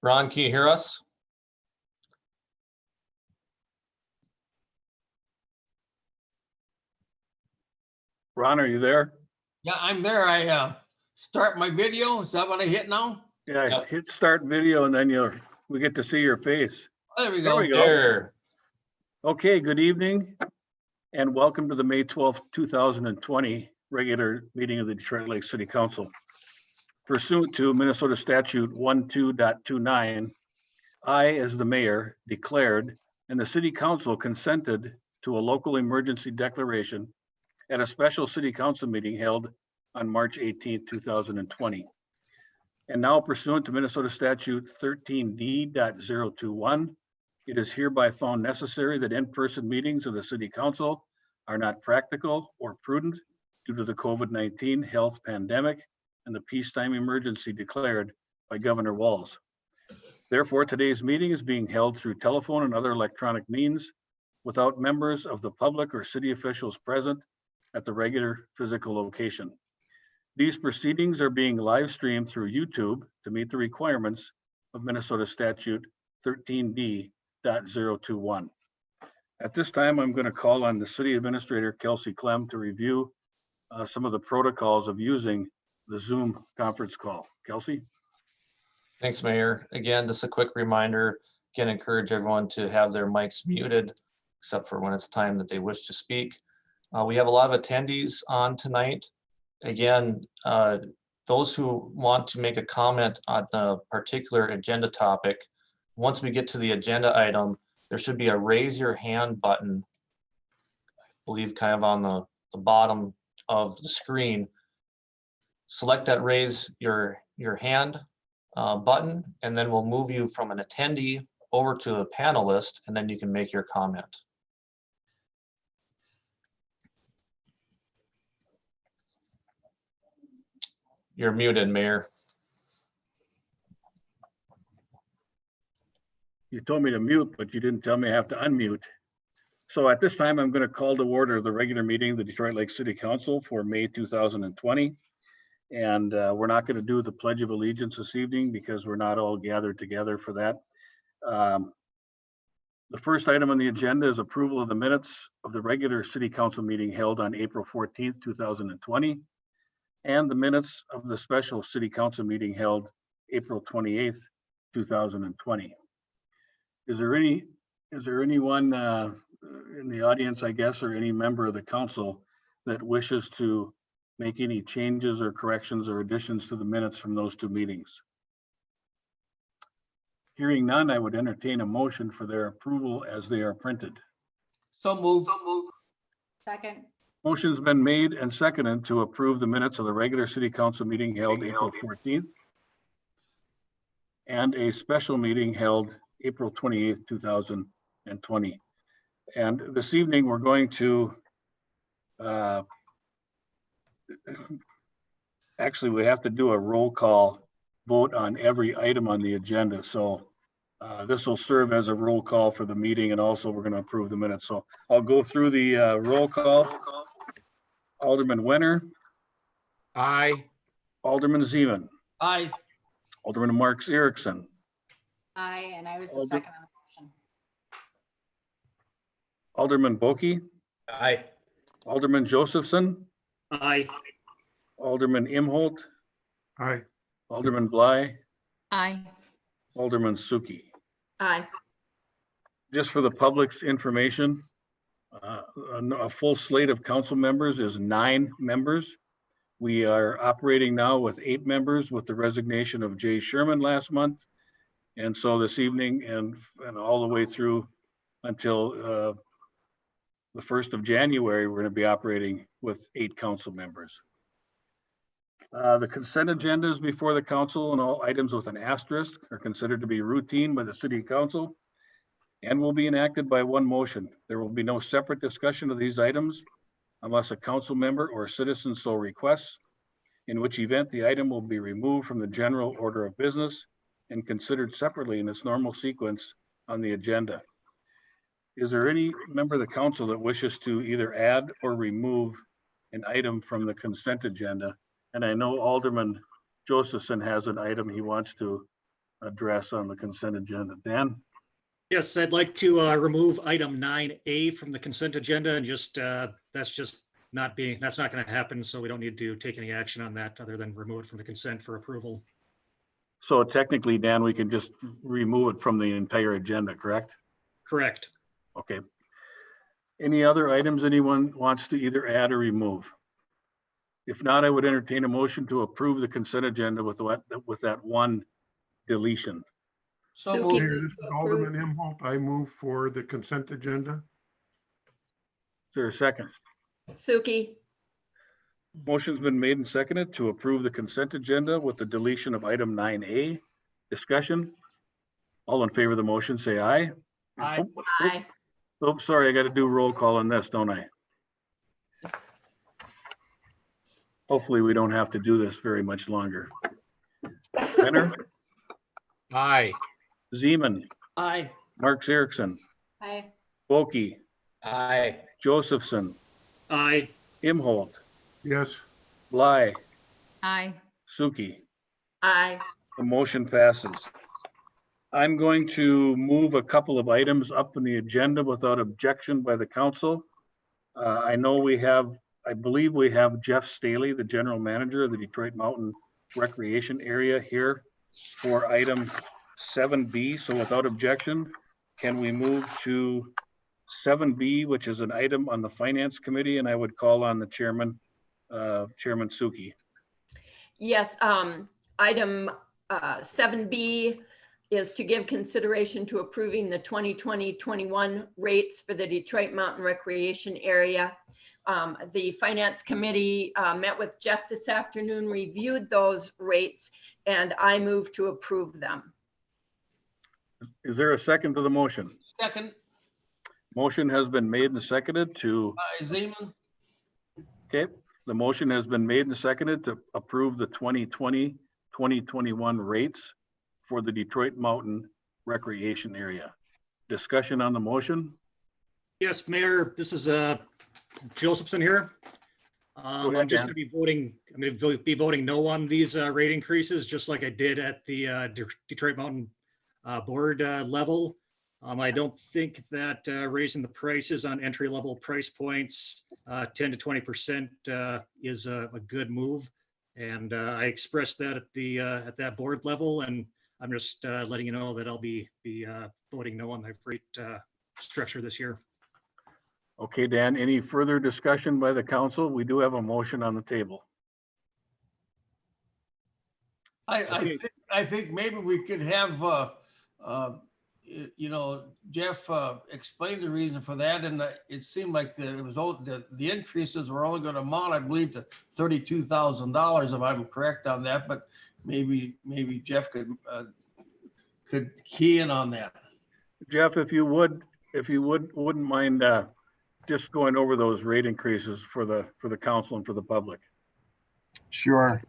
Ron, can you hear us? Ron, are you there? Yeah, I'm there. I start my video. Is that what I hit now? Yeah, Yep. hit start video and then we get to see your face. Oh, there we There go. we go. There. Okay, good evening and welcome to the May 12th, 2020 regular meeting of the Detroit Lake City Council. Pursuant to Minnesota Statute 12.29, I, as the mayor, declared and the city council consented to a local emergency declaration at a special city council meeting held on March 18th, 2020. And now pursuant to Minnesota Statute 13D.021, it is hereby found necessary that in-person meetings of the city council are not practical or prudent due to the COVID-19 health pandemic and the peacetime emergency declared by Governor Walz. Therefore, today's meeting is being held through telephone and other electronic means without members of the public or city officials present at the regular physical location. These proceedings are being live streamed through YouTube to meet the requirements of Minnesota Statute 13D.021. At this time, I'm going to call on the City Administrator, Kelsey Clem, to review some of the protocols of using the Zoom conference call. Kelsey? Thanks, Mayor. Again, just a quick reminder, again, encourage everyone to have their mics muted, except for when it's time that they wish to speak. We have a lot of attendees on tonight. Again, those who want to make a comment on a particular agenda topic, once we get to the agenda item, there should be a raise your hand button, I believe kind of on the bottom of the screen. Select that raise your hand button, and then we'll move you from an attendee over to a panelist, and then you can make your comment. You're muted, Mayor. You told me to mute, but you didn't tell me I have to unmute. So at this time, I'm going to call to order the regular meeting of the Detroit Lake City Council for May 2020. And we're not going to do the Pledge of Allegiance this evening because we're not all gathered together for that. The first item on the agenda is approval of the minutes of the regular City Council meeting held on April 14th, 2020, and the minutes of the special City Council meeting held April 28th, 2020. Is there anyone in the audience, I guess, or any member of the council that wishes to make any changes or corrections or additions to the minutes from those two meetings? Hearing none, I would entertain a motion for their approval as they are printed. So move. Second. Motion's been made and seconded to approve the minutes of the regular city council meeting held April 14th and a special meeting held April 28th, 2020. And this evening, we're going to actually, we have to do a roll call vote on every item on the agenda. So this will serve as a roll call for the meeting, and also we're going to approve the minutes. So I'll go through the roll call. Alderman Wenner. Aye. Alderman Zeman. Aye. Alderman Marks Erickson. Aye, and I was the second on the motion. Alderman Boki. Aye. Alderman Josephson. Aye. Alderman Imholt. Aye. Alderman Bly. Aye. Alderman Suki. Aye. Just for the public's information, a full slate of council members is 9 members. We are operating now with 8 members with the resignation of Jay Sherman last month. And so this evening and all the way through until the 1st of January, we're going to be operating with 8 council members. The consent agendas before the council and all items with an asterisk are considered to be routine by the city council and will be enacted by one motion. There will be no separate discussion of these items unless a council member or a citizen so requests, in which event the item will be removed from the general order of business and considered separately in its normal sequence on the agenda. Is there any member of the council that wishes to either add or remove an item from the consent agenda? And I know Alderman Josephson has an item he wants to address on the consent agenda. Dan? Yes, I'd like to remove item 9A from the consent agenda and just, that's not going to happen. So we don't need to take any action on that other than remove it from the consent for approval. So technically, Dan, we can just remove it from the entire agenda, correct? Correct. Okay. Any other items anyone wants to either add or remove? If not, I would entertain a motion to approve the consent agenda with that one deletion. So Suki. moved. Mayor, this is Alderman Imholt. I move for the consent agenda. Is there a second? Suki. Motion's been made and seconded to approve the consent agenda with the deletion of item 9A. Discussion? All in favor of the motion, say aye. Aye. Aye. Oh, sorry, I got to do roll call on this, don't I? Hopefully, we don't have to do this very much longer. Renner, Aye. Zeman, Aye. Marks Erickson, Aye. Bulkey, Aye. Josephson, Aye. Imholt, Yes. Bly, Aye. Suki. Aye. The motion passes. I'm going to move a couple of items up in the agenda without objection by the council. I believe we have Jeff Staley, the general manager of the Detroit Mountain Recreation Area here for item 7B. So without objection, can we move to 7B, which is an item on the Finance Committee? And I would call on the chairman, Chairman Suki. Yes, item 7B is to give consideration to approving the 2020-21 rates for the Detroit Mountain Recreation Area. The Finance Committee met with Jeff this afternoon, reviewed those rates, and I move to approve them. Is there a second to the motion? Second. Motion has been made and seconded to, Aye. Zeman. okay, the motion has been made and seconded to approve the 2020-2021 rates for the Detroit Mountain Recreation Area. Discussion on the motion? Yes, Mayor, this is Josephson here. ahead, I'm just Dan. going to be voting no on these rate increases, just like I did at the Detroit Mountain Board level. I don't think that raising the prices on entry-level price points 10 to 20% is a good move. And I expressed that at that board level, and I'm just letting you know that I'll be voting no on the rate structure this year. Okay, Dan, any further discussion by the council? We do have a motion on the table. I think maybe we could have, Jeff explained the reason for that, and it seemed like the increases were only going to amount, I believe, to $32,000, if I'm correct on that. But maybe Jeff could key in on that. Jeff, if you wouldn't mind just going over those rate increases for the council and for the public. Sure.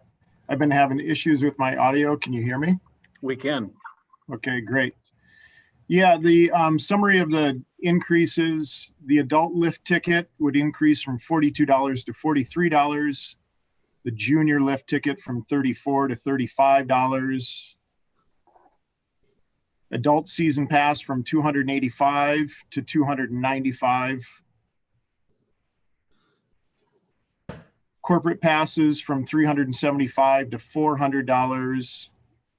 I've been having issues with my audio. Can you hear me? We can. Okay, great. Yeah, the summary of the increases, the adult lift ticket would increase from $42 to $43. The junior lift ticket from $34 to $35. Adult season pass from $285 to $295. Corporate passes from $375 to $400.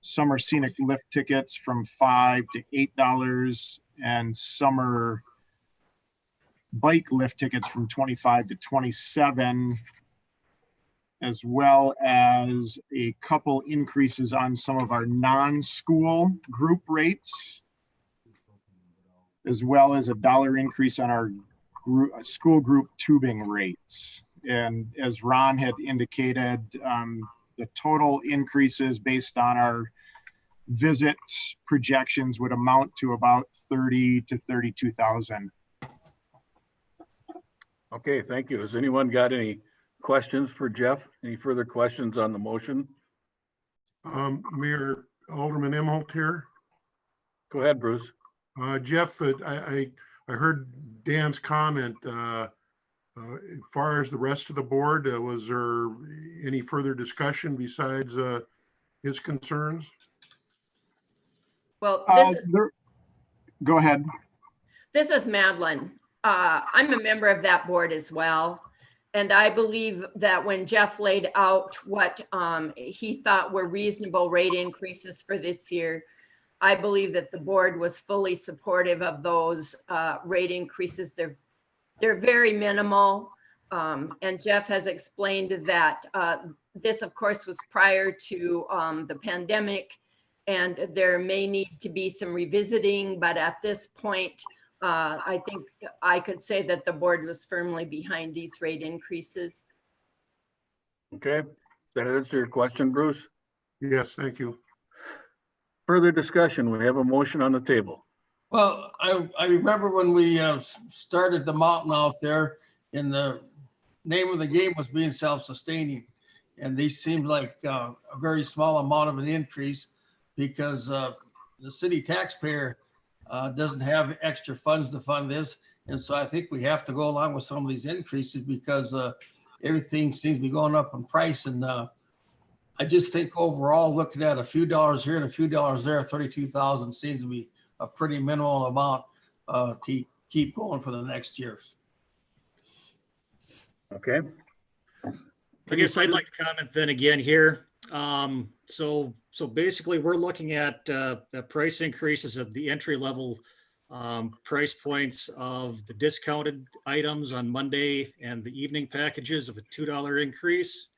Summer scenic lift tickets from $5 to $8, and summer bike lift tickets from $25 to $27, as well as a couple increases on some of our non-school group rates, as well as $1 increase on our school group tubing rates. And as Ron had indicated, the total increases based on our visit projections would amount to about 30 to 32,000. Okay, thank you. Has anyone got any questions for Jeff? Any further questions on the motion? Mayor, Alderman Imholt here. Go ahead, Bruce. Jeff, I heard Dan's comment. As far as the rest of the board, was there any further discussion besides his concerns? Well, Go ahead. this is Madeline. I'm a member of that board as well. And I believe that when Jeff laid out what he thought were reasonable rate increases for this year, I believe that the board was fully supportive of those rate increases. They're very minimal. And Jeff has explained that this, of course, was prior to the pandemic, and there may need to be some revisiting, but at this point, I think I could say that the board was firmly behind these rate increases. Okay, does that answer your question, Bruce? Yes, thank you. Further discussion, we have a motion on the table. Well, I remember when we started the mountain out there, and the name of the game was being self-sustaining. And these seemed like a very small amount of an increase because the city taxpayer doesn't have extra funds to fund this. And so I think we have to go along with some of these increases because everything seems to be going up in price. And I just think overall, looking at a few dollars here and a few dollars there, 32,000 seems to be a pretty minimal amount to keep going for the next year. Okay. I guess I'd like to comment then again here. So basically we're looking at price increases at the entry level price points of the discounted items on Monday and the evening packages of a $2 increase.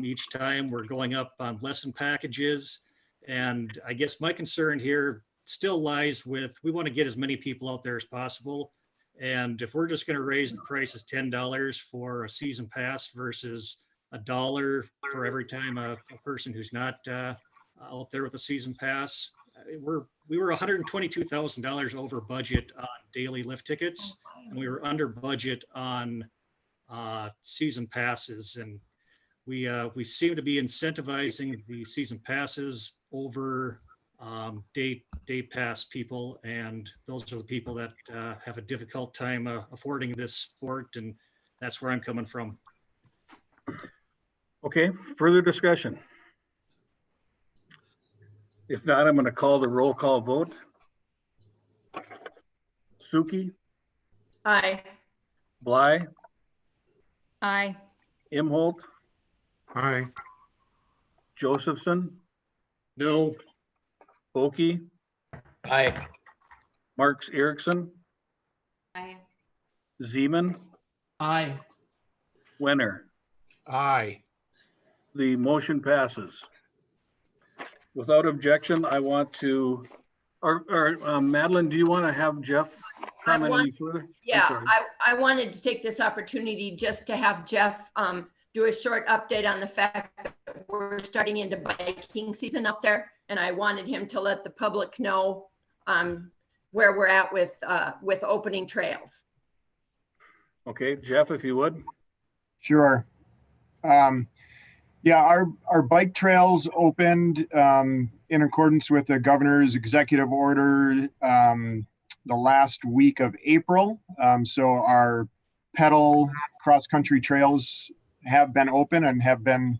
Each time we're going up on lesson packages. And I guess my concern here still lies with, we want to get as many people out there as possible. And if we're just going to raise the prices $10 for a season pass versus $1 for every time a person who's not out there with a season pass, we were $122,000 over budget on daily lift tickets, and we were under budget on season passes. And we seem to be incentivizing the season passes over day pass people, and those are the people that have a difficult time affording this sport, and that's where I'm coming from. Okay, further discussion. If not, I'm going to call the roll call vote. Suki, Aye. Bly, Aye. Imholt, Aye. Josephson, No. Boki, Aye. Marks Erickson, Aye. Zeman, Aye. Wenner. Aye. The motion passes. Without objection, I want to, Madeline, do you want to have Jeff comment any further? I'm Yeah, sorry. I wanted to take this opportunity just to have Jeff do a short update on the fact that we're starting into biking season up there. And I wanted him to let the public know where we're at with opening trails. Okay, Jeff, if you would. Sure. Yeah, our bike trails opened in accordance with the governor's executive order the last week of April. So our pedal cross-country trails have been open and have been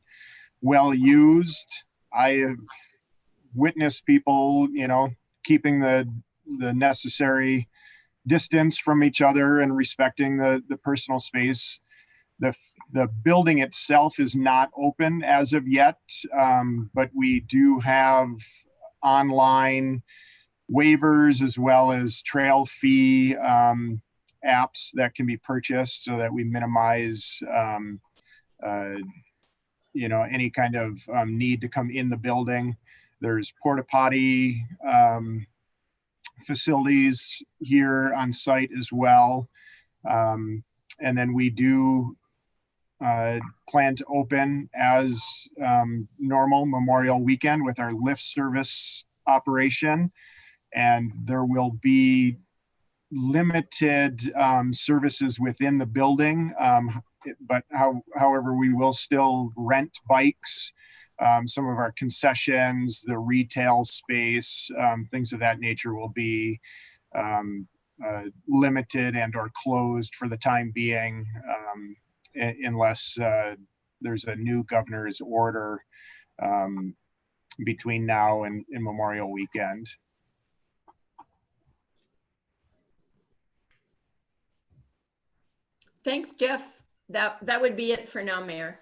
well used. I have witnessed people, keeping the necessary distance from each other and respecting the personal space. The building itself is not open as of yet, but we do have online waivers as well as trail fee apps that can be purchased so that we minimize any kind of need to come in the building. There's porta potty facilities here on site as well. And then we do plan to open as normal Memorial Weekend with our lift service operation. And there will be limited services within the building, but however, we will still rent bikes, some of our concessions, the retail space, things of that nature will be limited and or closed for the time being, unless there's a new governor's order between now and Memorial Weekend. Thanks, Jeff. That would be it for now, Mayor.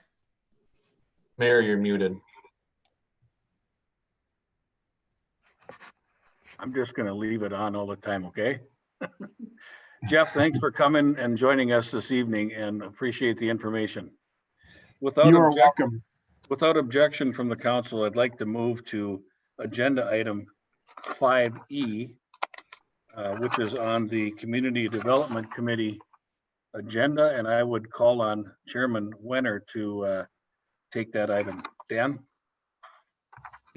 Mayor, you're muted. I'm just going to leave it on all the time, okay? Jeff, thanks for coming and joining us this evening and appreciate the information. Without You are object- welcome. Without objection from the council, I'd like to move to agenda item 5E, which is on the Community Development Committee agenda, and I would call on Chairman Wenner to take that item. Dan?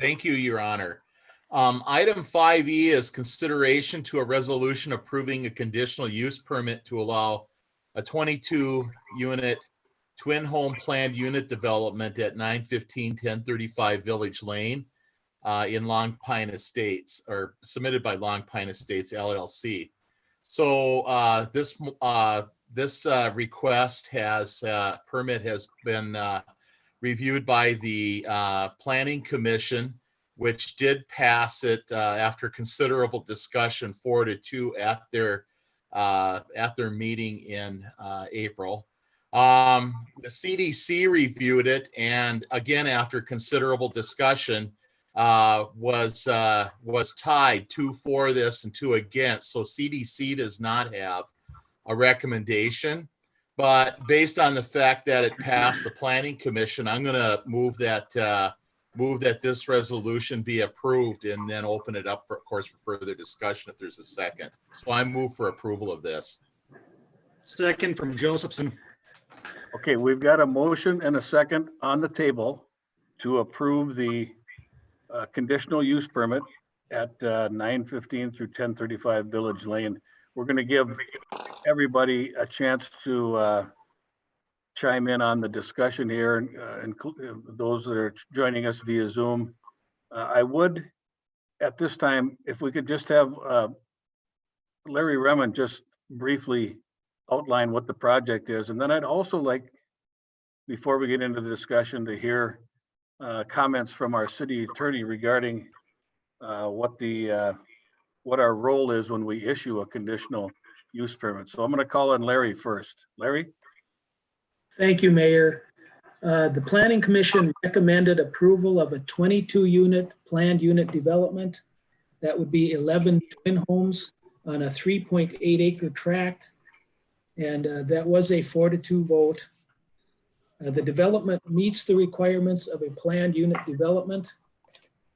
Thank you, Your Honor. Item 5E is consideration to a resolution approving a conditional use permit to allow a 22-unit twin home planned unit development at 915 1035 Village Lane in Long Pine Estates, or submitted by Long Pine Estates LLC. So this request permit has been reviewed by the Planning Commission, which did pass it after considerable discussion 4-2 at their meeting in April. The CDC reviewed it, and again, after considerable discussion, was tied 2 for this and 2 against. So CDC does not have a recommendation, but based on the fact that it passed the Planning Commission, I'm going to move that this resolution be approved and then open it up for, of course, for further discussion if there's a second. So I move for approval of this. Second from Josephson. Okay, we've got a motion and a second on the table to approve the conditional use permit at 915 through 1035 Village Lane. We're going to give everybody a chance to chime in on the discussion here, and those that are joining us via Zoom. I would, at this time, if we could just have Larry Remen just briefly outline what the project is. And then I'd also like, before we get into the discussion, to hear comments from our city attorney regarding what our role is when we issue a conditional use permit. So I'm going to call on Larry first. Larry? Thank you, Mayor. The Planning Commission recommended approval of a 22-unit planned unit development. That would be 11 twin homes on a 3.8-acre tract. And that was a 4-2 vote. The development meets the requirements of a planned unit development.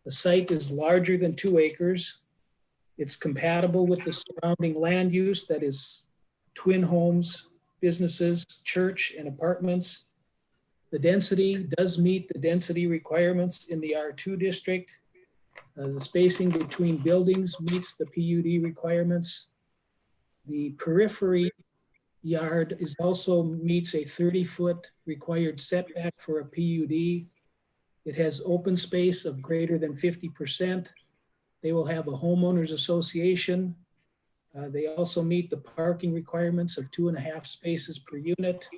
The site is larger than 2 acres. It's compatible with the surrounding land use, that is twin homes, businesses, church, and apartments. The density does meet the density requirements in the R2 district. The spacing between buildings meets the PUD requirements. The periphery yard also meets a 30-foot required setback for a PUD. It has open space of greater than 50%. They will have a homeowners association. They also meet the parking requirements of 2.5 spaces per unit.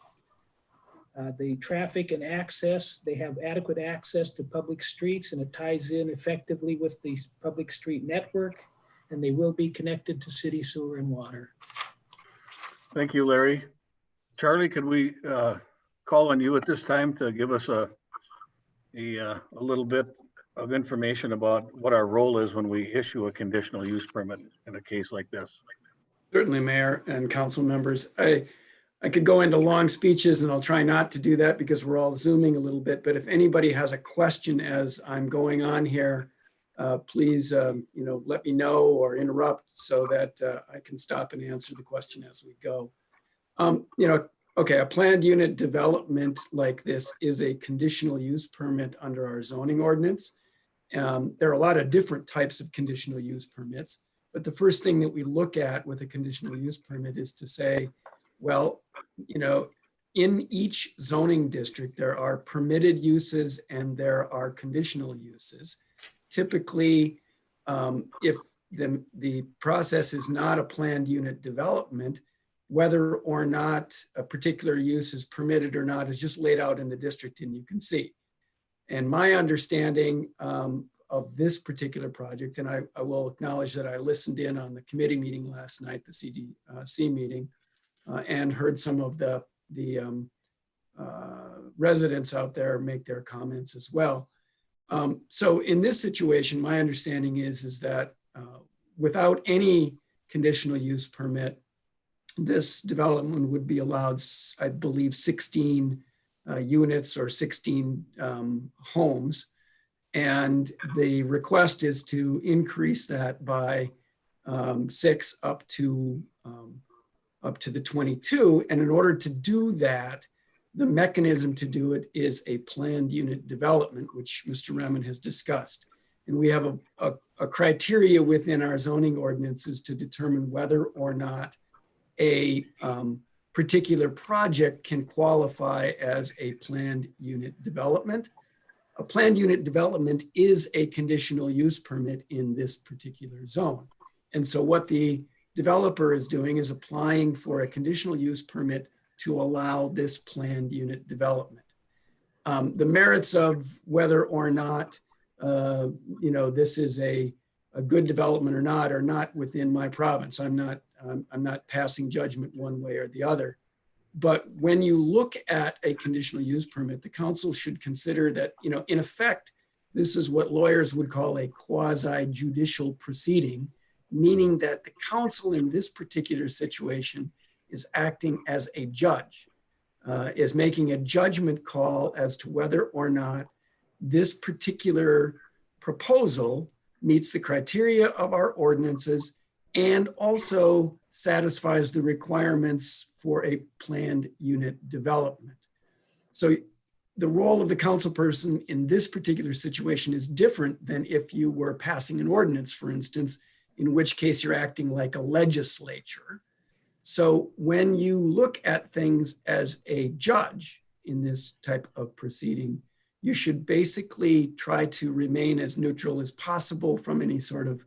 The traffic and access, they have adequate access to public streets, and it ties in effectively with the public street network, and they will be connected to city sewer and water. Thank you, Larry. Charlie, could we call on you at this time to give us a little bit of information about what our role is when we issue a conditional use permit in a case like this? Certainly, Mayor and council members. I could go into long speeches, and I'll try not to do that because we're all Zooming a little bit. But if anybody has a question as I'm going on here, please, let me know or interrupt so that I can stop and answer the question as we go. Okay, a planned unit development like this is a conditional use permit under our zoning ordinance. There are a lot of different types of conditional use permits, but the first thing that we look at with a conditional use permit is to say, well, in each zoning district, there are permitted uses and there are conditional uses. Typically, if the process is not a planned unit development, whether or not a particular use is permitted or not is just laid out in the district, and you can see. And my understanding of this particular project, and I will acknowledge that I listened in on the committee meeting last night, the CDC meeting, and heard some of the residents out there make their comments as well. So in this situation, my understanding is that without any conditional use permit, this development would be allowed, I believe, 16 units or 16 homes. And the request is to increase that by 6 up to the 22. And in order to do that, the mechanism to do it is a planned unit development, which Mr. Remen has discussed. And we have a criteria within our zoning ordinances to determine whether or not a particular project can qualify as a planned unit development. A planned unit development is a conditional use permit in this particular zone. And so what the developer is doing is applying for a conditional use permit to allow this planned unit development. The merits of whether or not this is a good development or not are not within my province. I'm not passing judgment one way or the other. But when you look at a conditional use permit, the council should consider that, in effect, this is what lawyers would call a quasi-judicial proceeding, meaning that the council in this particular situation is acting as a judge, is making a judgment call as to whether or not this particular proposal meets the criteria of our ordinances and also satisfies the requirements for a planned unit development. So the role of the council person in this particular situation is different than if you were passing an ordinance, for instance, in which case you're acting like a legislature. So when you look at things as a judge in this type of proceeding, you should basically try to remain as neutral as possible from any sort of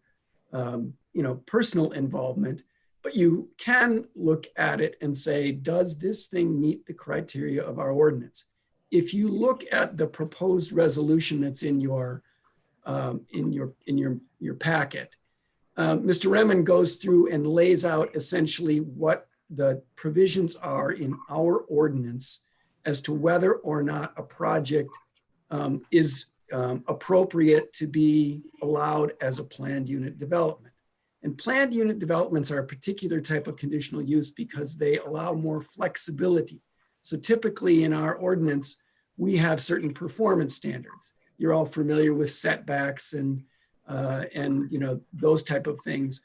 personal involvement, but you can look at it and say, does this thing meet the criteria of our ordinance? If you look at the proposed resolution that's in your packet, Mr. Remen goes through and lays out essentially what the provisions are in our ordinance as to whether or not a project is appropriate to be allowed as a planned unit development. And planned unit developments are a particular type of conditional use because they allow more flexibility. So typically in our ordinance, we have certain performance standards. You're all familiar with setbacks and those type of things.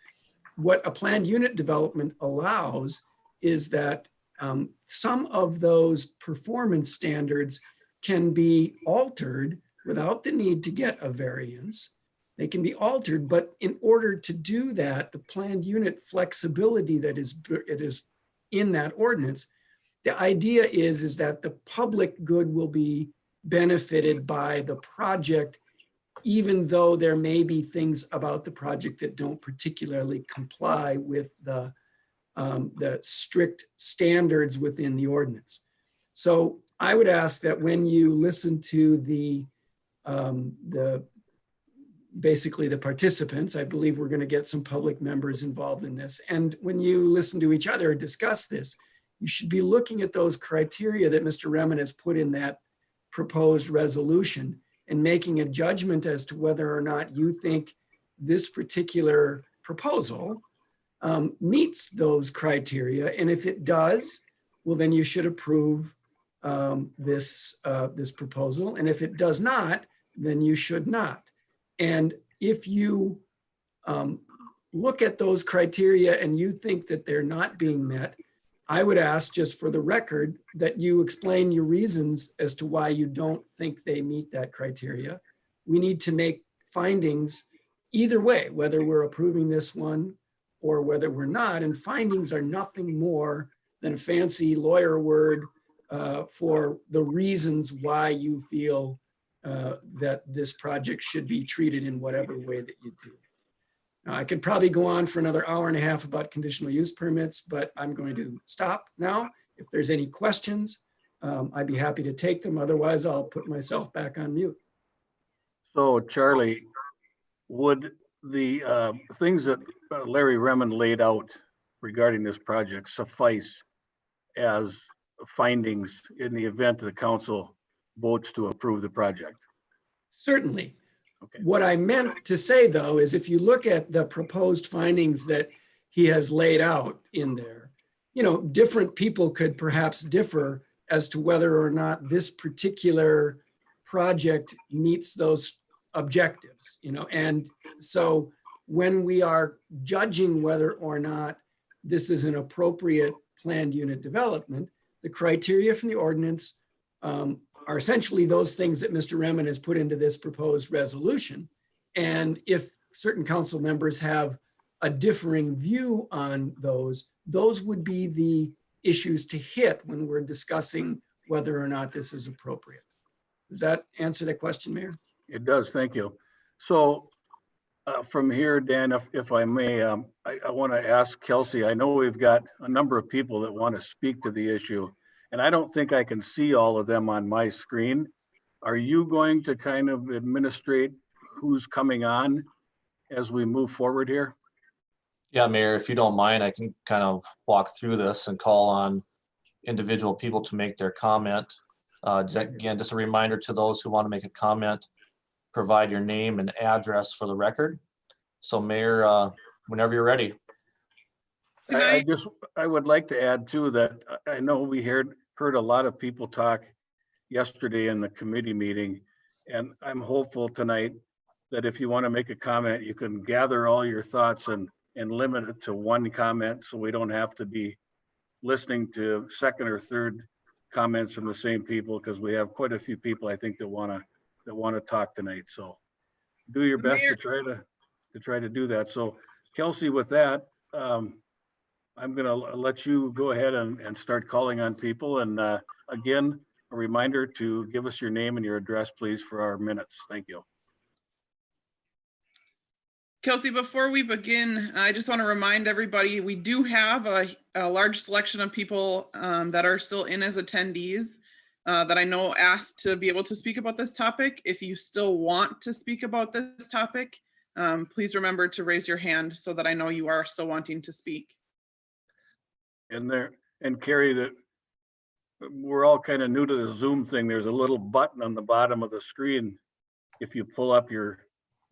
What a planned unit development allows is that some of those performance standards can be altered without the need to get a variance. They can be altered, but in order to do that, the planned unit flexibility that is in that ordinance, the idea is that the public good will be benefited by the project, even though there may be things about the project that don't particularly comply with the strict standards within the ordinance. So I would ask that when you listen to basically the participants, I believe we're going to get some public members involved in this. And when you listen to each other discuss this, you should be looking at those criteria that Mr. Remen has put in that proposed resolution and making a judgment as to whether or not you think this particular proposal meets those criteria. And if it does, well, then you should approve this proposal. And if it does not, then you should not. And if you look at those criteria and you think that they're not being met, I would ask, just for the record, that you explain your reasons as to why you don't think they meet that criteria. We need to make findings either way, whether we're approving this one or whether we're not. And findings are nothing more than a fancy lawyer word for the reasons why you feel that this project should be treated in whatever way that you do. Now, I could probably go on for another hour and a half about conditional use permits, but I'm going to stop now. If there's any questions, I'd be happy to take them. Otherwise, I'll put myself back on mute. So Charlie, would the things that Larry Remen laid out regarding this project suffice as findings in the event the council votes to approve the project. Certainly. Okay. What I meant to say, though, is if you look at the proposed findings that he has laid out in there, different people could perhaps differ as to whether or not this particular project meets those objectives, and so when we are judging whether or not this is an appropriate planned unit development, the criteria from the ordinance are essentially those things that Mr. Remen has put into this proposed resolution. And if certain council members have a differing view on those would be the issues to hit when we're discussing whether or not this is appropriate. Does that answer that question, Mayor? It does, thank you. So from here, Dan, if I may, I want to ask Kelsey, I know we've got a number of people that want to speak to the issue, and I don't think I can see all of them on my screen. Are you going to kind of administrate who's coming on as we move forward here? Yeah, Mayor, if you don't mind, I can kind of walk through this and call on individual people to make their comment. Again, just a reminder to those who want to make a comment, provide your name and address for the record. So Mayor, whenever you're ready. I would like to add too that I know we heard a lot of people talk yesterday in the committee meeting, and I'm hopeful tonight that if you want to make a comment, you can gather all your thoughts and limit it to one comment, so we don't have to be listening to second or third comments from the same people, because we have quite a few people I think that want to talk tonight. So do your best to try to do that. So Kelsey, with that, I'm going to let you go ahead and start calling on people. And again, a reminder to give us your name and your address, please, for our minutes. Thank you. Kelsey, before we begin, I just want to remind everybody, we do have a large selection of people that are still in as attendees that I know asked to be able to speak about this topic. If you still want to speak about this topic, please remember to raise your hand so that I know you are still wanting to speak. And Carrie, that we're all kind of new to the Zoom thing. There's a little button on the bottom of the screen. If you pull up your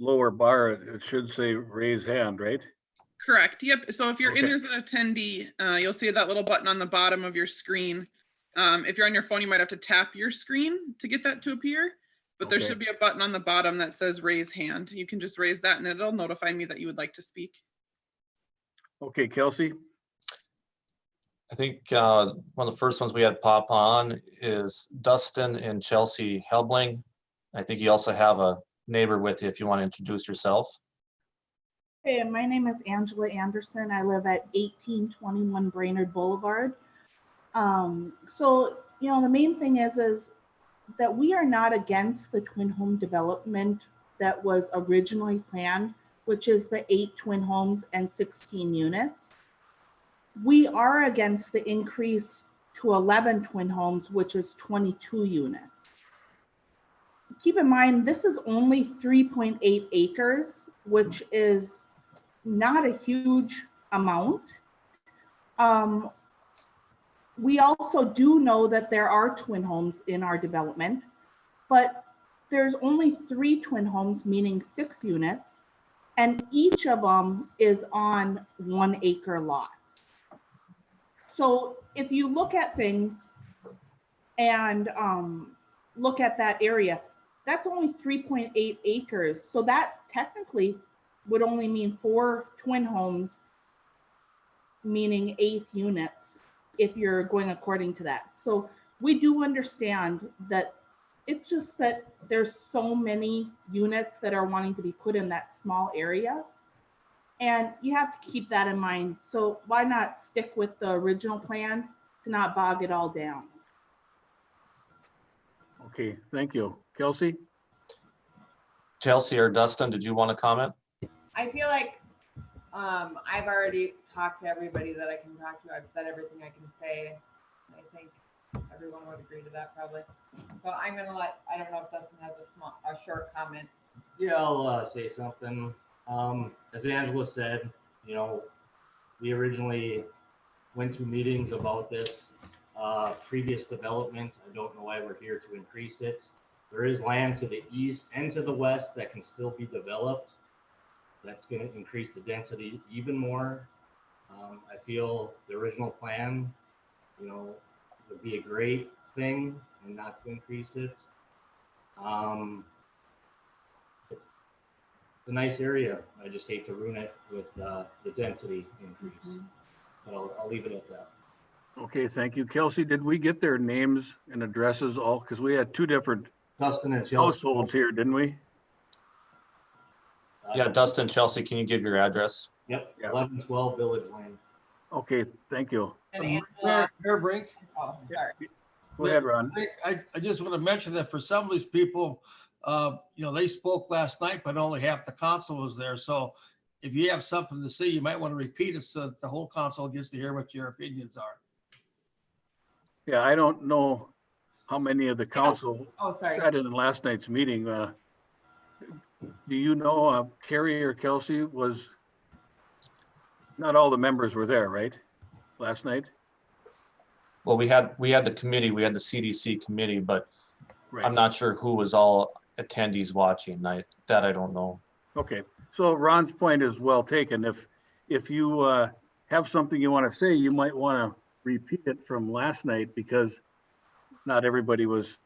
lower bar, it should say raise hand, right? Correct. Yep. So if you're in Okay. as an attendee, you'll see that little button on the bottom of your screen. If you're on your phone, you might have to tap your screen to get that to appear, but there Okay. should be a button on the bottom that says raise hand. You can just raise that and it'll notify me that you would like to speak. Okay, Kelsey. I think one of the first ones we had pop on is Dustin and Chelsea Helbling. I think you also have a neighbor with you if you want to introduce yourself. Hey, my name is Angela Anderson. I live at 1821 Brainerd Boulevard. So, the main thing is that we are not against the twin home development that was originally planned, which is the 8 twin homes and 16 units. We are against the increase to 11 twin homes, which is 22 units. Keep in mind, this is only 3.8 acres, which is not a huge amount. We also do know that there are twin homes in our development, but there's only 3 twin homes, meaning 6 units, and each of them is on 1 acre lots. So if you look at things and look at that area, that's only 3.8 acres. So that technically would only mean 4 twin homes, meaning 8 units, if you're going according to that. So we do understand that it's just that there's so many units that are wanting to be put in that small area. And you have to keep that in mind. So why not stick with the original plan to not bog it all down? Okay, thank you. Kelsey? Chelsea or Dustin, did you want to comment? I feel like I've already talked to everybody that I can talk to. I've said everything I can say. I think everyone would agree to that probably. So I'm gonna I don't know if Dustin has a short comment. Yeah, I'll say something. As Angela said, we originally went to meetings about this previous development. I don't know why we're here to increase it. There is land to the east and to the west that can still be developed. That's going to increase the density even more. I feel the original plan, would be a great thing and not to increase it. It's a nice area. I just hate to ruin it with the density increase. But I'll leave it at that. Okay, thank you. Kelsey, did we get their names and addresses all? Because we had two different Dustin and Chelsea. households here, didn't we? Yeah, Dustin, Chelsea, can you give your address? Yep, Yeah. 1112 Village Lane. Okay, thank you. And Mayor Brink, oh, sorry. Go ahead, Ron. I just want to mention that for some of these people, they spoke last night, but only half the council was there. So if you have something to say, you might want to repeat it so that the whole council gets to hear what your opinions are. Yeah, I don't know how many of the council Oh, sorry. sat in last night's meeting. Do you know, Carrie or Kelsey was, not all the members were there, right? Last night? Well, we had the committee, we had the CDC committee, but Right. I'm not sure who was all attendees watching. I don't know. Okay, so Ron's point is well taken. If you have something you want to say, you might want to repeat it from last night because not everybody was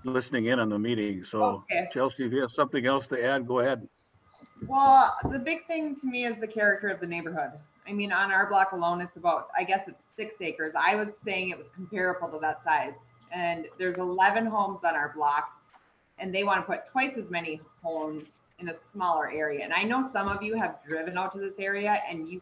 listening in on the meeting. So Okay. Chelsea, if you have something else to add, go ahead. Well, the big thing to me is the character of the neighborhood. I mean, on our block alone, it's about, I guess it's 6 acres. I was saying it was comparable to that size. And there's 11 homes on our block, and they want to put twice as many homes in a smaller area. And I know some of you have driven out to this area, and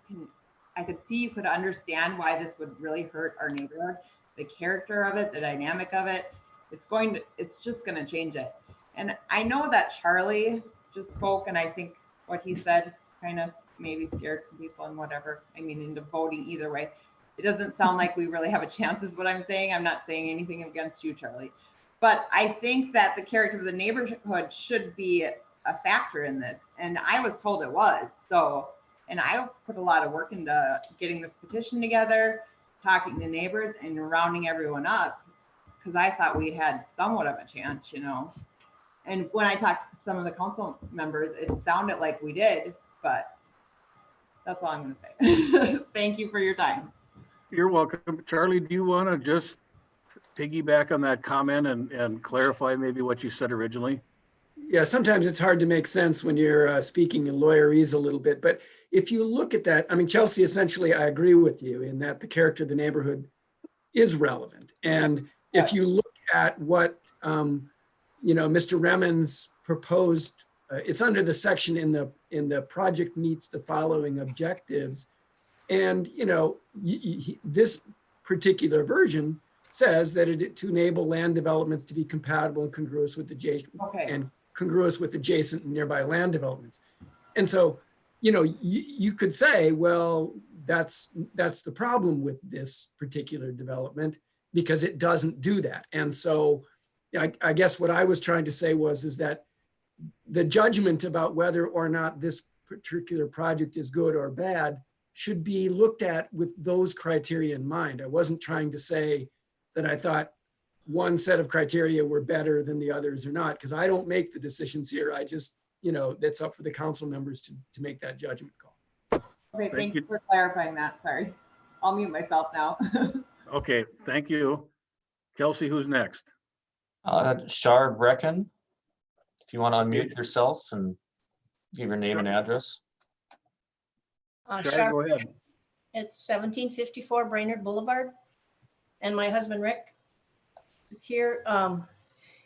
I could see you could understand why this would really hurt our neighborhood. The character of it, the dynamic of it, it's just going to change it. And I know that Charlie just spoke, and I think what he said kind of maybe scared some people and whatever. I mean, into voting either way. It doesn't sound like we really have a chance is what I'm saying. I'm not saying anything against you, Charlie. But I think that the character of the neighborhood should be a factor in this. And I was told it was. So, and I put a lot of work into getting this petition together, talking to neighbors and rounding everyone up because I thought we had somewhat of a chance, And when I talked to some of the council members, it sounded like we did, but that's all I'm going to say. Thank you for your time. You're welcome. Charlie, do you want to just piggyback on that comment and clarify maybe what you said originally? Yeah, sometimes it's hard to make sense when you're speaking in lawyerese a little bit. But if you look at that, I mean, Chelsea, essentially, I agree with you in that the character of the neighborhood is relevant. And if you look at what, Mr. Remens proposed, it's under the section in the project meets the following objectives. And, this particular version says that to enable land developments to be compatible and congruous with adjacent and nearby land developments. And so, you could say, well, that's the problem with this particular development because it doesn't do that. And so I guess what I was trying to say is that the judgment about whether or not this particular project is good or bad should be looked at with those criteria in mind. I wasn't trying to say that I thought one set of criteria were better than the others or not, because I don't make the decisions here. I just, that's up for the council members to make that judgment call. Okay, thank you for clarifying that. Sorry. I'll mute myself now. Okay, thank you. Kelsey, who's next? Shar Brecken, if you want to unmute yourself and give your name and address. Shar, go ahead. It's 1754 Brainerd Boulevard. And my husband, Rick, is here.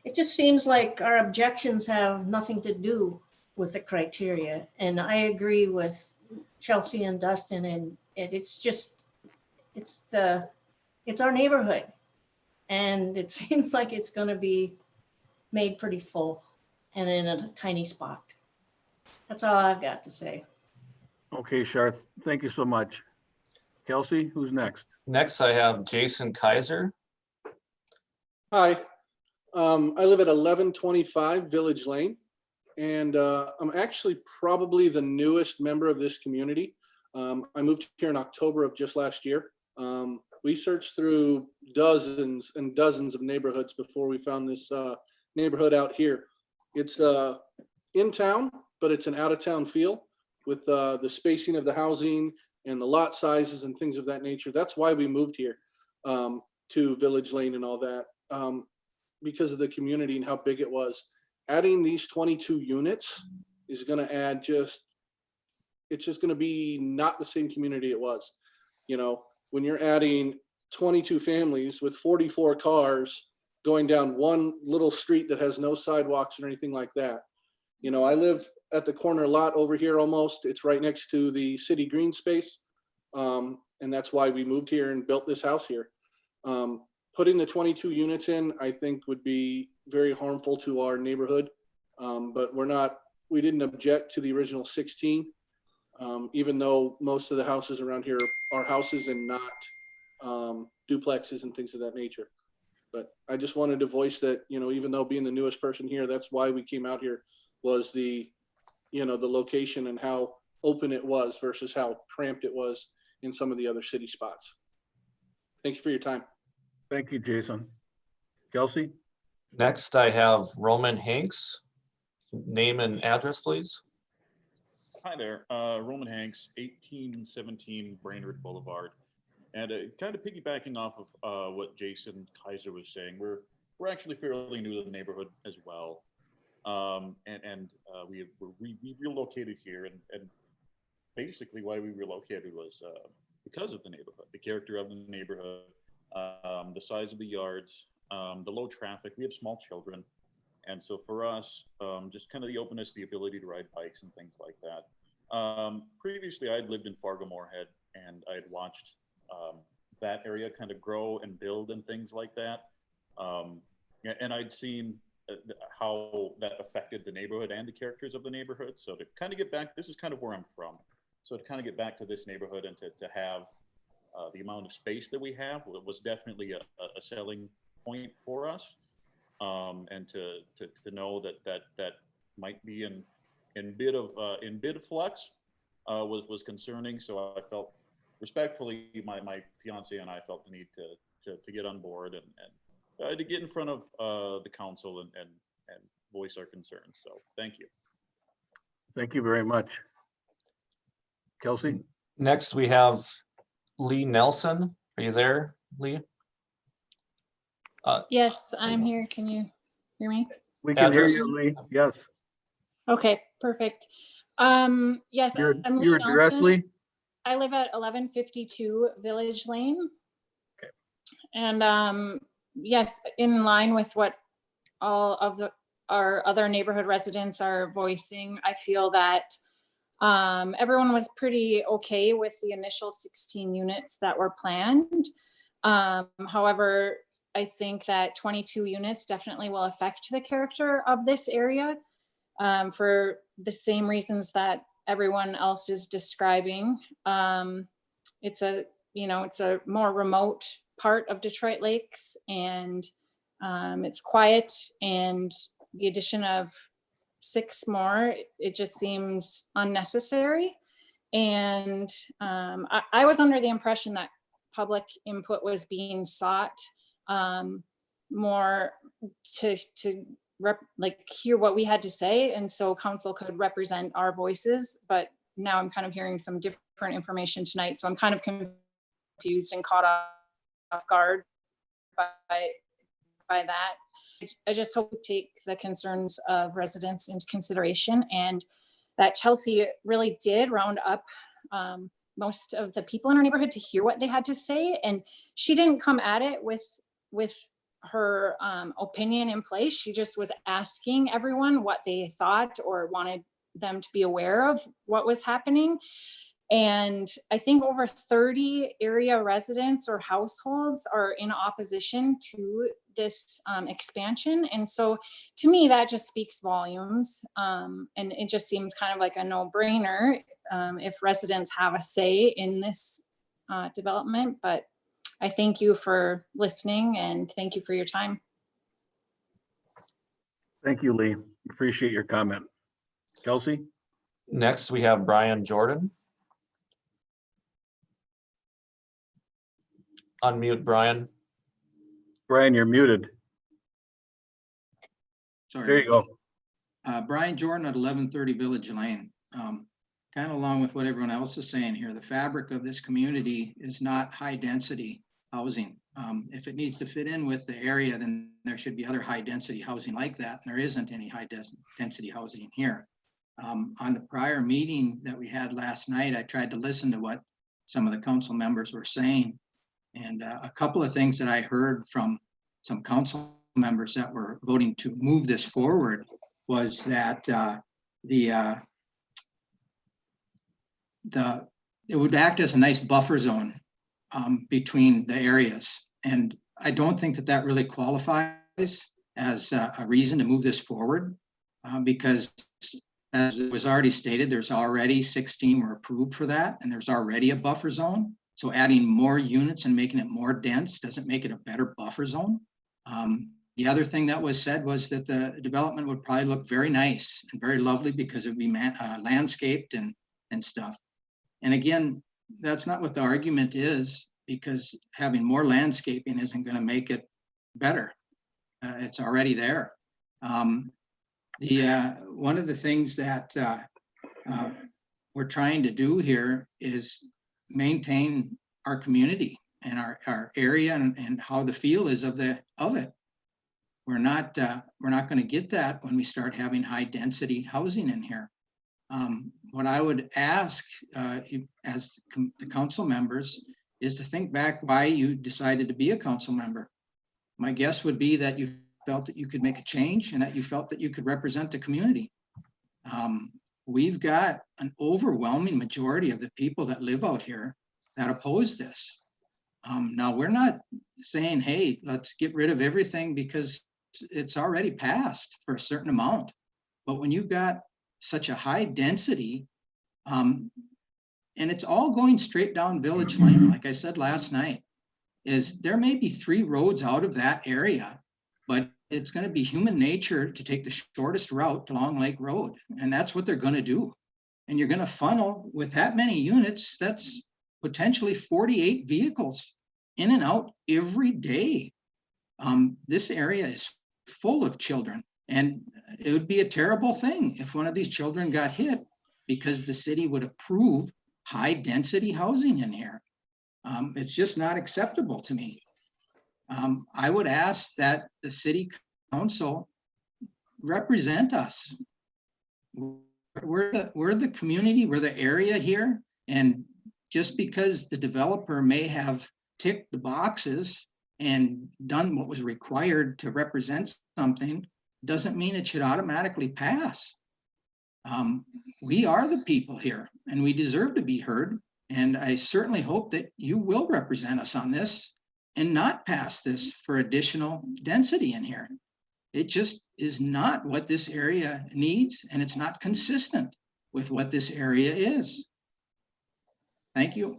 It just seems like our objections have nothing to do with the criteria. And I agree with Chelsea and Dustin, and it's our neighborhood. And it seems like it's going to be made pretty full and in a tiny spot. That's all I've got to say. Okay, Shar, thank you so much. Kelsey, who's next? Next, I have Jason Kaiser. Hi, I live at 1125 Village Lane, and I'm actually probably the newest member of this community. I moved here in October of just last year. We searched through dozens and dozens of neighborhoods before we found this neighborhood out here. It's in town, but it's an out of town feel with the spacing of the housing and the lot sizes and things of that nature. That's why we moved here to Village Lane and all that, because of the community and how big it was. Adding these 22 units is going to add it's just going to be not the same community it was. You know, when you're adding 22 families with 44 cars going down one little street that has no sidewalks or anything like that. You know, I live at the corner lot over here almost. It's right next to the city green space. And that's why we moved here and built this house here. Putting the 22 units in, I think would be very harmful to our neighborhood. But we didn't object to the original 16, even though most of the houses around here are houses and not duplexes and things of that nature. But I just wanted to voice that, you know, even though being the newest person here, that's why we came out here, was the location and how open it was versus how cramped it was in some of the other city spots. Thank you for your time. Thank you, Jason. Kelsey? Next, I have Roman Hanks. Name and address, please. Hi there, Roman Hanks, 1817 Brainerd Boulevard. And kind of piggybacking off of what Jason Kaiser was saying, we're actually fairly new to the neighborhood as well. We relocated here, and basically why we relocated was because of the neighborhood, the character of the neighborhood, the size of the yards, the low traffic. We have small children. And so for us, just kind of the openness, the ability to ride bikes and things like that. Previously, I'd lived in Fargo-Moorhead, and I had watched that area kind of grow and build and things like that. And I'd seen how that affected the neighborhood and the characters of the neighborhood. So to kind of get back, this is kind of where I'm from. So to kind of get back to this neighborhood and to have the amount of space that we have was definitely a selling point for us. And to know that might be in bit of flux was concerning. So I felt respectfully, my fiance and I felt the need to get on board and to get in front of the council and voice our concerns. So thank you. Thank you very much. Kelsey? Next, we have Lee Nelson. Are you there, Lee? Yes, I'm here. Can you hear me? We can Address? hear you, Lee. Yes. Okay, perfect. Yes, Your I'm Lee address, Nelson. Lee? I live at 1152 Village Lane. Okay. And yes, in line with what all of our other neighborhood residents are voicing, I feel that everyone was pretty okay with the initial 16 units that were planned. However, I think that 22 units definitely will affect the character of this area for the same reasons that everyone else is describing. It's a more remote part of Detroit Lakes, and it's quiet, and the addition of 6 more, it just seems unnecessary. And I was under the impression that public input was being sought more to hear what we had to say, and so council could represent our voices. But now I'm kind of hearing some different information tonight, so I'm kind of confused and caught off guard by that. I just hope to take the concerns of residents into consideration, and that Chelsea really did round up most of the people in our neighborhood to hear what they had to say, and she didn't come at it with her opinion in place. She just was asking everyone what they thought or wanted them to be aware of what was happening. And I think over 30 area residents or households are in opposition to this expansion. And so to me, that just speaks volumes. And it just seems kind of like a no-brainer if residents have a say in this development. But I thank you for listening, and thank you for your time. Thank you, Lee. Appreciate your comment. Kelsey? Next, we have Brian Jordan. unmute Brian. Brian, you're muted. Sorry. There you go. Brian Jordan at 1130 Village Lane. Kind of along with what everyone else is saying here, the fabric of this community is not high density housing. If it needs to fit in with the area, then there should be other high density housing like that. And there isn't any high density housing here. On the prior meeting that we had last night, I tried to listen to what some of the council members were saying. And a couple of things that I heard from some council members that were voting to move this forward was that it would act as a nice buffer zone between the areas. And I don't think that that really qualifies as a reason to move this forward because as it was already stated, there's already 16 were approved for that, and there's already a buffer zone. So adding more units and making it more dense doesn't make it a better buffer zone. The other thing that was said was that the development would probably look very nice and very lovely because it would be landscaped and stuff. And again, that's not what the argument is, because having more landscaping isn't going to make it better. It's already there. One of the things that we're trying to do here is maintain our community and our area and how the feel is of it. We're not going to get that when we start having high density housing in here. What I would ask as the council members is to think back why you decided to be a council member. My guess would be that you felt that you could make a change and that you felt that you could represent the community. We've got an overwhelming majority of the people that live out here that oppose this. Now, we're not saying, hey, let's get rid of everything because it's already passed for a certain amount. But when you've got such a high density, and it's all going straight down Village Lane, like I said last night, is there may be 3 roads out of that area, but it's going to be human nature to take the shortest route to Long Lake Road. And that's what they're going to do. And you're going to funnel with that many units, that's potentially 48 vehicles in and out every day. This area is full of children, and it would be a terrible thing if one of these children got hit because the city would approve high density housing in here. It's just not acceptable to me. I would ask that the city council represent us. We're the community, we're the area here, and just because the developer may have ticked the boxes and done what was required to represent something doesn't mean it should automatically pass. We are the people here and we deserve to be heard. And I certainly hope that you will represent us on this and not pass this for additional density in here. It just is not what this area needs, and it's not consistent with what this area is. Thank you.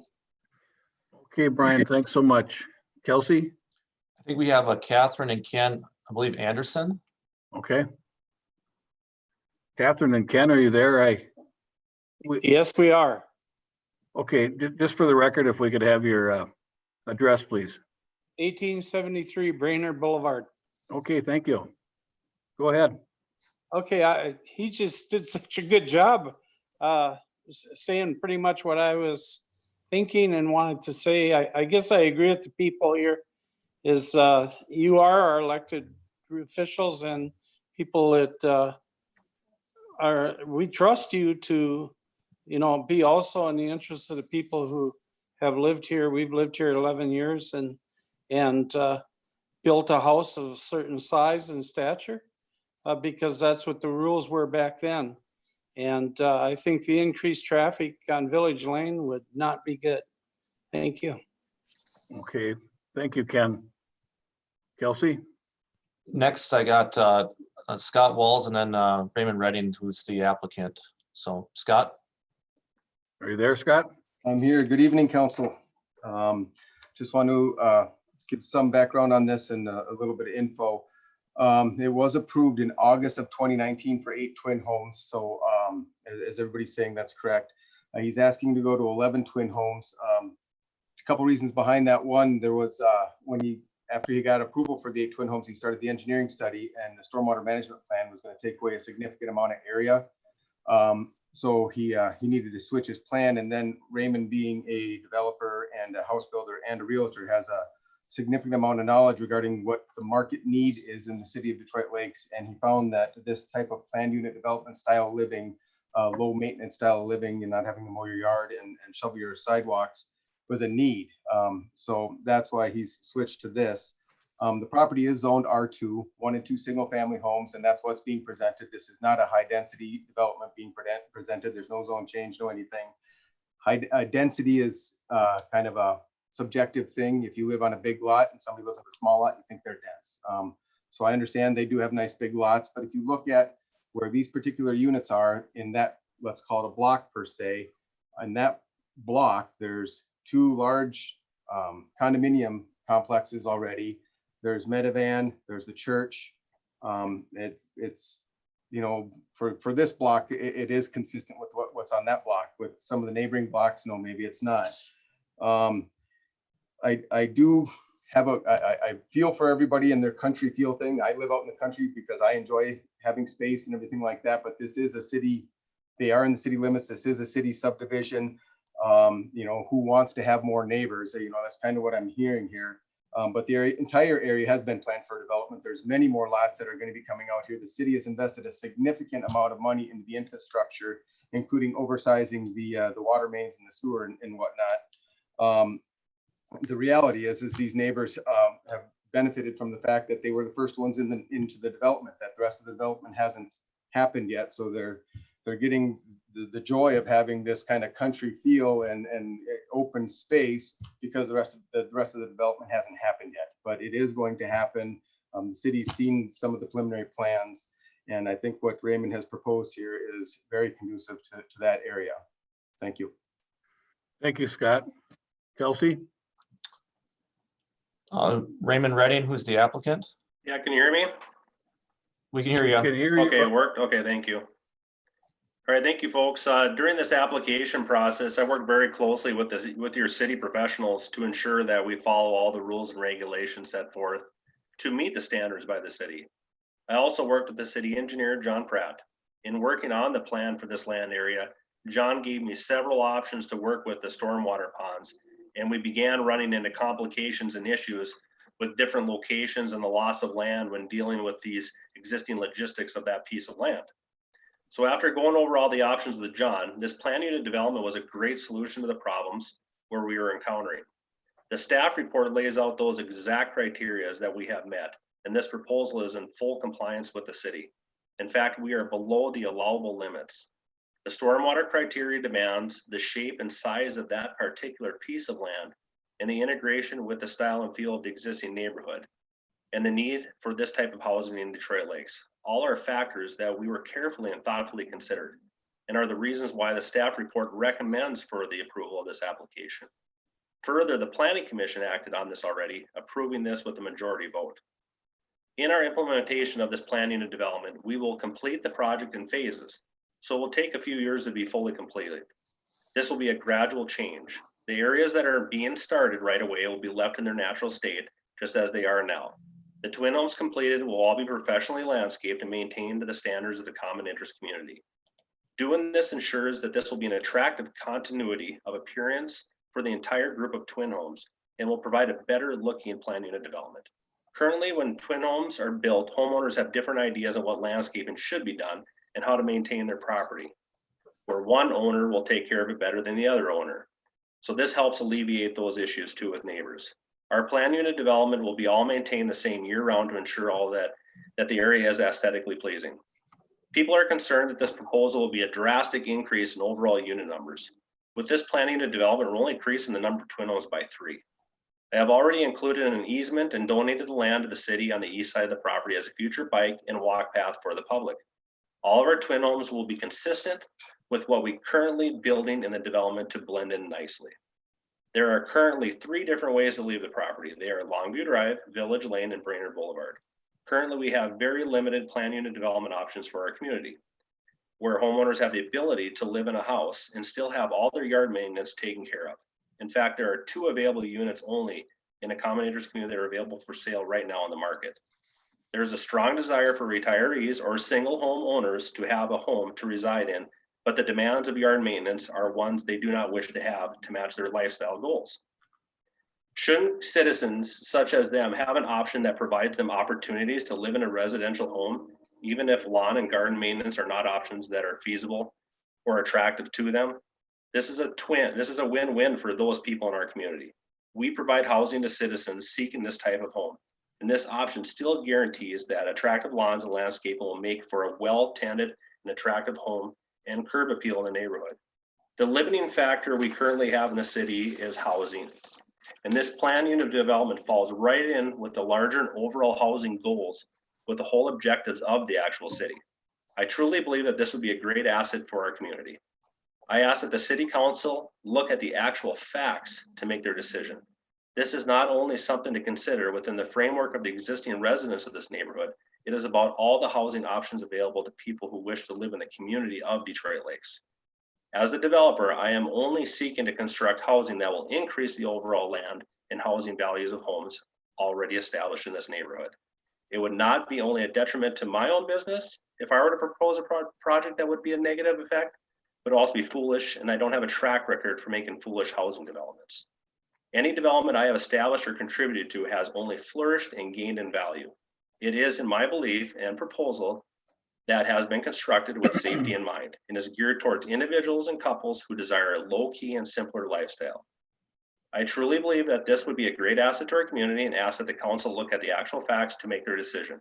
Okay, Brian, thanks so much. Kelsey? I think we have a Catherine and Ken, I believe Anderson. Okay. Catherine and Ken, are you there? Yes, we are. Okay, just for the record, if we could have your address, please. 1873 Brainerd Boulevard. Okay, thank you. Go ahead. Okay, he just did such a good job saying pretty much what I was thinking and wanted to say. I guess I agree with the people here is you are our elected officials and people that we trust you to, be also in the interest of the people who have lived here. We've lived here 11 years and built a house of a certain size and stature because that's what the rules were back then. And I think the increased traffic on Village Lane would not be good. Thank you. Okay, thank you, Ken. Kelsey? Next, I got Scott Walls and then Raymond Redding, who's the applicant. So Scott? Are you there, Scott? I'm here. Good evening, council. Just want to give some background on this and a little bit of info. It was approved in August of 2019 for 8 twin homes. So as everybody's saying, that's correct. He's asking to go to 11 twin homes. To couple reasons behind that. One, there was after he got approval for the 8 twin homes, he started the engineering study, and the stormwater management plan was going to take away a significant amount of area. So he needed to switch his plan. And then Raymond, being a developer and a house builder and a realtor, has a significant amount of knowledge regarding what the market need is in the city of Detroit Lakes. And he found that this type of planned unit development style living, low maintenance style of living, and not having to mow your yard and shovel your sidewalks was a need. So that's why he's switched to this. The property is zoned R2, 1 and 2 single family homes, and that's what's being presented. This is not a high density development being presented. There's no zone change, no anything. High density is kind of a subjective thing. If you live on a big lot and somebody lives on a small lot, you think they're dense. So I understand they do have nice big lots, but if you look at where these particular units are in that, let's call it a block per se, in that block, there's 2 large condominium complexes already. There's Medevan, there's the church. It's you know, for this block, it is consistent with what's on that block. With some of the neighboring blocks, no, maybe it's not. I do have I feel for everybody and their country feel thing. I live out in the country because I enjoy having space and everything like that, but this is a city, they are in the city limits. This is a city subdivision. You know, who wants to have more neighbors? You know, that's kind of what I'm hearing here. But the entire area has been planned for development. There's many more lots that are going to be coming out here. The city has invested a significant amount of money into the infrastructure, including oversizing the water mains and the sewer and whatnot. The reality is these neighbors have benefited from the fact that they were the first ones into the development, that the rest of the development hasn't happened yet. So they're getting the joy of having this kind of country feel and open space because the rest of the development hasn't happened yet, but it is going to happen. The city's seen some of the preliminary plans, and I think what Raymond has proposed here is very conducive to that area. Thank you. Thank you, Scott. Kelsey? Raymond Redding, who's the applicant? Yeah, can you hear me? We can hear you. Can hear you. Okay, it worked. Okay, thank you. All right, thank you, folks. During this application process, I worked very closely with your city professionals to ensure that we follow all the rules and regulations set forth to meet the standards by the city. I also worked with the city engineer, John Pratt. In working on the plan for this land area, John gave me several options to work with the stormwater ponds, and we began running into complications and issues with different locations and the loss of land when dealing with these existing logistics of that piece of land. So after going over all the options with John, this plan unit development was a great solution to the problems where we were encountering. The staff report lays out those exact criteria that we have met, and this proposal is in full compliance with the city. In fact, we are below the allowable limits. The stormwater criteria demands the shape and size of that particular piece of land and the integration with the style and feel of the existing neighborhood and the need for this type of housing in Detroit Lakes. All are factors that we were carefully and thoughtfully considered and are the reasons why the staff report recommends for the approval of this application. Further, the Planning Commission acted on this already, approving this with a majority vote. In our implementation of this plan unit development, we will complete the project in phases, so it will take a few years to be fully completed. This will be a gradual change. The areas that are being started right away will be left in their natural state, just as they are now. The twin homes completed will all be professionally landscaped and maintained to the standards of the common interest community. Doing this ensures that this will be an attractive continuity of appearance for the entire group of twin homes and will provide a better looking plan unit development. Currently, when twin homes are built, homeowners have different ideas of what landscaping should be done and how to maintain their property, where one owner will take care of it better than the other owner. So this helps alleviate those issues too with neighbors. Our plan unit development will be all maintained the same year round to ensure all that the area is aesthetically pleasing. People are concerned that this proposal will be a drastic increase in overall unit numbers. With this plan unit development, we're only increasing the number of twin homes by 3. I have already included an easement and donated the land to the city on the east side of the property as a future bike and walk path for the public. All of our twin homes will be consistent with what we currently building in the development to blend in nicely. There are currently 3 different ways to leave the property. They are Longview Drive, Village Lane, and Brainerd Boulevard. Currently, we have very limited plan unit development options for our community, where homeowners have the ability to live in a house and still have all their yard maintenance taken care of. In fact, there are 2 available units only in a Accommodators community that are available for sale right now on the market. There's a strong desire for retirees or single home owners to have a home to reside in, but the demands of yard maintenance are ones they do not wish to have to match their lifestyle goals. Shouldn't citizens such as them have an option that provides them opportunities to live in a residential home, even if lawn and garden maintenance are not options that are feasible or attractive to them? This is a win-win for those people in our community. We provide housing to citizens seeking this type of home, and this option still guarantees that attractive lawns and landscaping will make for a well-tended and attractive home and curb appeal in the neighborhood. The limiting factor we currently have in the city is housing. And this plan unit development falls right in with the larger and overall housing goals with the whole objectives of the actual city. I truly believe that this would be a great asset for our community. I ask that the city council look at the actual facts to make their decision. This is not only something to consider within the framework of the existing residents of this neighborhood, it is about all the housing options available to people who wish to live in the community of Detroit Lakes. As a developer, I am only seeking to construct housing that will increase the overall land and housing values of homes already established in this neighborhood. It would not be only a detriment to my own business if I were to propose a project that would be a negative effect, but also be foolish, and I don't have a track record for making foolish housing developments. Any development I have established or contributed to has only flourished and gained in value. It is, in my belief and proposal, that has been constructed with safety in mind and is geared towards individuals and couples who desire a low-key and simpler lifestyle. I truly believe that this would be a great asset to our community and ask that the council look at the actual facts to make their decision.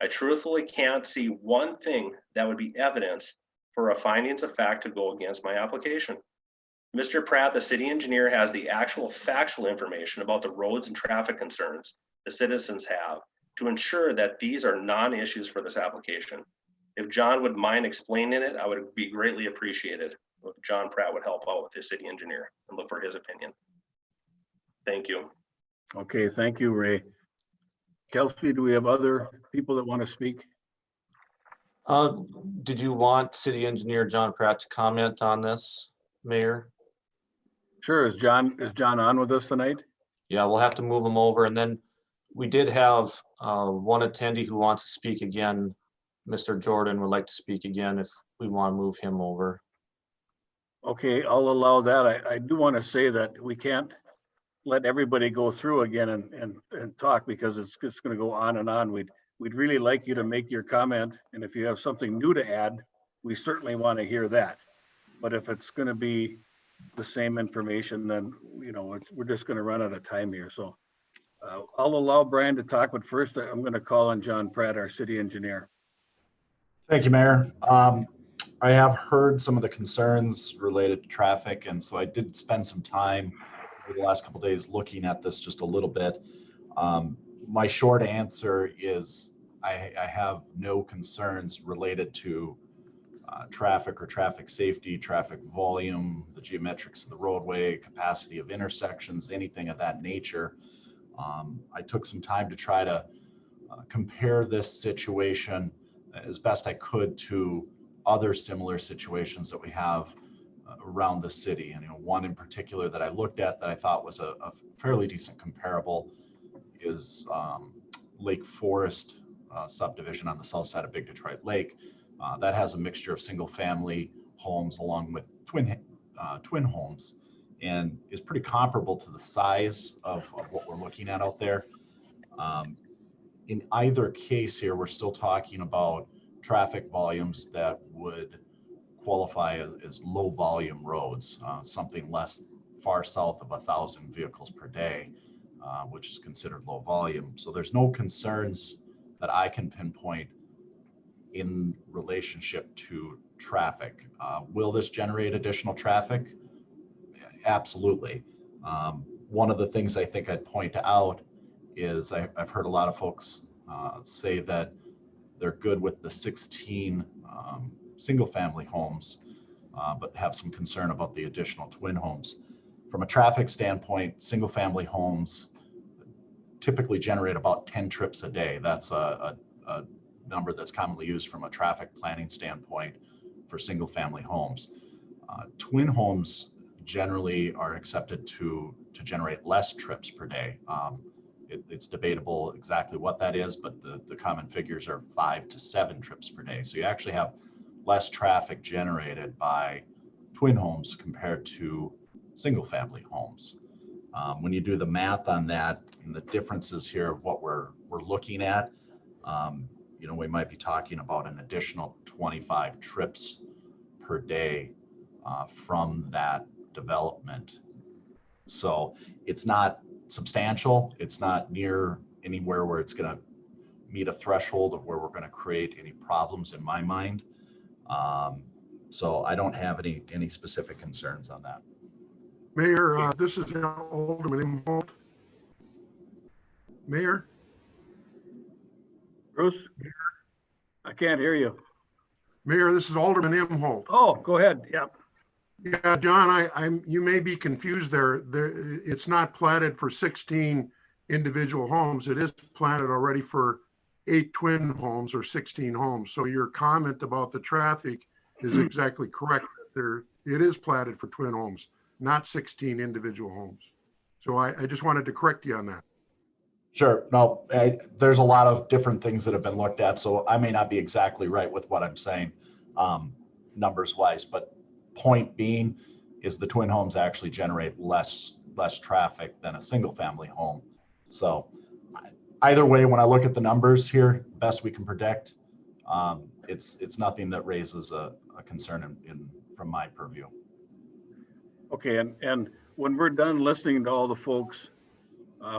I truthfully can't see one thing that would be evidence for a findings of fact to go against my application. Mr. Pratt, the city engineer, has the actual factual information about the roads and traffic concerns the citizens have to ensure that these are non-issues for this application. If John would mind explaining it, I would be greatly appreciated if John Pratt would help out with his city engineer and look for his opinion. Thank you. Okay, thank you, Ray. Kelsey, do we have other people that want to speak? Did you want city engineer John Pratt to comment on this, Mayor? Sure. Is John on with us tonight? Yeah, we'll have to move him over. And then we did have one attendee who wants to speak again. Mr. Jordan would like to speak again if we want to move him over. Okay, I'll allow that. I do want to say that we can't let everybody go through again and talk because it's just going to go on and on. We'd really like you to make your comment. And if you have something new to add, we certainly want to hear that. But if it's going to be the same information, then, you know, we're just going to run out of time here. So I'll allow Brian to talk, but first I'm going to call on John Pratt, our city engineer. Thank you, Mayor. I have heard some of the concerns related to traffic, and so I did spend some time over the last couple of days looking at this just a little bit. My short answer is I have no concerns related to traffic or traffic safety, traffic volume, the geometrics of the roadway, capacity of intersections, anything of that nature. I took some time to try to compare this situation as best I could to other similar situations that we have around the city. And, you know, one in particular that I looked at that I thought was a fairly decent comparable is Lake Forest subdivision on the south side of Big Detroit Lake. That has a mixture of single family homes along with twin homes, and is pretty comparable to the size of what we're looking at out there. In either case here, we're still talking about traffic volumes that would qualify as low volume roads, something less far south of 1,000 vehicles per day, which is considered low volume. So there's no concerns that I can pinpoint in relationship to traffic. Will this generate additional traffic? Absolutely. One of the things I think I'd point out is I've heard a lot of folks say that they're good with the 16 single family homes, but have some concern about the additional twin homes. From a traffic standpoint, single family homes typically generate about 10 trips a day. That's a number that's commonly used from a traffic planning standpoint for single family homes. Twin homes generally are accepted to generate less trips per day. It's debatable exactly what that is, but the common figures are 5 to 7 trips per day. So you actually have less traffic generated by twin homes compared to single family homes. When you do the math on that and the differences here of what we're looking at, you know, we might be talking about an additional 25 trips per day from that development. So it's not substantial. It's not near anywhere where it's going to meet a threshold of where we're going to create any problems in my mind. So I don't have any specific concerns on that. Mayor, this is Alderman Imholt. Mayor? Bruce? I can't hear you. Mayor, this is Alderman Imholt. Oh, go ahead. Yep. Yeah, John, you may be confused there. It's not platted for 16 individual homes. It is platted already for 8 twin homes or 16 homes. So your comment about the traffic is exactly correct. It is platted for twin homes, not 16 individual homes. So I just wanted to correct you on that. Sure. No, there's a lot of different things that have been looked at, so I may not be exactly right with what I'm saying, numbers wise, but point being is the twin homes actually generate less traffic than a single family home. So either way, when I look at the numbers here, best we can predict, it's nothing that raises a concern from my purview. Okay, and when we're done listening to all the folks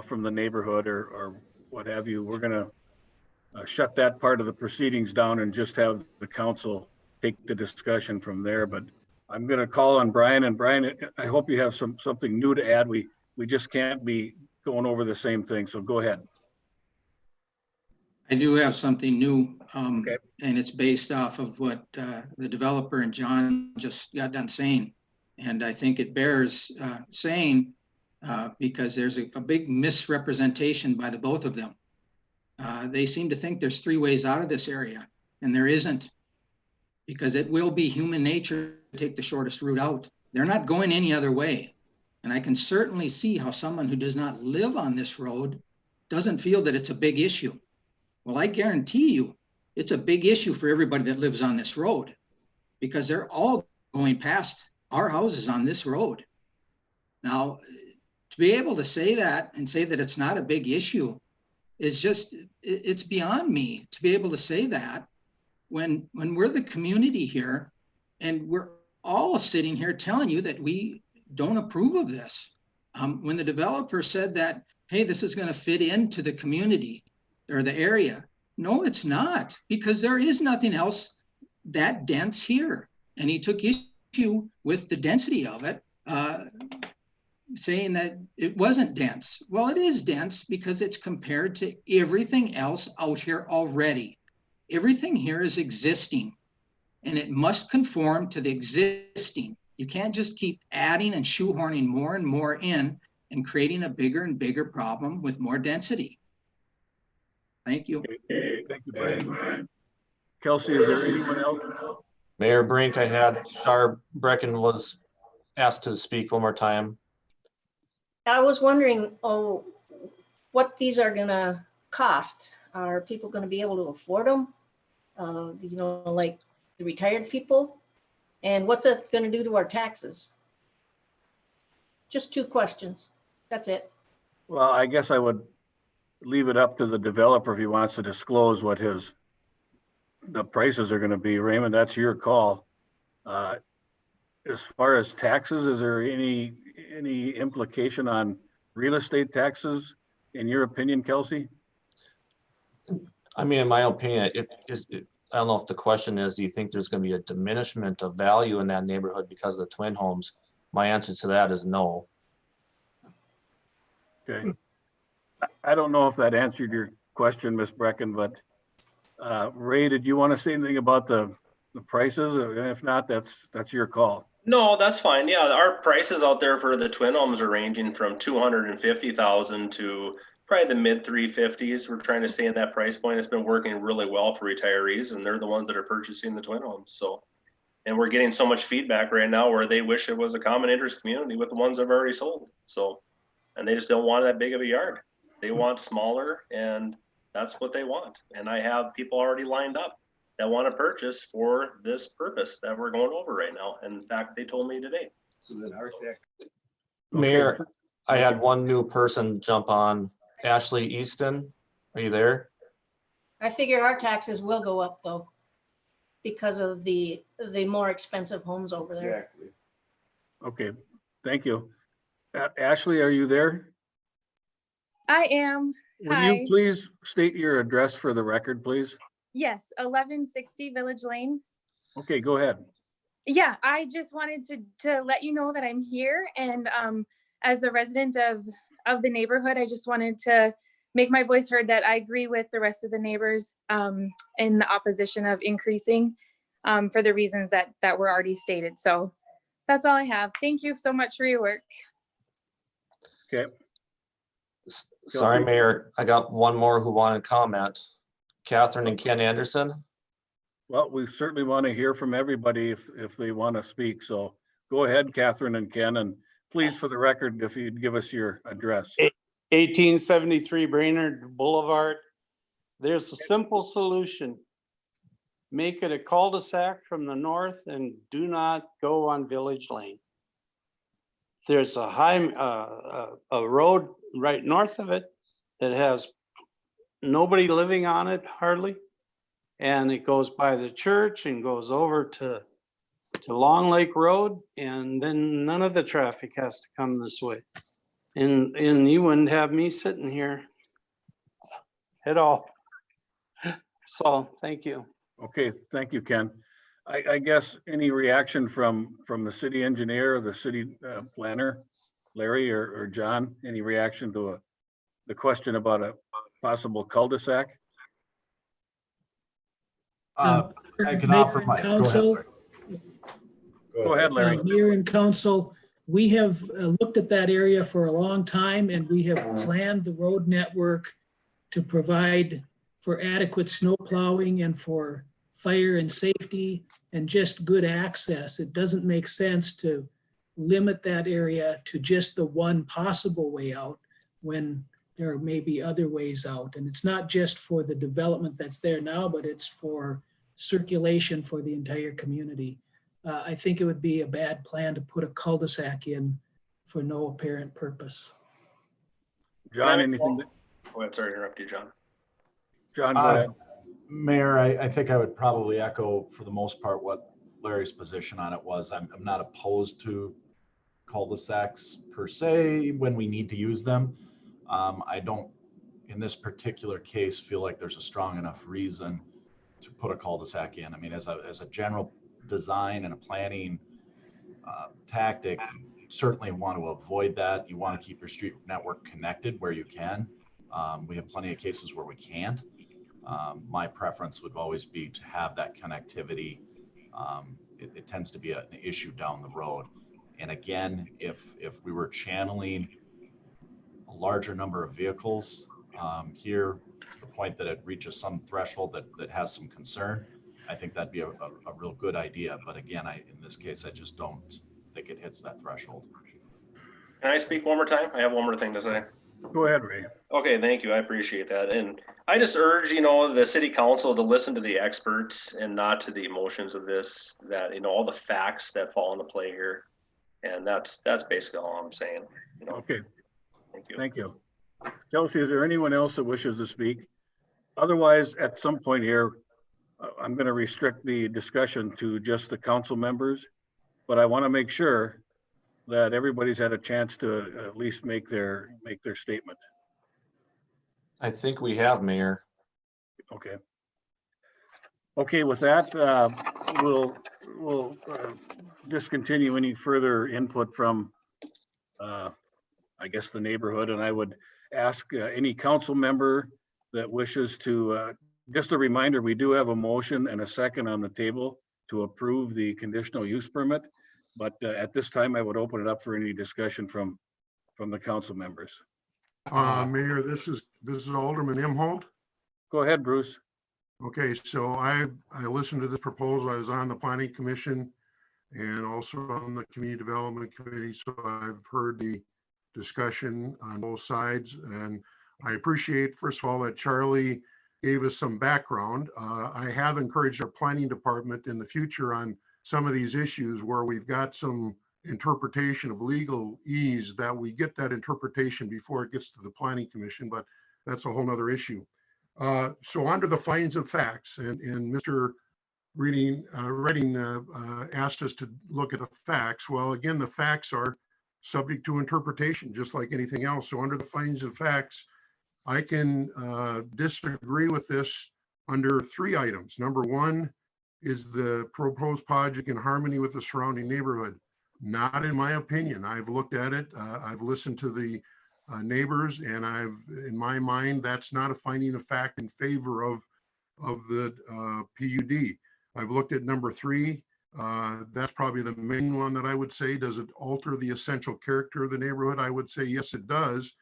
from the neighborhood or what have you, we're gonna shut that part of the proceedings down and just have the council take the discussion from there. But I'm gonna call on Brian, and Brian, I hope you have something new to add. We just can't be going over the same thing, so go ahead. I do have something new, Okay. and it's based off of what the developer and John just got done saying. And I think it bears saying because there's a big misrepresentation by the both of them. They seem to think there's 3 ways out of this area, and there isn't, because it will be human nature to take the shortest route out. They're not going any other way. And I can certainly see how someone who does not live on this road doesn't feel that it's a big issue. Well, I guarantee you it's a big issue for everybody that lives on this road, because they're all going past our houses on this road. Now, to be able to say that and say that it's not a big issue is just, it's beyond me to be able to say that when we're the community here and we're all sitting here telling you that we don't approve of this. When the developer said that, hey, this is going to fit into the community or the area. No, it's not, because there is nothing else that dense here. And he took issue with the density of it, saying that it wasn't dense. Well, it is dense because it's compared to everything else out here already. Everything here is existing, and it must conform to the existing. You can't just keep adding and shoehorning more and more in and creating a bigger and bigger problem with more density. Thank you. Thank you, Brian. Kelsey, is there anyone else? Mayor Brink, I had Star Brecken was asked to speak one more time. I was wondering, what these are gonna cost. Are people gonna be able to afford them? You know, like the retired people? And what's it gonna do to our taxes? Just 2 questions. That's it. Well, I guess I would leave it up to the developer if he wants to disclose what the prices are going to be. Raymond, that's your call. As far as taxes, is there any implication on real estate taxes, in your opinion, Kelsey? I mean, in my opinion, I don't know if the question is, do you think there's going to be a diminishment of value in that neighborhood because of the twin homes? My answer to that is no. Okay. I don't know if that answered your question, Ms. Brecken, but Ray, did you want to say anything about the prices? And if not, that's your call. No, that's fine. Yeah, our prices out there for the twin homes are ranging from 250,000 to probably the mid 350s. We're trying to stay in that price point. It's been working really well for retirees, and they're the ones that are purchasing the twin homes. So, And we're getting so much feedback right now where they wish it was a common interest community with the ones that have already sold. So, and they just don't want that big of a yard. They want smaller, and that's what they want. And I have people already lined up that want to purchase for this purpose that we're going over right now. And in fact, they told me today. So then Arctic. Mayor, I had one new person jump on. Ashley Easton, are you there? I figure our taxes will go up though, because of the more expensive homes over there. Exactly. Okay, thank you. Ashley, are you there? I am. Will Hi. you please state your address for the record, please? Yes, 1160 Village Lane. Okay, go ahead. Yeah, I just wanted to let you know that I'm here, and as a resident of the neighborhood, I just wanted to make my voice heard that I agree with the rest of the neighbors in the opposition of increasing for the reasons that were already stated. So that's all I have. Thank you so much for your work. Okay. Sorry, Mayor, I got one more who wanted to comment. Catherine and Ken Anderson. Well, we certainly want to hear from everybody if they want to speak. So go ahead, Catherine and Ken, and please, for the record, if you'd give us your address. 1873 Brainerd Boulevard. There's a simple solution. Make it a cul-de-sac from the north and do not go on Village Lane. There's a road right north of it that has nobody living on it hardly. And it goes by the church and goes over to Long Lake Road, and then none of the traffic has to come this way. And you wouldn't have me sitting here at all. So thank you. Okay, thank you, Ken. I guess any reaction from the city engineer or the city planner, Larry or John, any reaction to the question about a possible cul-de-sac? I can offer my, go ahead. Go ahead, Larry. Mayor and council, we have looked at that area for a long time, and we have planned the road network to provide for adequate snow plowing and for fire and safety and just good access. It doesn't make sense to limit that area to just the one possible way out when there may be other ways out. And it's not just for the development that's there now, but it's for circulation for the entire community. I think it would be a bad plan to put a cul-de-sac in for no apparent purpose. John, anything? Go ahead, sorry to interrupt you, John. John, go ahead. Mayor, I think I would probably echo for the most part what Larry's position on it was. I'm not opposed to cul-de-sacs per se when we need to use them. I don't, in this particular case, feel like there's a strong enough reason to put a cul-de-sac in. I mean, as a general design and a planning tactic, you certainly want to avoid that. You want to keep your street network connected where you can. We have plenty of cases where we can't. My preference would always be to have that connectivity. It tends to be an issue down the road. And again, if we were channeling a larger number of vehicles here to the point that it reaches some threshold that has some concern, I think that'd be a real good idea. But again, in this case, I just don't think it hits that threshold. Can I speak one more time? I have one more thing to say. Go ahead, Ray. Okay, thank you. I appreciate that. And I just urge, the city council to listen to the experts and not to the emotions of this, that, all the facts that fall into play here. And that's basically all I'm saying. Okay. Thank you. Thank you. Chelsea, is there anyone else that wishes to speak? Otherwise, at some point here, I'm going to restrict the discussion to just the council members, but I want to make sure that everybody's had a chance to at least make their statement. I think we have, Mayor. Okay. Okay, with that, we'll discontinue any further input from, I guess, the neighborhood, and I would ask any council member that wishes to, just a reminder, we do have a motion and a second on the table to approve the conditional use permit. But at this time, I would open it up for any discussion from the council members. Mayor, this is Alderman Imholt. Go ahead, Bruce. Okay, so I listened to this proposal. I was on the planning commission and also on the Community Development Committee. So I've heard the discussion on both sides, and I appreciate, first of all, that Charlie gave us some background. I have encouraged our planning department in the future on some of these issues where we've got some interpretation of legalese, that we get that interpretation before it gets to the Planning Commission, but that's a whole nother issue. So under the findings of facts, and Mr. Reading asked us to look at the facts. Well, again, the facts are subject to interpretation, just like anything else. So under the findings of facts, I can disagree with this under 3 items. Number 1, is the proposed project in harmony with the surrounding neighborhood? Not in my opinion. I've looked at it. I've listened to the neighbors, and in my mind, that's not a finding of fact in favor of the PUD. I've looked at number 3. That's probably the main one that I would say. Does it alter the essential character of the neighborhood? I would say yes, it does.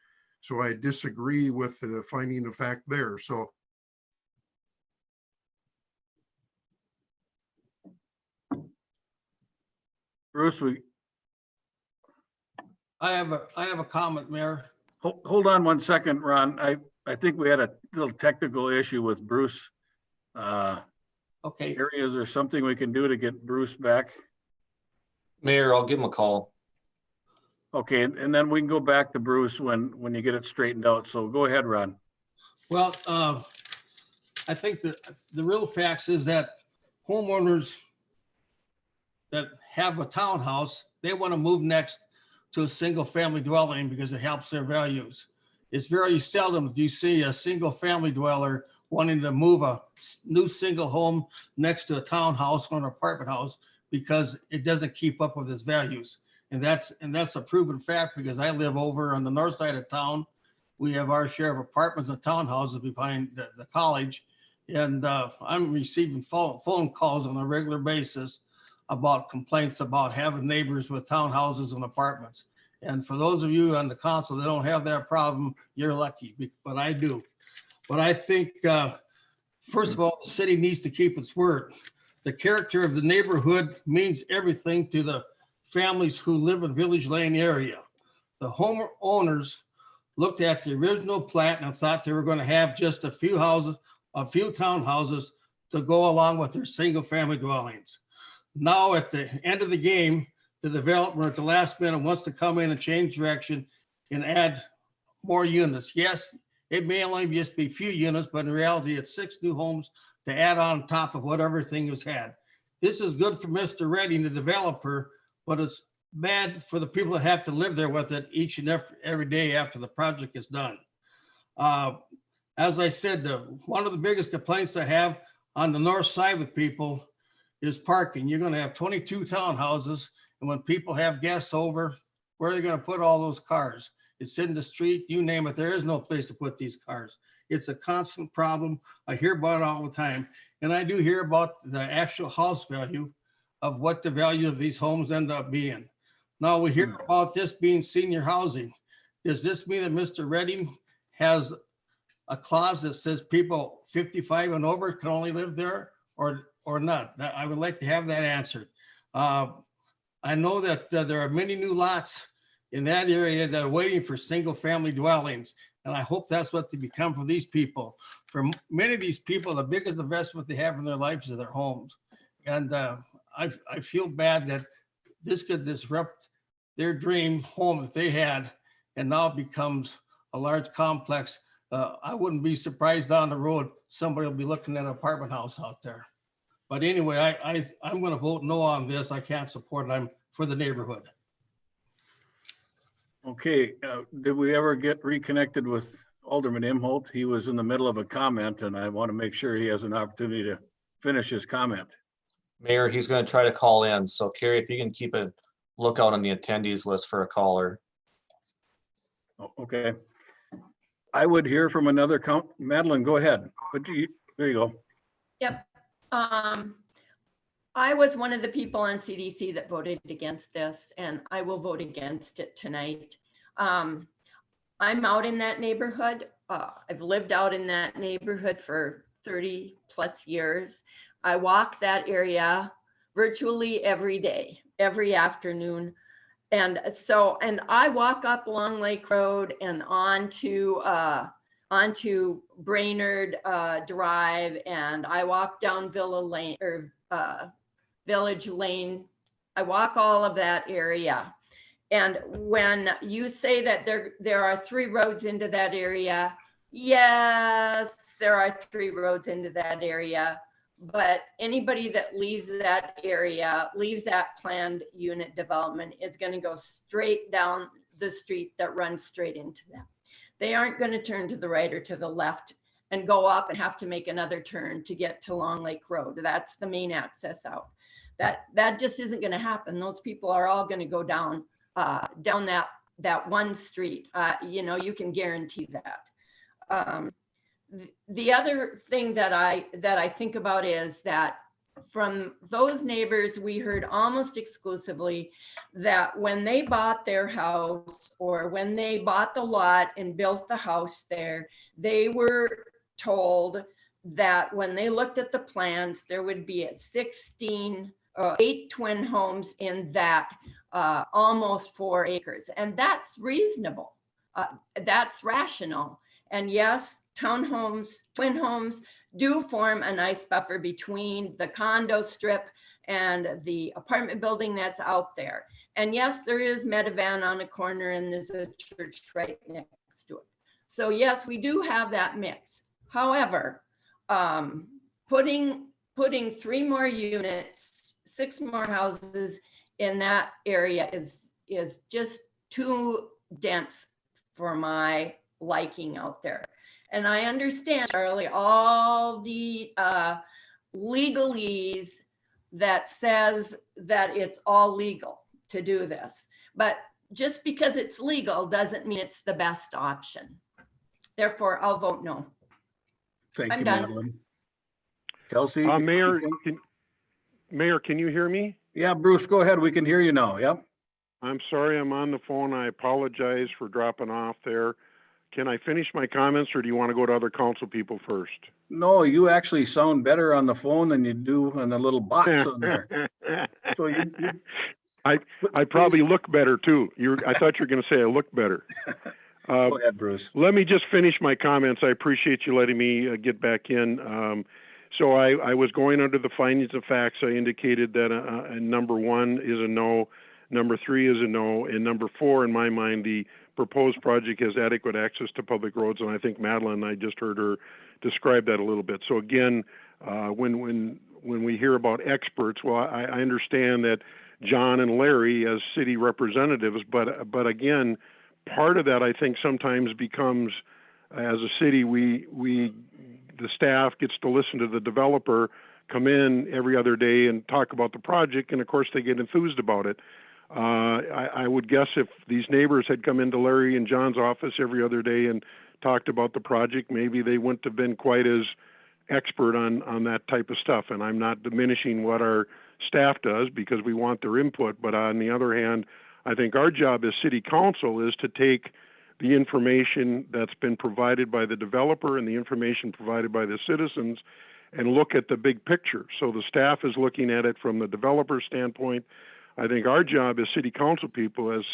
So I disagree with the finding of fact there. So Bruce, I have a comment, Mayor. hold on 1 second, Ron. I think we had a little technical issue with Bruce. Okay. Areas or something we can do to get Bruce back? Mayor, I'll give him a call. Okay, and then we can go back to Bruce when you get it straightened out. So go ahead, Ron. Well, I think that the real facts is that homeowners that have a townhouse, they want to move next to a single family dwelling because it helps their values. It's very seldom do you see a single family dweller wanting to move a new single home next to a townhouse or an apartment house because it doesn't keep up with its values. And that's a proven fact, because I live over on the north side of town. We have our share of apartments and townhouses behind the college. And I'm receiving phone calls on a regular basis about complaints about having neighbors with townhouses and apartments. And for those of you on the council that don't have that problem, you're lucky, but I do. But I think, first of all, the city needs to keep its word. The character of the neighborhood means everything to the families who live in Village Lane area. The homeowners looked at the original plat and thought they were going to have just a few houses, a few townhouses to go along with their single family dwellings. Now at the end of the game, the developer at the last minute wants to come in and change direction and add more units. Yes, it may only just be a few units, but in reality, it's 6 new homes to add on top of what everything has had. This is good for Mr. Redding, the developer, but it's bad for the people that have to live there with it each and every day after the project is done. As I said, one of the biggest complaints I have on the north side with people is parking. You're going to have 22 townhouses, and when people have guests over, where are they going to put all those cars? It's in the street, you name it. There is no place to put these cars. It's a constant problem. I hear about it all the time. And I do hear about the actual house value of what the value of these homes end up being. Now we hear about this being senior housing. Does this mean that Mr. Redding has a clause that says people 55 and over can only live there, or not? I would like to have that answered. I know that there are many new lots in that area that are waiting for single family dwellings. And I hope that's what they become for these people. For many of these people, the biggest investment they have in their lives is their homes. And I feel bad that this could disrupt their dream home that they had, and now it becomes a large complex. I wouldn't be surprised down the road, somebody will be looking at an apartment house out there. But anyway, I'm going to vote no on this. I can't support it. I'm for the neighborhood. Okay, did we ever get reconnected with Alderman Imholt? He was in the middle of a comment, and I want to make sure he has an opportunity to finish his comment. Mayor, he's going to try to call in. So Carrie, if you can keep a lookout on the attendees list for a caller. Okay. I would hear from another count. Madeline, go ahead. There you go. Yep. I was one of the people on CDC that voted against this, and I will vote against it tonight. I'm out in that neighborhood. I've lived out in that neighborhood for 30 plus years. I walk that area virtually every day, every afternoon. And so, and I walk up along Lake Road and onto Brainerd Drive, and I walk down Villa Lane or Village Lane. I walk all of that area. And when you say that there are 3 roads into that area, yes, there are 3 roads into that area. But anybody that leaves that area, leaves that planned unit development, is going to go straight down the street that runs straight into them. They aren't going to turn to the right or to the left and go up and have to make another turn to get to Long Lake Road. That's the main access out. That just isn't going to happen. Those people are all going to go down that one street. You know, you can guarantee that. The other thing that I think about is that from those neighbors, we heard almost exclusively that when they bought their house or when they bought the lot and built the house there, they were told that when they looked at the plans, there would be 8 twin homes in that almost 4 acres. And that's reasonable. That's rational. And yes, townhomes, twin homes do form a nice buffer between the condo strip and the apartment building that's out there. And yes, there is Medevan on a corner and there's a church right next to it. So yes, we do have that mix. However, putting 3 more units, 6 more houses in that area is just too dense for my liking out there. And I understand, Charlie, all the legalese that says that it's all legal to do this. But just because it's legal doesn't mean it's the best option. Therefore, I'll vote no. Thank I'm you, done. Madeline. Kelsey? Mayor, can you hear me? Yeah, Bruce, go ahead. We can hear you now. Yep. I'm sorry, I'm on the phone. I apologize for dropping off there. Can I finish my comments, or do you want to go to other council people first? No, you actually sound better on the phone than you do on the little box on there. So I probably look better too. I thought you were going to say I look better. Go ahead, Bruce. Let me just finish my comments. I appreciate you letting me get back in. So I was going under the findings of facts. I indicated that number 1 is a no, number 3 is a no, and number 4, in my mind, the proposed project has adequate access to public roads. And I think Madeline, I just heard her describe that a little bit. So again, when we hear about experts, well, I understand that John and Larry as city representatives, but again, part of that I think sometimes becomes, as a city, the staff gets to listen to the developer come in every other day and talk about the project, and of course they get enthused about it. I would guess if these neighbors had come into Larry and John's office every other day and talked about the project, maybe they wouldn't have been quite as expert on that type of stuff. And I'm not diminishing what our staff does because we want their input. But on the other hand, I think our job as city council is to take the information that's been provided by the developer and the information provided by the citizens and look at the big picture. So the staff is looking at it from the developer standpoint. I think our job as city council people, as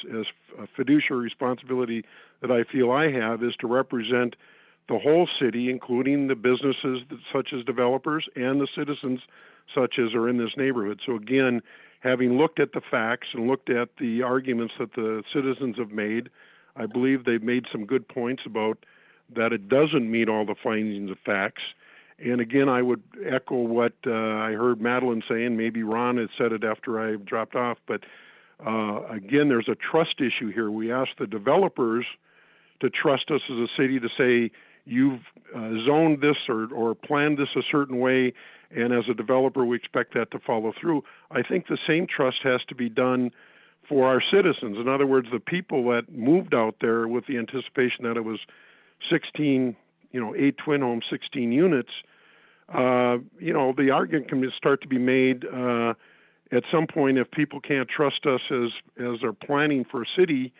a fiduciary responsibility that I feel I have, is to represent the whole city, including the businesses such as developers and the citizens such as are in this neighborhood. So again, having looked at the facts and looked at the arguments that the citizens have made, I believe they've made some good points about that it doesn't meet all the findings of facts. And again, I would echo what I heard Madeline saying. Maybe Ron had said it after I dropped off. But again, there's a trust issue here. We ask the developers to trust us as a city to say, you've zoned this or planned this a certain way, and as a developer, we expect that to follow through. I think the same trust has to be done for our citizens. In other words, the people that moved out there with the anticipation that it was 16, 8 twin homes, 16 units, the argument can start to be made at some point if people can't trust us as they're planning for a city.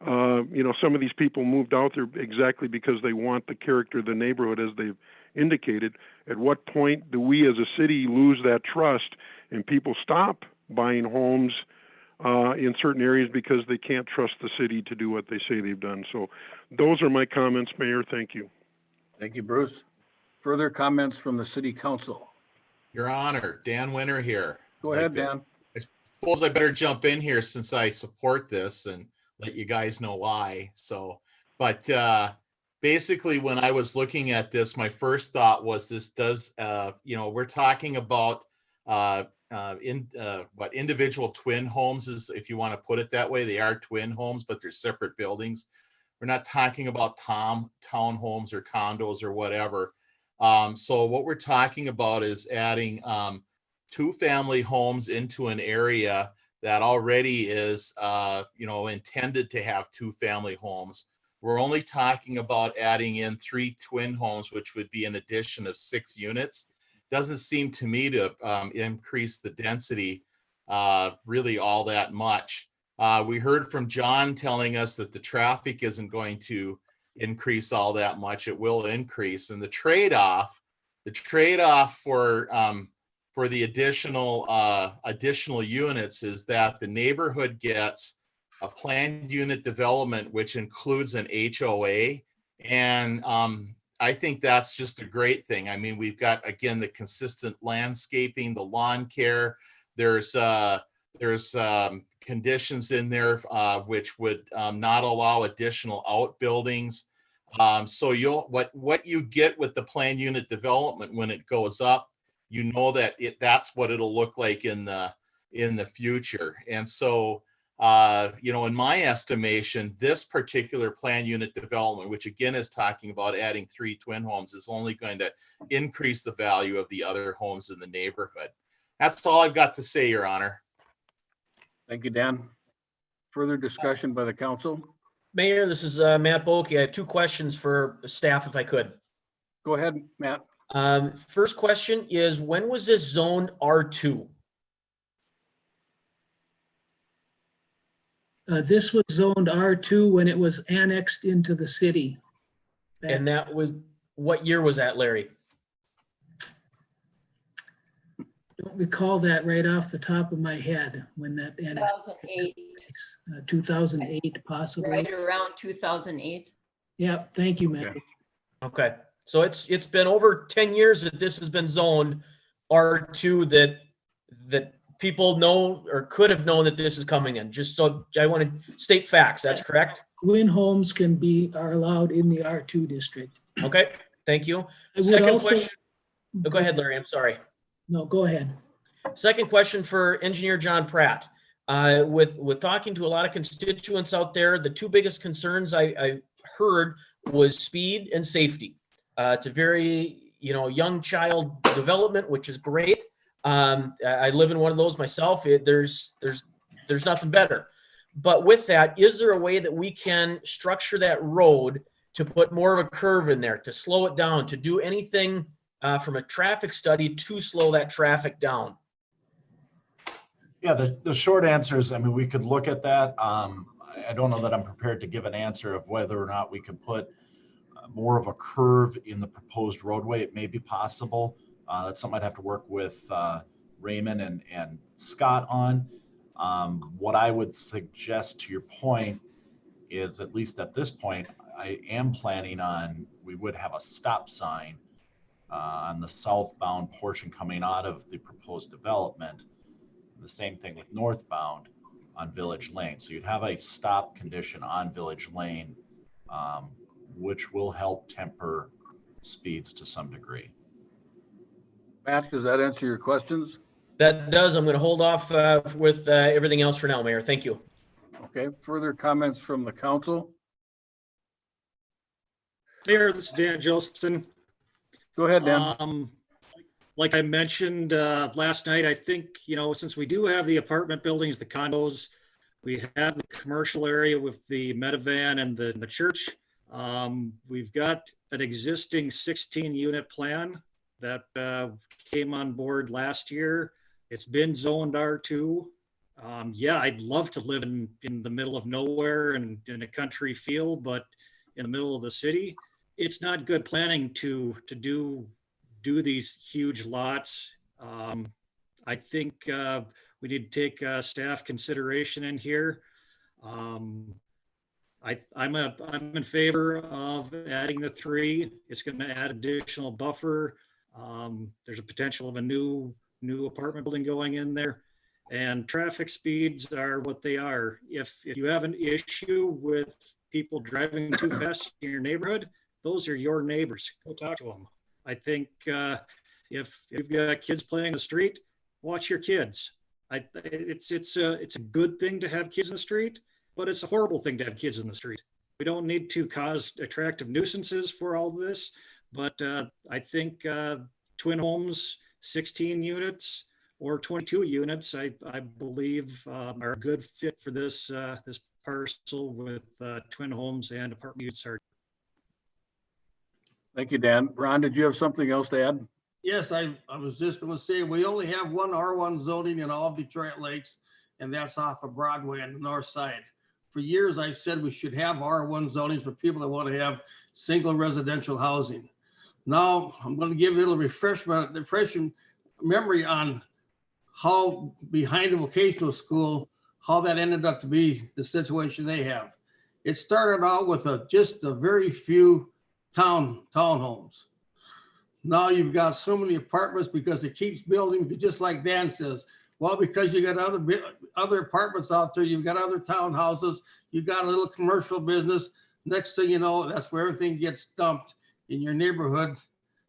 Some of these people moved out there exactly because they want the character of the neighborhood as they've indicated, at what point do we as a city lose that trust and people stop buying homes in certain areas because they can't trust the city to do what they say they've done? So those are my comments, Mayor. Thank you. Thank you, Bruce. Further comments from the city council? Your Honor, Dan Winter here. Go ahead, Dan. I suppose I better jump in here since I support this and let you guys know why. So, but basically when I was looking at this, my first thought was this does, we're talking about individual twin homes, is, if you want to put it that way. They are twin homes, but they're separate buildings. We're not talking about townhomes or condos or whatever. So what we're talking about is adding 2-family homes into an area that already is, intended to have 2-family homes. We're only talking about adding in 3 twin homes, which would be an addition of 6 units. Doesn't seem to me to increase the density really all that much. We heard from John telling us that the traffic isn't going to increase all that much. It will increase. And the trade-off for the additional units is that the neighborhood gets a planned unit development, which includes an HOA. And I think that's just a great thing. I mean, we've got, again, the consistent landscaping, the lawn care. There's conditions in there which would not allow additional outbuildings. So what you get with the planned unit development when it goes up, you know that that's what it'll look like in the future. And so in my estimation, this particular planned unit development, which again is talking about adding 3 twin homes, is only going to increase the value of the other homes in the neighborhood. That's all I've got to say, Your Honor. Thank you, Dan. Further discussion by the council? Mayor, this is Matt Bolke. I have 2 questions for staff, if I could. Go ahead, Matt. First question is, when was this zoned R2? This was zoned R2 when it was annexed into the city. And that was, what year was that, Larry? Don't recall that right off the top of my head when that annexed. 2008. 2008, possibly. Right around 2008. Yeah, thank you, Matt. Okay, so it's been over 10 years that this has been zoned R2, that people know or could have known that this is coming in. Just so I want to state facts. That's correct. Twin homes are allowed in the R2 district. Okay, thank you. Second question. Oh, go ahead, Larry. I'm sorry. No, go ahead. Second question for Engineer John Pratt. With talking to a lot of constituents out there, the 2 biggest concerns I heard was speed and safety. It's a very young child development, which is great. I live in one of those myself. There's nothing better. But with that, is there a way that we can structure that road to put more of a curve in there, to slow it down, to do anything from a traffic study to slow that traffic down? Yeah, the short answer is, I mean, we could look at that. I don't know that I'm prepared to give an answer of whether or not we could put more of a curve in the proposed roadway. It may be possible. That's something I'd have to work with Raymond and Scott on. What I would suggest, to your point, is, at least at this point, I am planning on, we would have a stop sign on the southbound portion coming out of the proposed development. The same thing with northbound on Village Lane. So you'd have a stop condition on Village Lane, which will help temper speeds to some degree. Matt, does that answer your questions? That does. I'm going to hold off with everything else for now, Mayor. Thank you. Okay, further comments from the council? Mayor, this is Dan Josephson. Go ahead, Dan. Like I mentioned last night, I think, since we do have the apartment buildings, the condos, we have the commercial area with the Metavan and the church. We've got an existing 16-unit plan that came on board last year. It's been zoned R2. Yeah, I'd love to live in the middle of nowhere and in a country feel, but in the middle of the city. it's not good planning to do these huge lots. I think we need to take staff consideration in here. I'm in favor of adding the 3. It's going to add additional buffer. There's a potential of a new apartment building going in there, and traffic speeds are what they are. If you have an issue with people driving too fast in your neighborhood, those are your neighbors. Go talk to them. I think if you've got kids playing in the street, watch your kids. It's a good thing to have kids in the street, but it's a horrible thing to have kids in the street. We don't need to cause attractive nuisances for all this, but I think twin homes, 16 units or 22 units, I believe are a good fit for this this parcel with twin homes and apartment units. Thank you, Dan. Ron, did you have something else to add? Yes, I was just gonna say, we only have one R1 zoning in all of Detroit Lakes, and that's off of Broadway on the north side. For years, I've said we should have R1 zonings for people that want to have single residential housing. Now, I'm gonna give a little refreshing memory on how behind the vocational school, how that ended up to be the situation they have. It started out with just a very few townhomes. Now you've got so many apartments because it keeps building, just like Dan says. Well, because you got other apartments out there, you've got other townhouses, you've got a little commercial business. Next thing you know, that's where everything gets dumped in your neighborhood.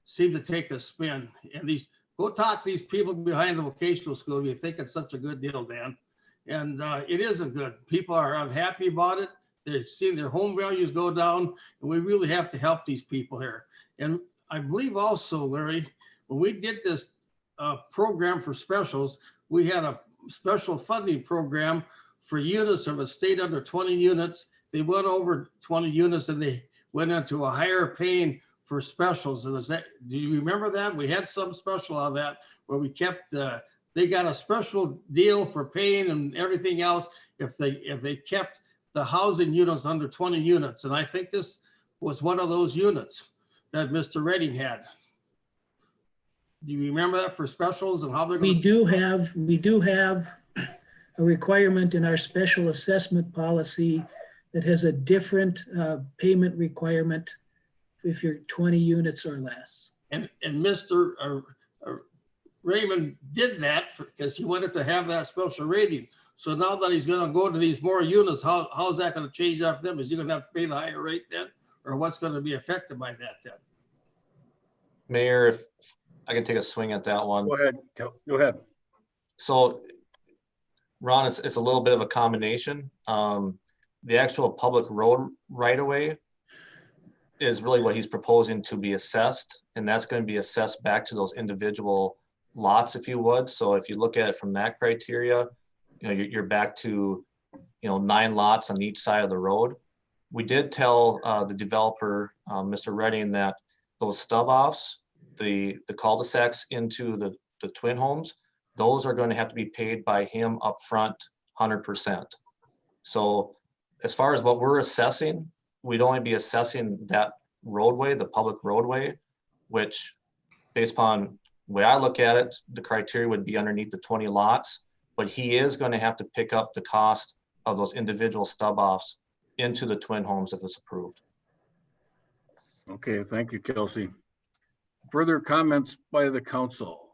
Seem to take a spin. And go talk to these people behind the vocational school if you think it's such a good deal, Dan. And it isn't good. People are unhappy about it. They're seeing their home values go down, and we really have to help these people here. And I believe also, Larry, when we did this program for specials, we had a special funding program for units of a state under 20 units. They went over 20 units and they went into a higher paying for specials. And do you remember that? We had some special on that where we kept, they got a special deal for paying and everything else if they kept the housing units under 20 units. And I think this was one of those units that Mr. Redding had. Do you remember that for specials and how they're We do have a requirement in our special assessment policy that has a different payment requirement if you're 20 units or less. And Mr. Raymond did that because he wanted to have that special rating. So now that he's going to go to these more units, how's that going to change that for them? Is he going to have to pay the higher rate then? Or what's going to be affected by that then? Mayor, if I can take a swing at that one. Go ahead. Go ahead. So, Ron, it's a little bit of a combination. The actual public road right of way is really what he's proposing to be assessed, and that's going to be assessed back to those individual lots, if you would. So if you look at it from that criteria, you're back to 9 lots on each side of the road. We did tell the developer, Mr. Redding, that those stub offs, the cul-de-sacs into the twin homes, those are going to have to be paid by him up front 100%. So as far as what we're assessing, we'd only be assessing that roadway, the public roadway, which based upon the way I look at it, the criteria would be underneath the 20 lots, but he is going to have to pick up the cost of those individual stub offs into the twin homes if it's approved. Okay, thank you, Kelsey. Further comments by the council?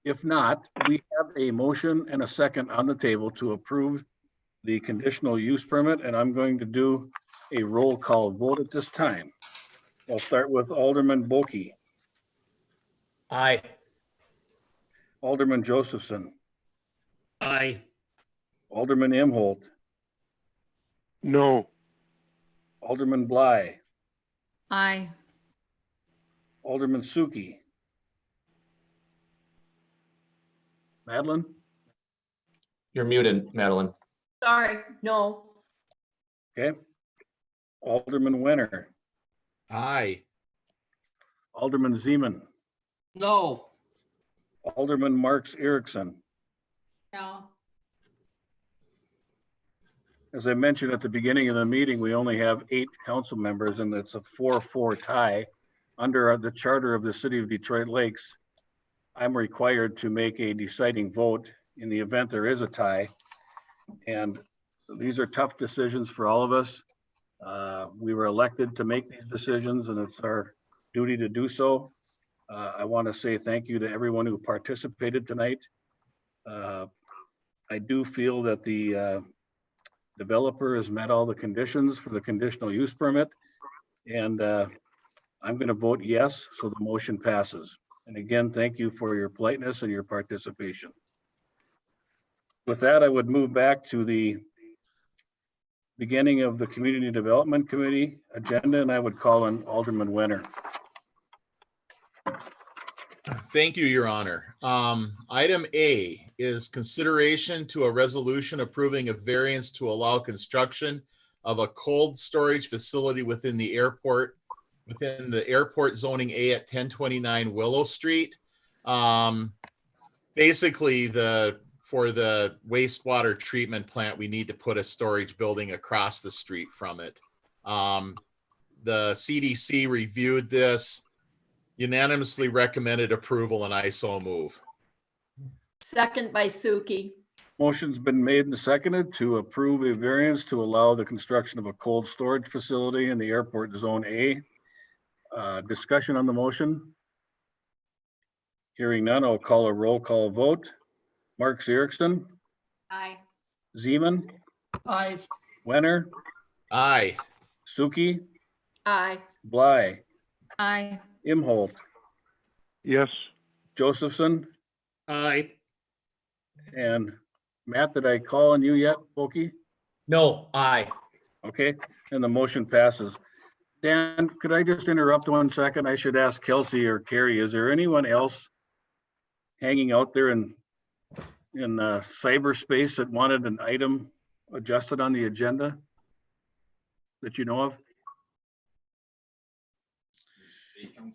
If not, we have a motion and a second on the table to approve the conditional use permit, and I'm going to do a roll call vote at this time. I'll start with Alderman Bulkey. Aye. Alderman Josephson. Aye. Alderman Imholt. No. Alderman Bly. Aye. Alderman Suki. Madeline? You're muted, Madeline. Sorry, no. Okay. Alderman Wenner. Aye. Alderman Zeman. No. Alderman Marks Erickson. No. As I mentioned at the beginning of the meeting, we only have 8 council members and it's a 4-4 tie. Under the charter of the city of Detroit Lakes, I'm required to make a deciding vote in the event there is a tie. And these are tough decisions for all of us. We were elected to make these decisions and it's our duty to do so. I want to say thank you to everyone who participated tonight. I do feel that the developer has met all the conditions for the conditional use permit. And I'm going to vote yes, so the motion passes. And again, thank you for your politeness and your participation. With that, I would move back to the beginning of the Community Development Committee agenda, and I would call on Alderman Wenner. Thank you, Your Honor. Item A is consideration to a resolution approving a variance to allow construction of a cold storage facility within the airport zoning A at 1029 Willow Street. Basically, for the wastewater treatment plant, we need to put a storage building across the street from it. The CDC reviewed this, unanimously recommended approval, and I so move. Second by Suki. Motion's been made and seconded to approve a variance to allow the construction of a cold storage facility in the airport zone A. Discussion on the motion. Hearing none, I'll call a roll call vote. Mark Erickson, Aye. Zeman, Aye. Wenner, Aye. Suki, Aye. Bly, Aye. Imholt, Yes. Josephson, Aye. and Matt, did I call on you yet, Boki? No, aye. Okay, and the motion passes. Dan, could I just interrupt 1 second? I should ask Kelsey or Carrie, is there anyone else hanging out there in cyberspace that wanted an item adjusted on the agenda that you know of?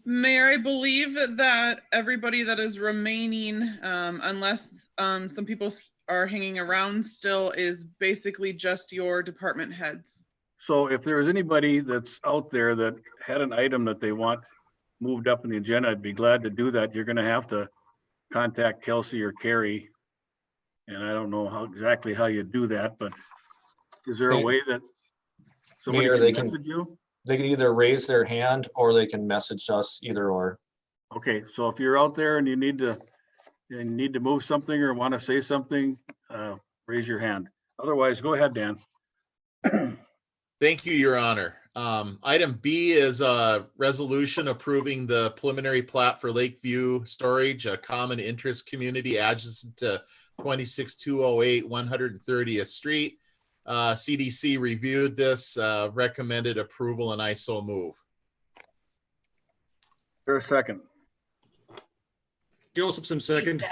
Mayor, I believe that everybody that is remaining, unless some people are hanging around still, is basically just your department heads. So if there's anybody that's out there that had an item that they want moved up in the agenda, I'd be glad to do that. You're gonna have to contact Kelsey or Carrie. And I don't know exactly how you do that, but is there a way that somebody Mayor, can message you? They can either raise their hand or they can message us, either or. Okay, so if you're out there and you need to move something or want to say something, raise your hand. Otherwise, go ahead, Dan. Thank you, Your Honor. Item B is a resolution approving the preliminary plat for Lakeview Storage, a common interest community adjacent to 26208 130th Street. CDC reviewed this, recommended approval, and I so move. For a second. Josephson, second.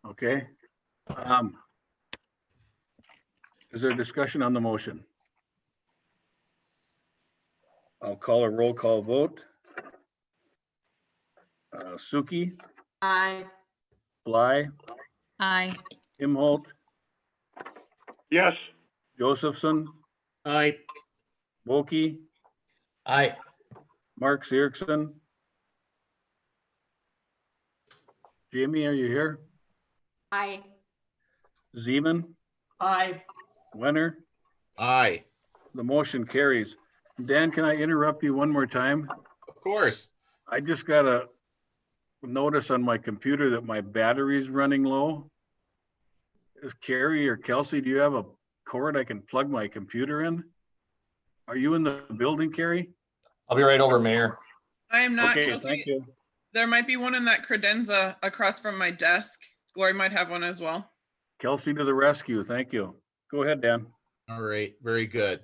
Okay. Is there discussion on the motion? I'll call a roll call vote. Suki, Aye. Bly, Aye. Imholt, Yes. Josephson, Aye. Woki, Aye. Mark Erickson. Jamie, are you here? Aye. Zeman, Aye. Wenner, Aye. the motion carries. Dan, can I interrupt you one more time? Of course. I just got a notice on my computer that my battery's running low. Is Carrie or Kelsey, do you have a cord I can plug my computer in? Are you in the building, Carrie? I'll be right over, Mayor. I am not. Okay, Kelsey. thank you. There might be one in that credenza across from my desk. Glory might have one as well. Kelsey to the rescue. Thank you. Go ahead, Dan. All right, very good.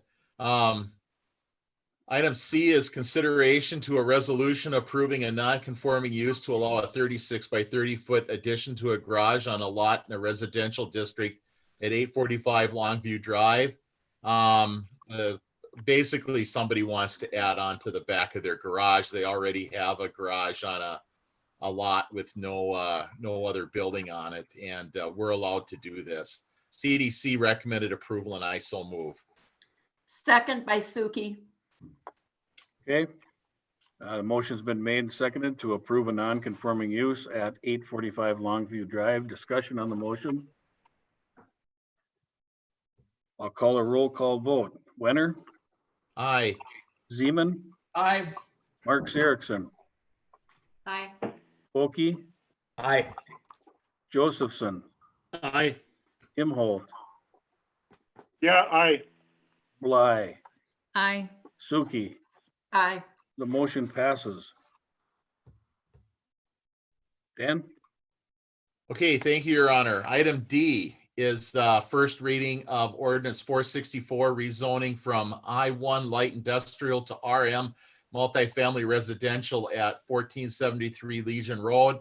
Item C is consideration to a resolution approving a non-conforming use to allow a 36 by 30 foot addition to a garage on a lot in a residential district at 845 Longview Drive. Basically, somebody wants to add on to the back of their garage. They already have a garage on a lot with no other building on it, and we're allowed to do this. CDC recommended approval, and I so move. Second by Suki. Okay. The motion's been made and seconded to approve a non-conforming use at 845 Longview Drive. Discussion on the motion. I'll call a roll call vote. Wenner, Aye. Zeman, Aye. Marks Erickson, Aye. Bulky, Aye. Josephson, Aye. Imholt, Yeah, aye. Bly, Aye. Suki. Aye. The motion passes. Dan? Okay, thank you, Your Honor. Item D is first reading of ordinance 464, rezoning from I-1 light industrial to RM multifamily residential at 1473 Legion Road.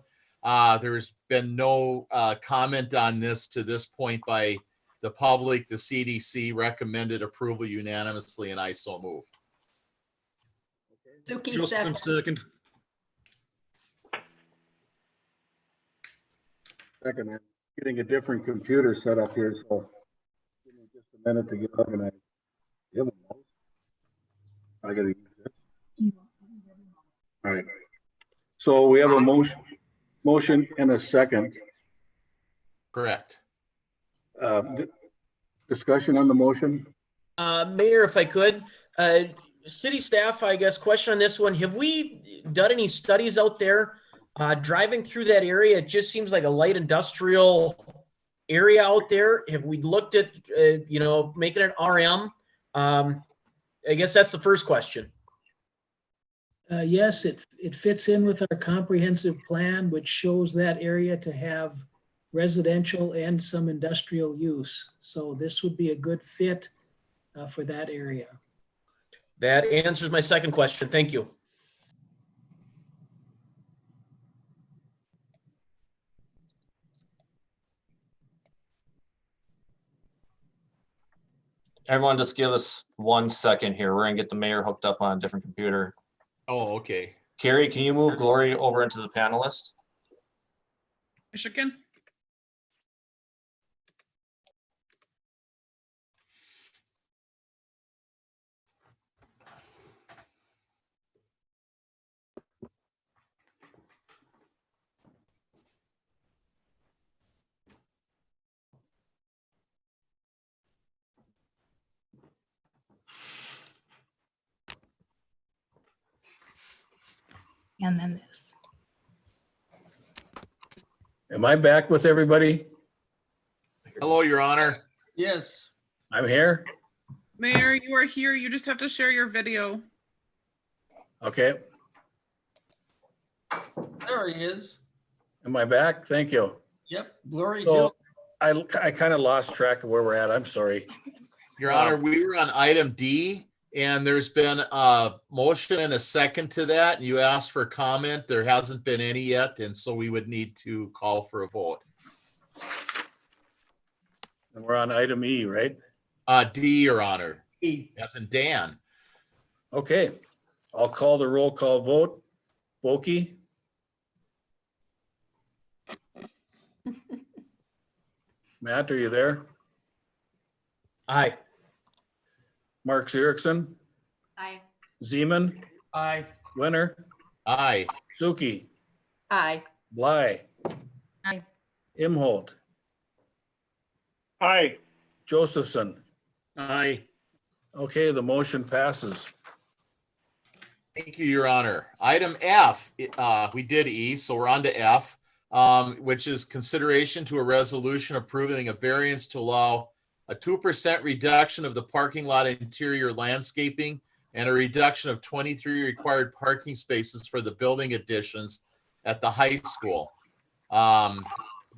There's been no comment on this to this point by the public. The CDC recommended approval unanimously, and I so move. Suki Josephson, second. Second, I'm getting a different computer set up here, so give me just a minute to get organized. You have a mouse? I gotta use this. All right. So we have a motion and a second. Correct. Discussion on the motion? Mayor, if I could, city staff, I guess, question on this one. Have we done any studies out there? Driving through that area, it just seems like a light industrial area out there. Have we looked at, making it RM? I guess that's the first question. Yes, it fits in with our comprehensive plan, which shows that area to have residential and some industrial use. So this would be a good fit for that area. That answers my second question. Thank you. Everyone just give us 1 second here. We're gonna get the mayor hooked up on a different computer. Oh, okay. Carrie, can you move Glory over into the panelist? I sure can. And then this. Am I back with everybody? Hello, Your Honor. Yes. I'm here? Mayor, you are here. You just have to share your video. Okay. There he is. Am I back? Thank you. Yep. Glory So Jill. I kind of lost track of where we're at. I'm sorry. Your Honor, we were on item D, and there's been a motion and a second to that. And you asked for comment. There hasn't been any yet, and so we would need to call for a vote. And we're on item E, right? D, Your Honor. E. As in Dan. Okay. I'll call the roll call vote. Bulky? Matt, are you there? Aye. Marks Erickson? Aye. Zeman? Aye. Wenner? Aye. Suki? Aye. Bly? Aye. Imholt? Aye. Josephson? Aye. Okay, the motion passes. Thank you, Your Honor. Item F, we did E, so we're on to F, which is consideration to a resolution approving a variance to allow a 2% reduction of the parking lot interior landscaping and a reduction of 23 required parking spaces for the building additions at the high school. The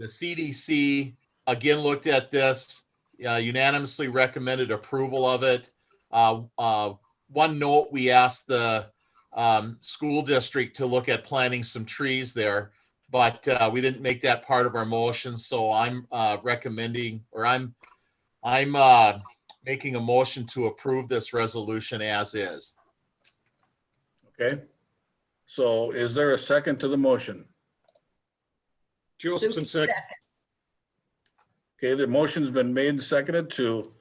CDC, again, looked at this, unanimously recommended approval of it. One note, we asked the school district to look at planting some trees there, but we didn't make that part of our motion. So I'm recommending, or I'm making a motion to approve this resolution as is. Okay. So is there a second to the motion? Josephson, second. Okay, the motion's been made and seconded to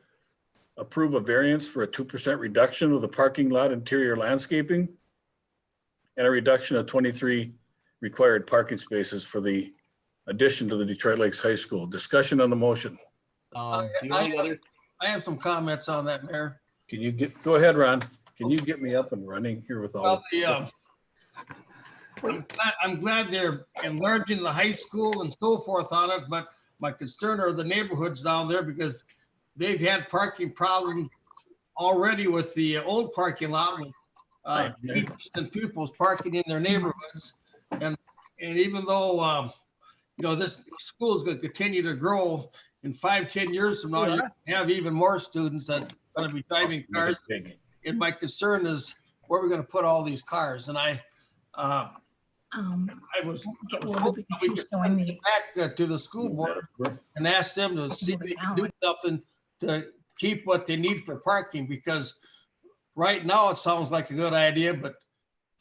approve a variance for a 2% reduction of the parking lot interior landscaping and a reduction of 23 required parking spaces for the addition to the Detroit Lakes High School. Discussion on the motion. I have some comments on that, Mayor. Can you go ahead, Ron. Can you get me up and running here with all? Well, I'm glad they're enlarging the high school and so forth on it, but my concern are the neighborhoods down there because they've had parking problems already with the old parking lot with teachers and pupils parking in their neighborhoods. And even though, this school is going to continue to grow in 5-10 years from now, you're going to have even more students that are going to be driving cars. And my concern is where we're going to put all these cars. And I was hoping we could send this back to the school board and ask them to see if they can do something to keep what they need for parking, because right now it sounds like a good idea, but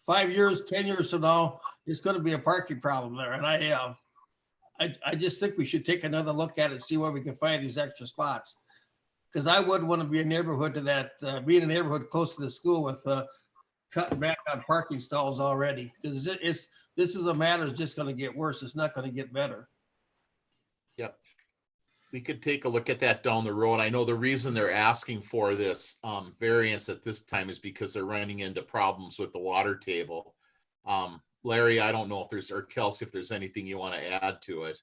5 years, 10 years from now, it's going to be a parking problem there. And I just think we should take another look at it and see where we can find these extra spots. Because I would want to be a neighborhood to that, be in a neighborhood close to the school with cutting back on parking stalls already. Because this is a matter that's just going to get worse. It's not going to get better. Yep. We could take a look at that down the road. I know the reason they're asking for this variance at this time is because they're running into problems with the water table. Larry, I don't know if there's, or Kelsey, if there's anything you want to add to it.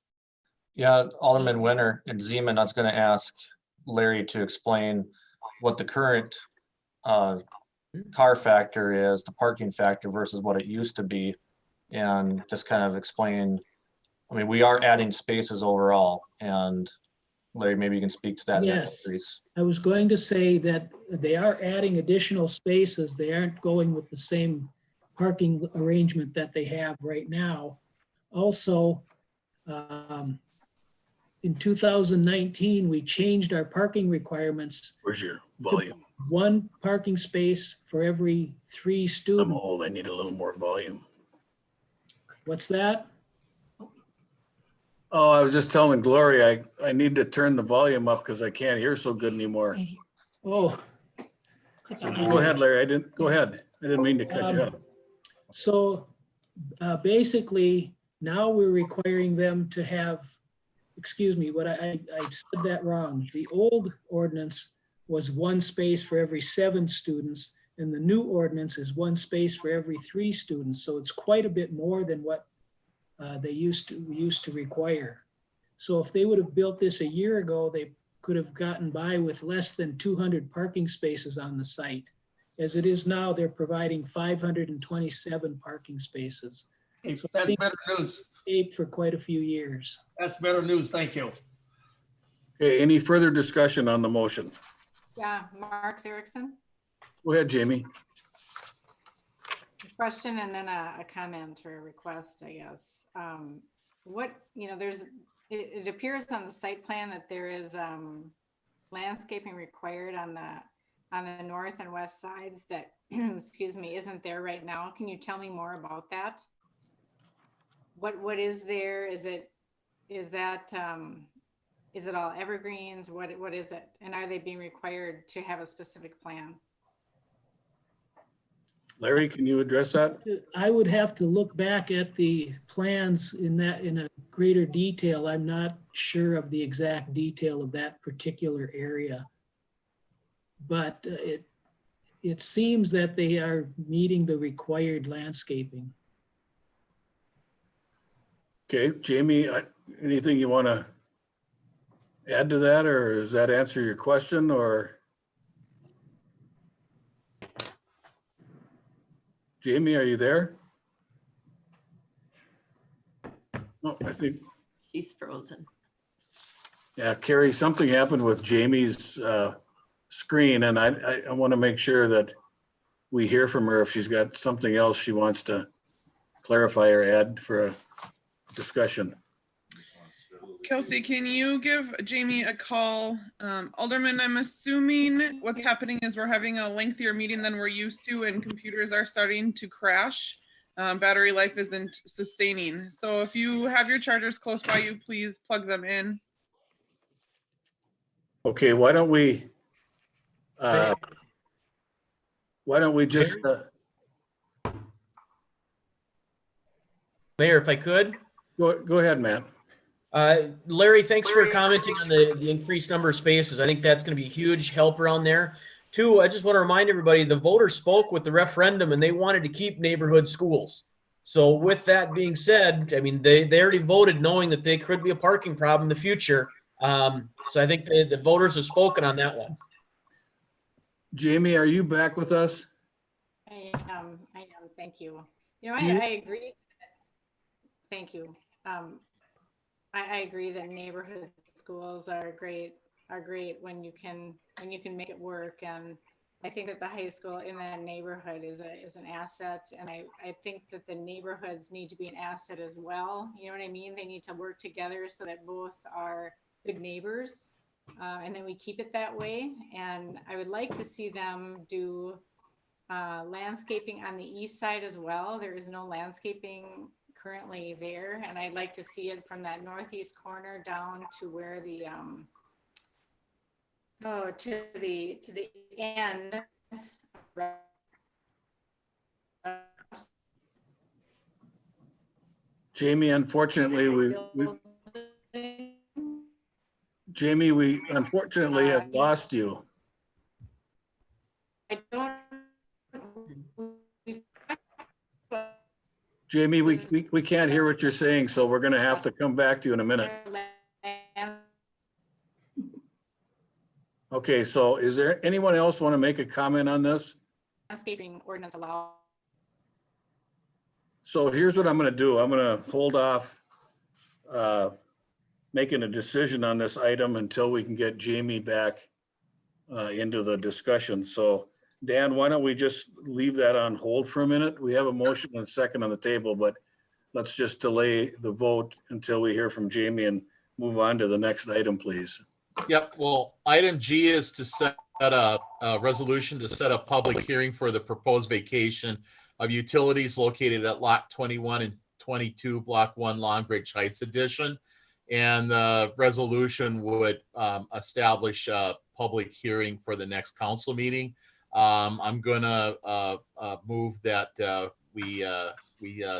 Yeah, Alderman Winter and Zeman, I was going to ask Larry to explain what the current car factor is, the parking factor versus what it used to be, and just kind of explain. I mean, we are adding spaces overall, and Larry, maybe you can speak to that. Yes, I was going to say that they are adding additional spaces. They aren't going with the same parking arrangement that they have right now. Also, in 2019, we changed our parking requirements. Where's your volume? One parking space for every 3 students. I'm old, I need a little more volume. What's that? Oh, I was just telling Gloria, I need to turn the volume up because I can't hear so good anymore. Oh. Go ahead, Larry. Go ahead. I didn't mean to cut you off. So basically, now we're requiring them to have, excuse me, what I said that wrong. The old ordinance was 1 space for every 7 students, and the new ordinance is 1 space for every 3 students. So it's quite a bit more than what they used to require. So if they would have built this a year ago, they could have gotten by with less than 200 parking spaces on the site. As it is now, they're providing 527 parking spaces. Hey, so that's better news. For quite a few years. That's better news. Thank you. Okay, any further discussion on the motion? Yeah, Mark Erickson. Go ahead, Jamie. A question and then a comment or a request, I guess. It appears on the site plan that there is landscaping required on the north and west sides that, excuse me, isn't there right now. Can you tell me more about that? What is there? Is it all evergreens? What is it? And are they being required to have a specific plan? Larry, can you address that? I would have to look back at the plans in a greater detail. I'm not sure of the exact detail of that particular area. But it seems that they are meeting the required landscaping. Okay, Jamie, anything you want to add to that, or does that answer your question, or? Jamie, are you there? No, I think. She's frozen. Yeah, Carrie, something happened with Jamie's screen, and I want to make sure that we hear from her if she's got something else she wants to clarify or add for a discussion. Kelsey, can you give Jamie a call? Alderman, I'm assuming what's happening is we're having a lengthier meeting than we're used to and computers are starting to crash. battery life isn't sustaining. So if you have your chargers close by you, please plug them in. Okay, why don't we just, Mayor, if I could. go ahead, Matt. Larry, thanks for commenting on the increased number of spaces. I think that's going to be a huge help around there. Two, I just want to remind everybody, the voters spoke with the referendum and they wanted to keep neighborhood schools. So with that being said, I mean, they already voted knowing that there could be a parking problem in the future. So I think the voters have spoken on that one. Jamie, are you back with us? I am, thank you. You know, I agree. Thank you. I agree that neighborhood schools are great when you can make it work. And I think that the high school in that neighborhood is an asset. And I think that the neighborhoods need to be an asset as well. You know what I mean? They need to work together so that both are good neighbors. And then we keep it that way. And I would like to see them do landscaping on the east side as well. There is no landscaping currently there, and I'd like to see it from that northeast corner down to where the to the end. Jamie, unfortunately, we unfortunately have lost you. I don't. Jamie, we can't hear what you're saying, so we're gonna have to come back to you in a minute. Okay, so is there anyone else want to make a comment on this? Landscaping ordinance allow. So here's what I'm gonna do. I'm gonna hold off making a decision on this item until we can get Jamie back into the discussion. So Dan, why don't we just leave that on hold for a minute? We have a motion and a second on the table, but let's just delay the vote until we hear from Jamie and move on to the next item, please. Yep, well, item G is to set a resolution to set a public hearing for the proposed vacation of utilities located at lot 21 and 22, block 1, Long Bridge Heights Edition. And the resolution would establish a public hearing for the next council meeting. I'm gonna move that we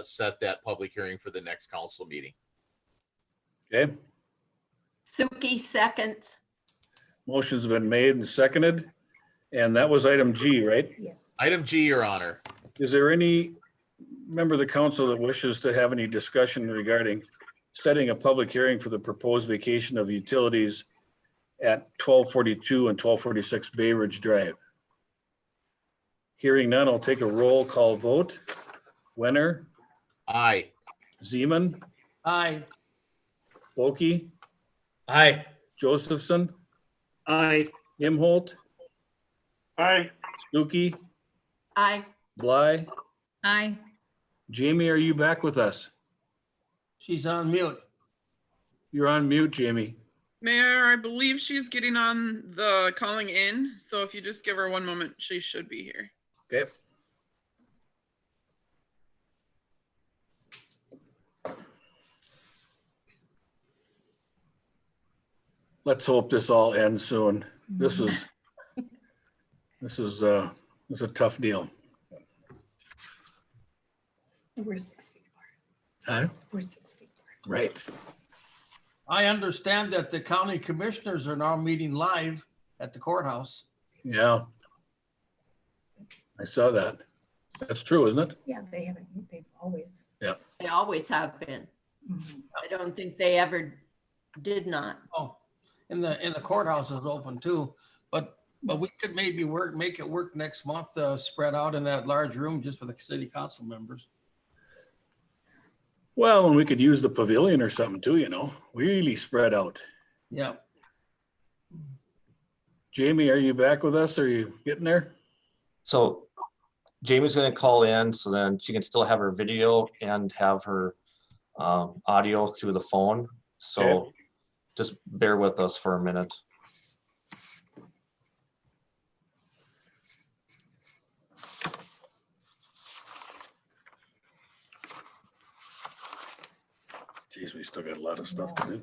set that public hearing for the next council meeting. Okay. Suki seconds. Motion's been made and seconded, and that was item G, right? Yes. Item G, Your Honor. Is there any member of the council that wishes to have any discussion regarding setting a public hearing for the proposed vacation of utilities at 1242 and 1246 Bay Ridge Drive? Hearing none, I'll take a roll call vote. Wenner? Aye. Zeman? Aye. Bulkey? Aye. Josephson? Aye. Imholt? Aye. Stuckey? Aye. Bly? Aye. Jamie, are you back with us? She's on mute. You're on mute, Jamie. Mayor, I believe she's getting on the calling in. So if you just give her one moment, she should be here. Okay. Let's hope this all ends soon. This is a tough deal. We're 6 feet apart. Huh? We're 6 feet apart. Right. I understand that the county commissioners are now meeting live at the courthouse. Yeah. I saw that. That's true, isn't it? Yeah, they've always. Yeah. They always have been. I don't think they ever did not. Oh, and the courthouse is open too, but we could maybe make it work next month, spread out in that large room just for the city council members. Well, and we could use the pavilion or something too, really spread out. Yeah. Jamie, are you back with us? Are you getting there? So Jamie's going to call in so then she can still have her video and have her audio through the phone. So Okay. Just bear with us for a minute. Geez, we still got a lot of stuff to do.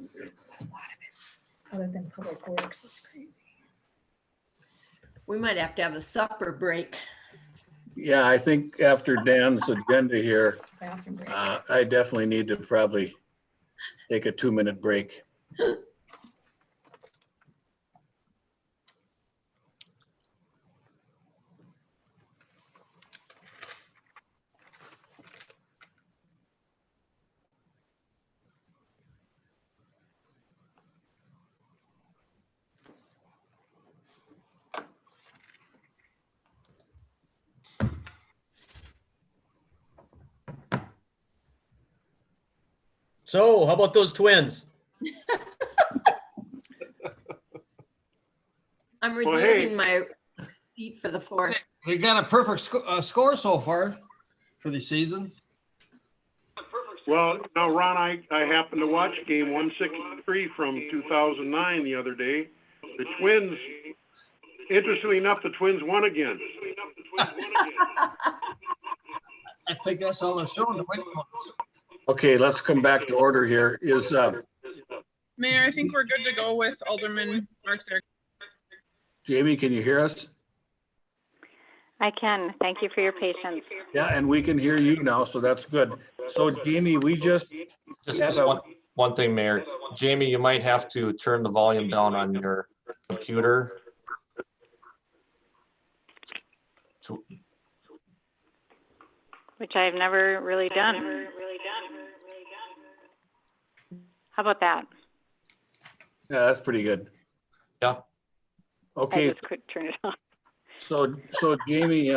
Other than public works is crazy. We might have to have a supper break. Yeah, I think after Dan's agenda here, Bathroom break. I definitely need to probably take a 2-minute break. So how about those twins? I'm Well, hey. reserving my seat for the fourth. We got a perfect score so far for the season. Well, now, Ron, I happened to watch game 163 from 2009 the other day. The Twins, interestingly enough, the Twins won again. I think that's all they're showing. The winning ones. Okay, let's come back to order here. Mayor, I think we're good to go with Alderman Mark Zerk. Jamie, can you hear us? I can. Thank you for your patience. Yeah, and we can hear you now, so that's good. So Jamie, we just one thing, Mayor. Jamie, you might have to turn the volume down on your computer. Which I've never really done. How about that? Yeah, that's pretty good. Yeah. Okay. I just could turn it off. So Jamie,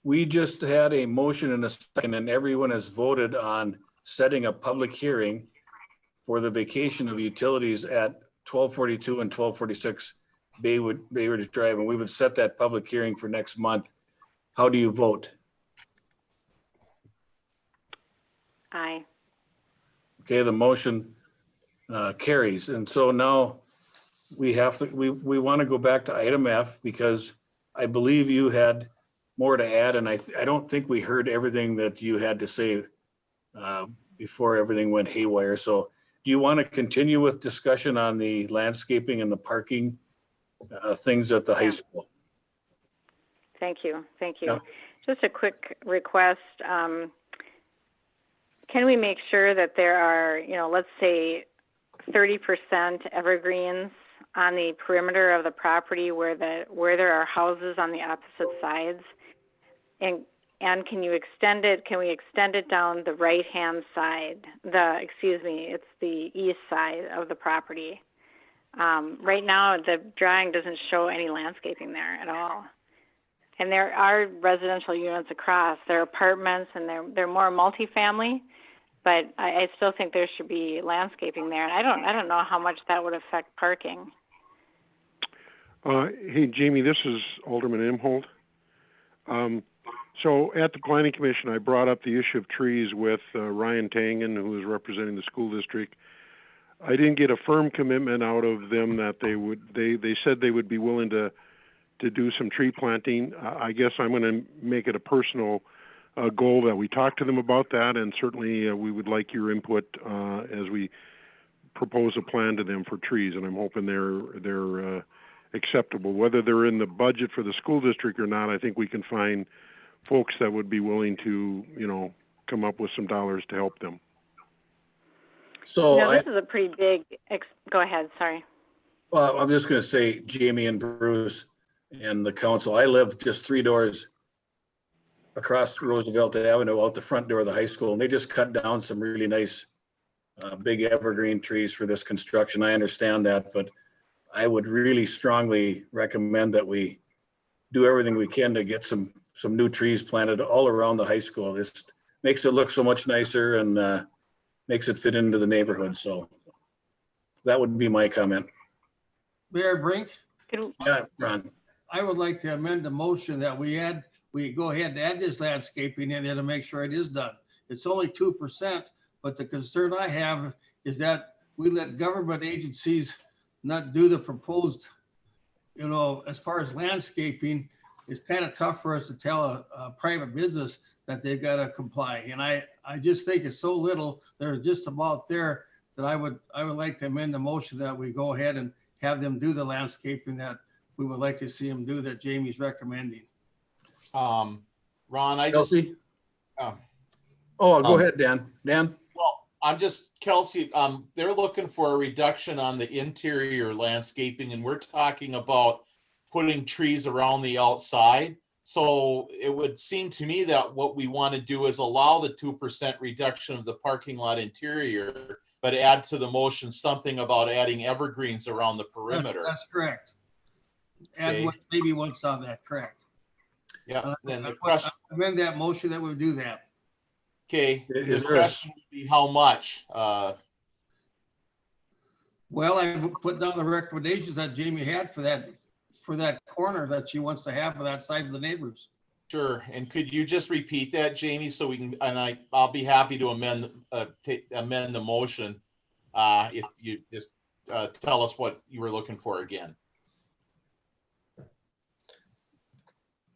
we just had a motion and a second, and everyone has voted on setting a public hearing for the vacation of utilities at 1242 and 1246 Bay Ridge Drive, and we would set that public hearing for next month. How do you vote? Aye. Okay, the motion carries. And so now we want to go back to item F because I believe you had more to add, and I don't think we heard everything that you had to say before everything went haywire. So do you want to continue with discussion on the landscaping and the parking things at the high school? Thank you. Thank you. Yeah. Just a quick request. Can we make sure that there are, let's say 30% evergreens on the perimeter of the property where there are houses on the opposite sides? And can you extend it? Can we extend it down the right-hand side? It's the east side of the property. Right now, the drawing doesn't show any landscaping there at all. And there are residential units across. There are apartments, and they're more multifamily. But I still think there should be landscaping there. And I don't know how much that would affect parking. Hey, Jamie, this is Alderman Imholt. So at the Planning Commission, I brought up the issue of trees with Ryan Tangen, who is representing the school district. I didn't get a firm commitment out of them that they said they would be willing to do some tree planting. I guess I'm going to make it a personal goal that we talk to them about that, and certainly we would like your input as we propose a plan to them for trees, and I'm hoping they're acceptable. Whether they're in the budget for the school district or not, I think we can find folks that would be willing to, come up with some dollars to help them. So this is a pretty big, go ahead, sorry. Well, I'm just going to say, Jamie and Bruce and the council, I live just 3 doors across Roosevelt Avenue out the front door of the high school, and they just cut down some really nice big evergreen trees for this construction. I understand that, but I would really strongly recommend that we do everything we can to get some new trees planted all around the high school. This makes it look so much nicer and makes it fit into the neighborhood. So that would be my comment. Mayor Brink? Yeah, Ron. I would like to amend the motion that we go ahead and add this landscaping in there to make sure it is done. It's only 2%, but the concern I have is that we let government agencies not do the proposed, as far as landscaping it's kind of tough for us to tell a private business that they've got to comply. And I just think it's so little, they're just about there, that I would like to amend the motion that we go ahead and have them do the landscaping that we would like to see them do, that Jamie's recommending. Ron, I just, Kelsey? Go ahead, Dan. Dan? well, I'm just, Kelsey, they're looking for a reduction on the interior landscaping, and we're talking about putting trees around the outside. So it would seem to me that what we want to do is allow the 2% reduction of the parking lot interior, but add to the motion something about adding evergreens around the perimeter. That's correct. And Okay. maybe once on that, correct. Yeah, then the question, I amend that motion that we do that. okay, Is the there a- question would be how much? Well, I put down the recommendations that Jamie had for that corner that she wants to have for that side of the neighbors. Sure, and could you just repeat that, Jamie, so we can, and I'll be happy to amend the motion, if you just tell us what you were looking for again.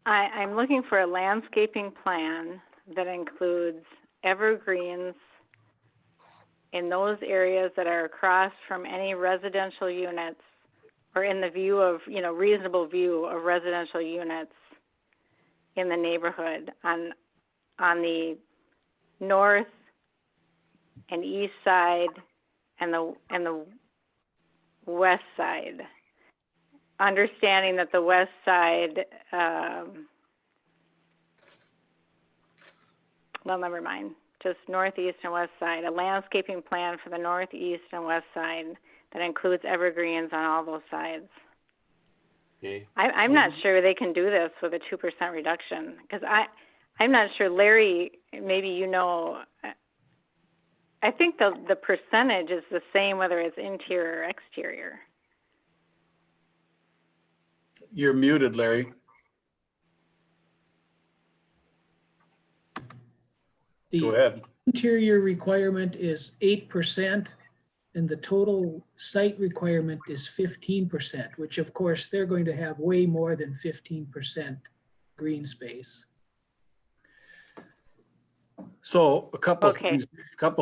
I'm looking for a landscaping plan that includes evergreens in those areas that are across from any residential units or in the view of, reasonable view of residential units in the neighborhood on the north and east side and the west side. Understanding that the west side, well, never mind, just northeast and west side, a landscaping plan for the northeast and west side that includes evergreens on all those sides. Okay. I'm not sure they can do this with a 2% reduction, because I'm not sure, Larry, maybe I think the percentage is the same whether it's interior or exterior. You're muted, Larry. Go ahead. Interior requirement is 8%, and the total site requirement is 15%, which of course they're going to have way more than 15% green space. So a couple Okay. things,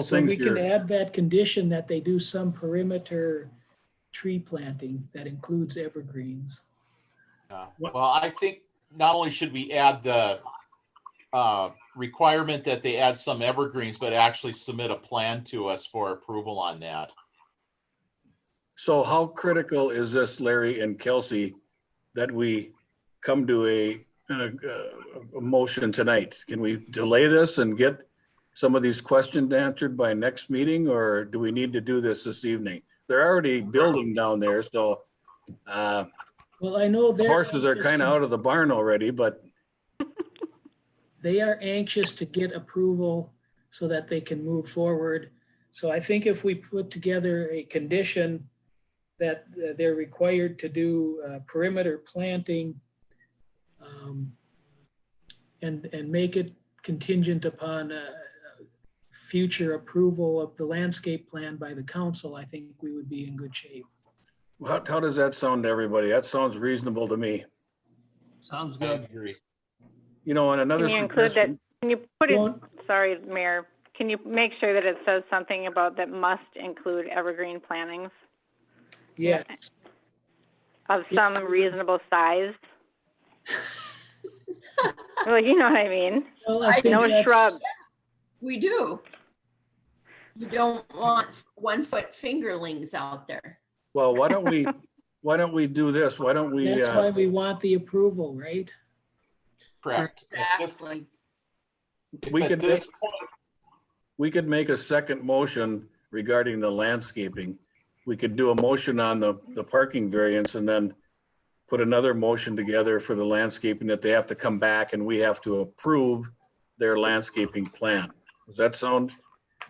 So we can here. add that condition that they do some perimeter tree planting that includes evergreens. Well, I think not only should we add the requirement that they add some evergreens, but actually submit a plan to us for approval on that. So how critical is this, Larry and Kelsey, that we come to a motion tonight? Can we delay this and get some of these questions answered by next meeting, or do we need to do this evening? They're already building down there, so Well, I know the horses are kind of out of the barn already, but they are anxious to get approval so that they can move forward. So I think if we put together a condition that they're required to do perimeter planting and make it contingent upon future approval of the landscape plan by the council, I think we would be in good shape. how does that sound to everybody? That sounds reasonable to me. Sounds I good. agree. And another Can you include that, suggestion, can you put it, sorry, Mayor, can you make sure that it says something about that must include evergreen plantings Yes. of some reasonable size? Well, you know what I mean. Well, I think No that's- shrubs. We do. You don't want 1-foot fingerlings out there. well, why don't we do this? Why don't we, That's why we want the approval, right? Correct. Exactly. we At could this make, point, we could make a second motion regarding the landscaping. We could do a motion on the parking variance and then put another motion together for the landscaping that they have to come back and we have to approve their landscaping plan. Does that sound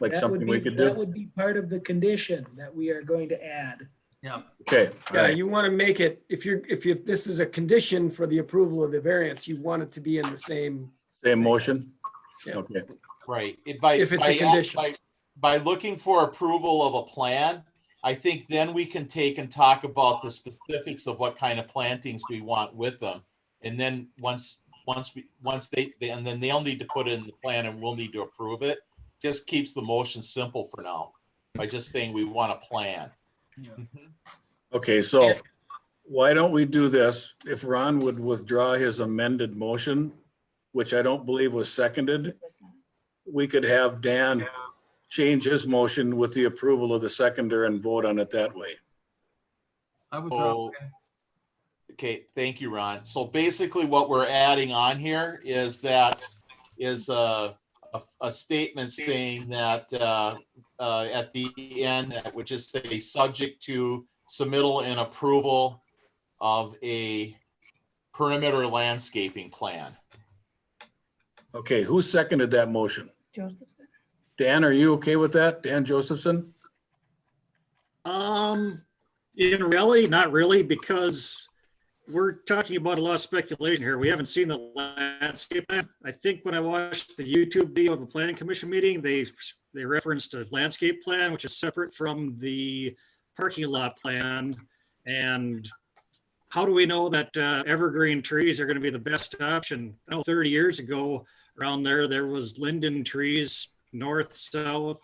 like That would something we be, could that do? would be part of the condition that we are going to add. Yeah. Okay, all Yeah, right. you want to make it, if this is a condition for the approval of the variance, you want it to be in the same. Same motion? Yeah. Okay. right. If it's a condition. By looking for approval of a plan, I think then we can take and talk about the specifics of what kind of plantings we want with them. And then once they and then they'll need to put it in the plan and we'll need to approve it. Just keeps the motion simple for now by just saying we want a plan. Okay, so why don't we do this? If Ron would withdraw his amended motion, which I don't believe was seconded, we could have Dan change his motion with the approval of the seconder and vote on it that way. I would. Okay, thank you, Ron. So basically what we're adding on here is that is a statement saying that at the end, that would just say subject to submittal and approval of a perimeter landscaping plan. Okay, who seconded that motion? Josephson. Dan, are you okay with that? Dan Josephson? In reality, not really, because we're talking about a lot of speculation here. We haven't seen the landscape plan. I think when I watched the YouTube video of the planning commission meeting, they referenced a landscape plan, which is separate from the parking lot plan. And how do we know that evergreen trees are going to be the best option? I know 30 years ago around there was linden trees north, south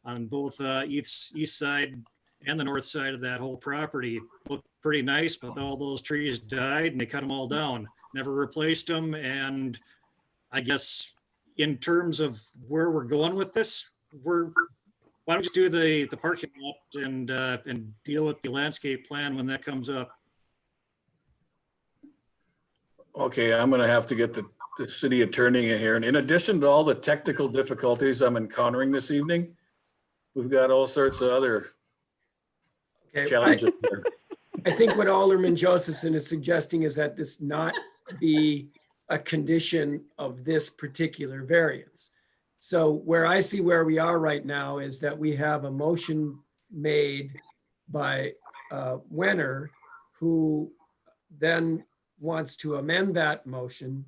on both east side and the north side of that whole property. Looked pretty nice, but all those trees died and they cut them all down, never replaced them. And I guess in terms of where we're going with this, why don't we just do the parking lot and deal with the landscape plan when that comes up? Okay, I'm gonna have to get the city attorney in here. And in addition to all the technical difficulties I'm encountering this evening, we've got all sorts of other challenges here. I think what Alderman Josephson is suggesting is that this not be a condition of this particular variance. So where I see where we are right now is that we have a motion made by Wenner, who then wants to amend that motion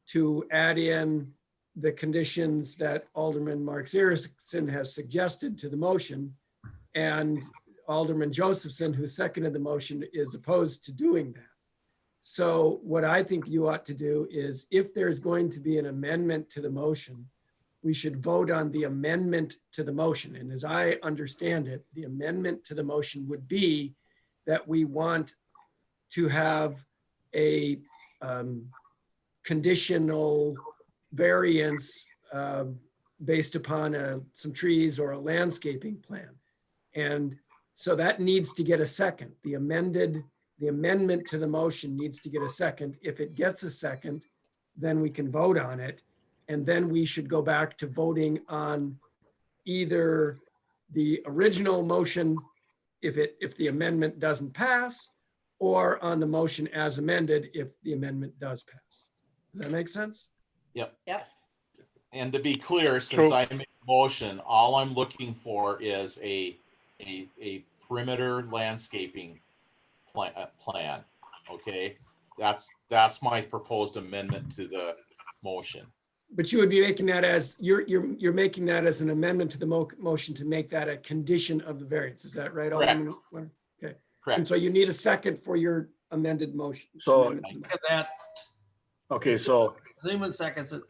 to add in the conditions that Alderman Mark Erickson has suggested to the motion. And Alderman Josephson, who seconded the motion, is opposed to doing that. So what I think you ought to do is, if there's going to be an amendment to the motion, we should vote on the amendment to the motion. And as I understand it, the amendment to the motion would be that we want to have a conditional variance based upon some trees or a landscaping plan. And so that needs to get a second. The amendment to the motion needs to get a second. If it gets a second, then we can vote on it. And then we should go back to voting on either the original motion if the amendment doesn't pass, or on the motion as amended if the amendment does pass. Does that make sense? Yep. Yep. And to be clear, since I made a motion, all I'm looking for is a perimeter landscaping plan. Okay, that's my proposed amendment to the motion. But you would be making that as, you're making that as an amendment to the motion to make that a condition of the variance. Is that right? Correct. Alderman Wenner? Okay. Correct. And so you need a second for your amended motion. So, amendment to the motion. Look at that. okay, so Zeman seconds it.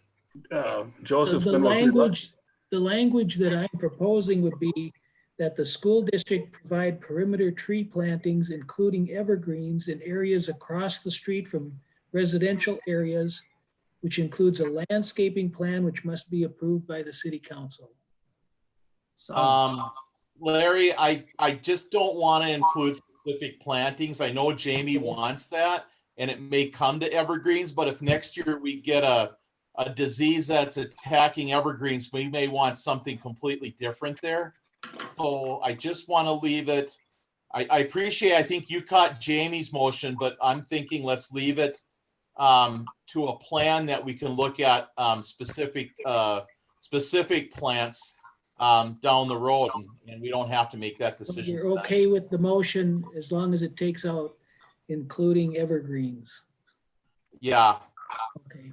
Joseph. The language that I'm proposing would be that the school district provide perimeter tree plantings, including evergreens, in areas across the street from residential areas, which includes a landscaping plan which must be approved by the city council. Larry, I just don't want to include specific plantings. I know Jamie wants that, and it may come to evergreens, but if next year we get a disease that's attacking evergreens, we may want something completely different there. So I just want to leave it. I appreciate, I think you caught Jamie's motion, but I'm thinking let's leave it to a plan that we can look at specific plants down the road, and we don't have to make that decision. You're okay with the motion as long as it takes out including evergreens? Yeah. Okay.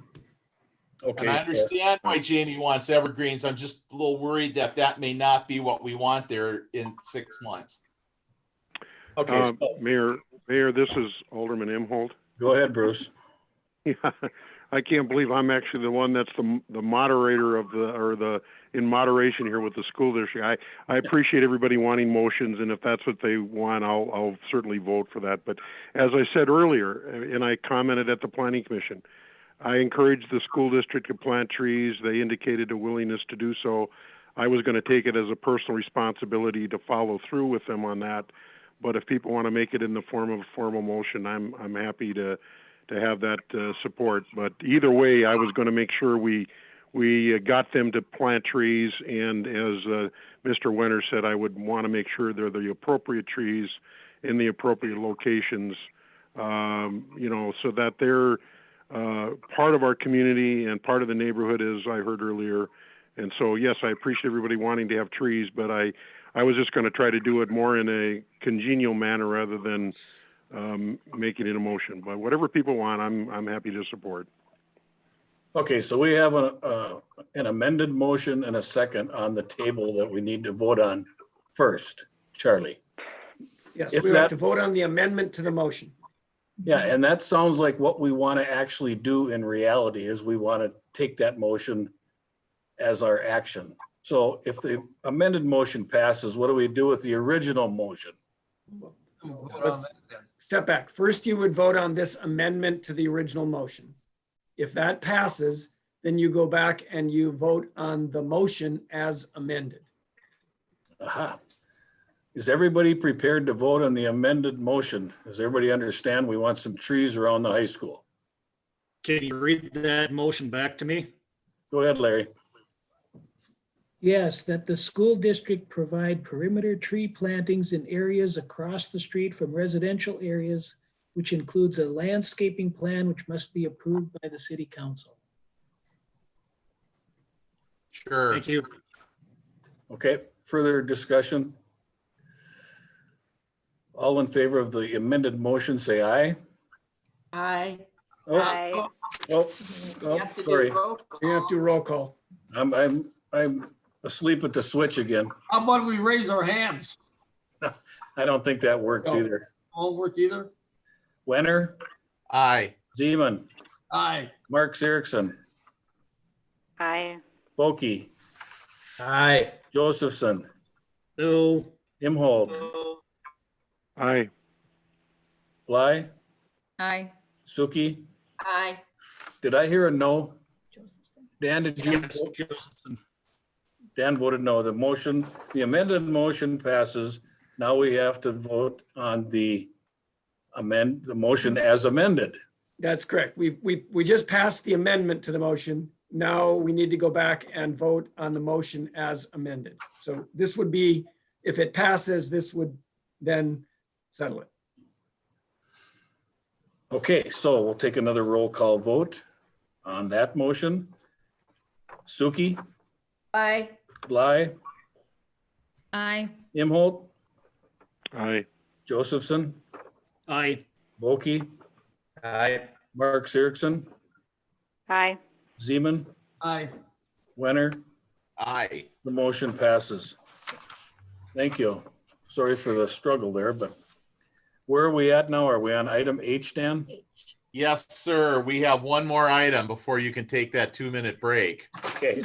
Okay. And I understand why Jamie wants evergreens. I'm just a little worried that that may not be what we want there in 6 months. Okay. Mayor, this is Alderman Imholt. Go ahead, Bruce. Yeah, I can't believe I'm actually the one that's the moderator of in moderation here with the school district. I appreciate everybody wanting motions, and if that's what they want, I'll certainly vote for that. But as I said earlier, and I commented at the Planning Commission, I encouraged the school district to plant trees. They indicated a willingness to do so. I was going to take it as a personal responsibility to follow through with them on that. But if people want to make it in the form of a formal motion, I'm happy to have that support. But either way, I was going to make sure we got them to plant trees, and as Mr. Wenner said, I would want to make sure they're the appropriate trees in the appropriate locations, so that they're part of our community and part of the neighborhood, as I heard earlier. And so, yes, I appreciate everybody wanting to have trees, but I was just going to try to do it more in a congenial manner rather than making it a motion. But whatever people want, I'm happy to support. Okay, so we have an amended motion and a second on the table that we need to vote on first. Charlie? Yes, If we have that- to vote on the amendment to the motion. Yeah, and that sounds like what we want to actually do in reality is we want to take that motion as our action. So if the amended motion passes, what do we do with the original motion? Let's step back. First, you would vote on this amendment to the original motion. If that passes, then you go back and you vote on the motion as amended. Aha. Is everybody prepared to vote on the amended motion? Does everybody understand we want some trees around the high school? Can you read that motion back to me? Go ahead, Larry. Yes, that the school district provide perimeter tree plantings in areas across the street from residential areas, which includes a landscaping plan which must be approved by the city council. Sure. Thank you. Okay, further discussion? All in favor of the amended motion, say aye. Aye. Oh, Aye. oh, You have to do sorry. roll call. You have to roll call. I'm asleep at the switch again. How about we raise our hands? I don't think that worked No. either. Won't work either? Wenner, Aye. Zeman, Aye. Mark Erickson, Aye. Bulkey, Aye. Josephson, No. Imhold, Aye. Bly, Aye. Suki. Aye. Did I hear a no? Dan, did you? Yes, Josephson. Dan voted no. The motion, the amended motion passes. Now we have to vote on the motion as amended. That's correct. We just passed the amendment to the motion. Now we need to go back and vote on the motion as amended. So this would be, if it passes, this would then settle it. Okay, so we'll take another roll call vote on that motion. Suki, Aye. Bly, Aye. Imholt, Aye. Josephson, Aye. Bulkey, Aye. Mark Erickson, Aye. Zeman, Aye. Wenner. Aye. The motion passes. Thank you. Sorry for the struggle there, but where are we at now? Are we on item H, Dan? Yes, sir. We have one more item before you can take that 2-minute break. Okay.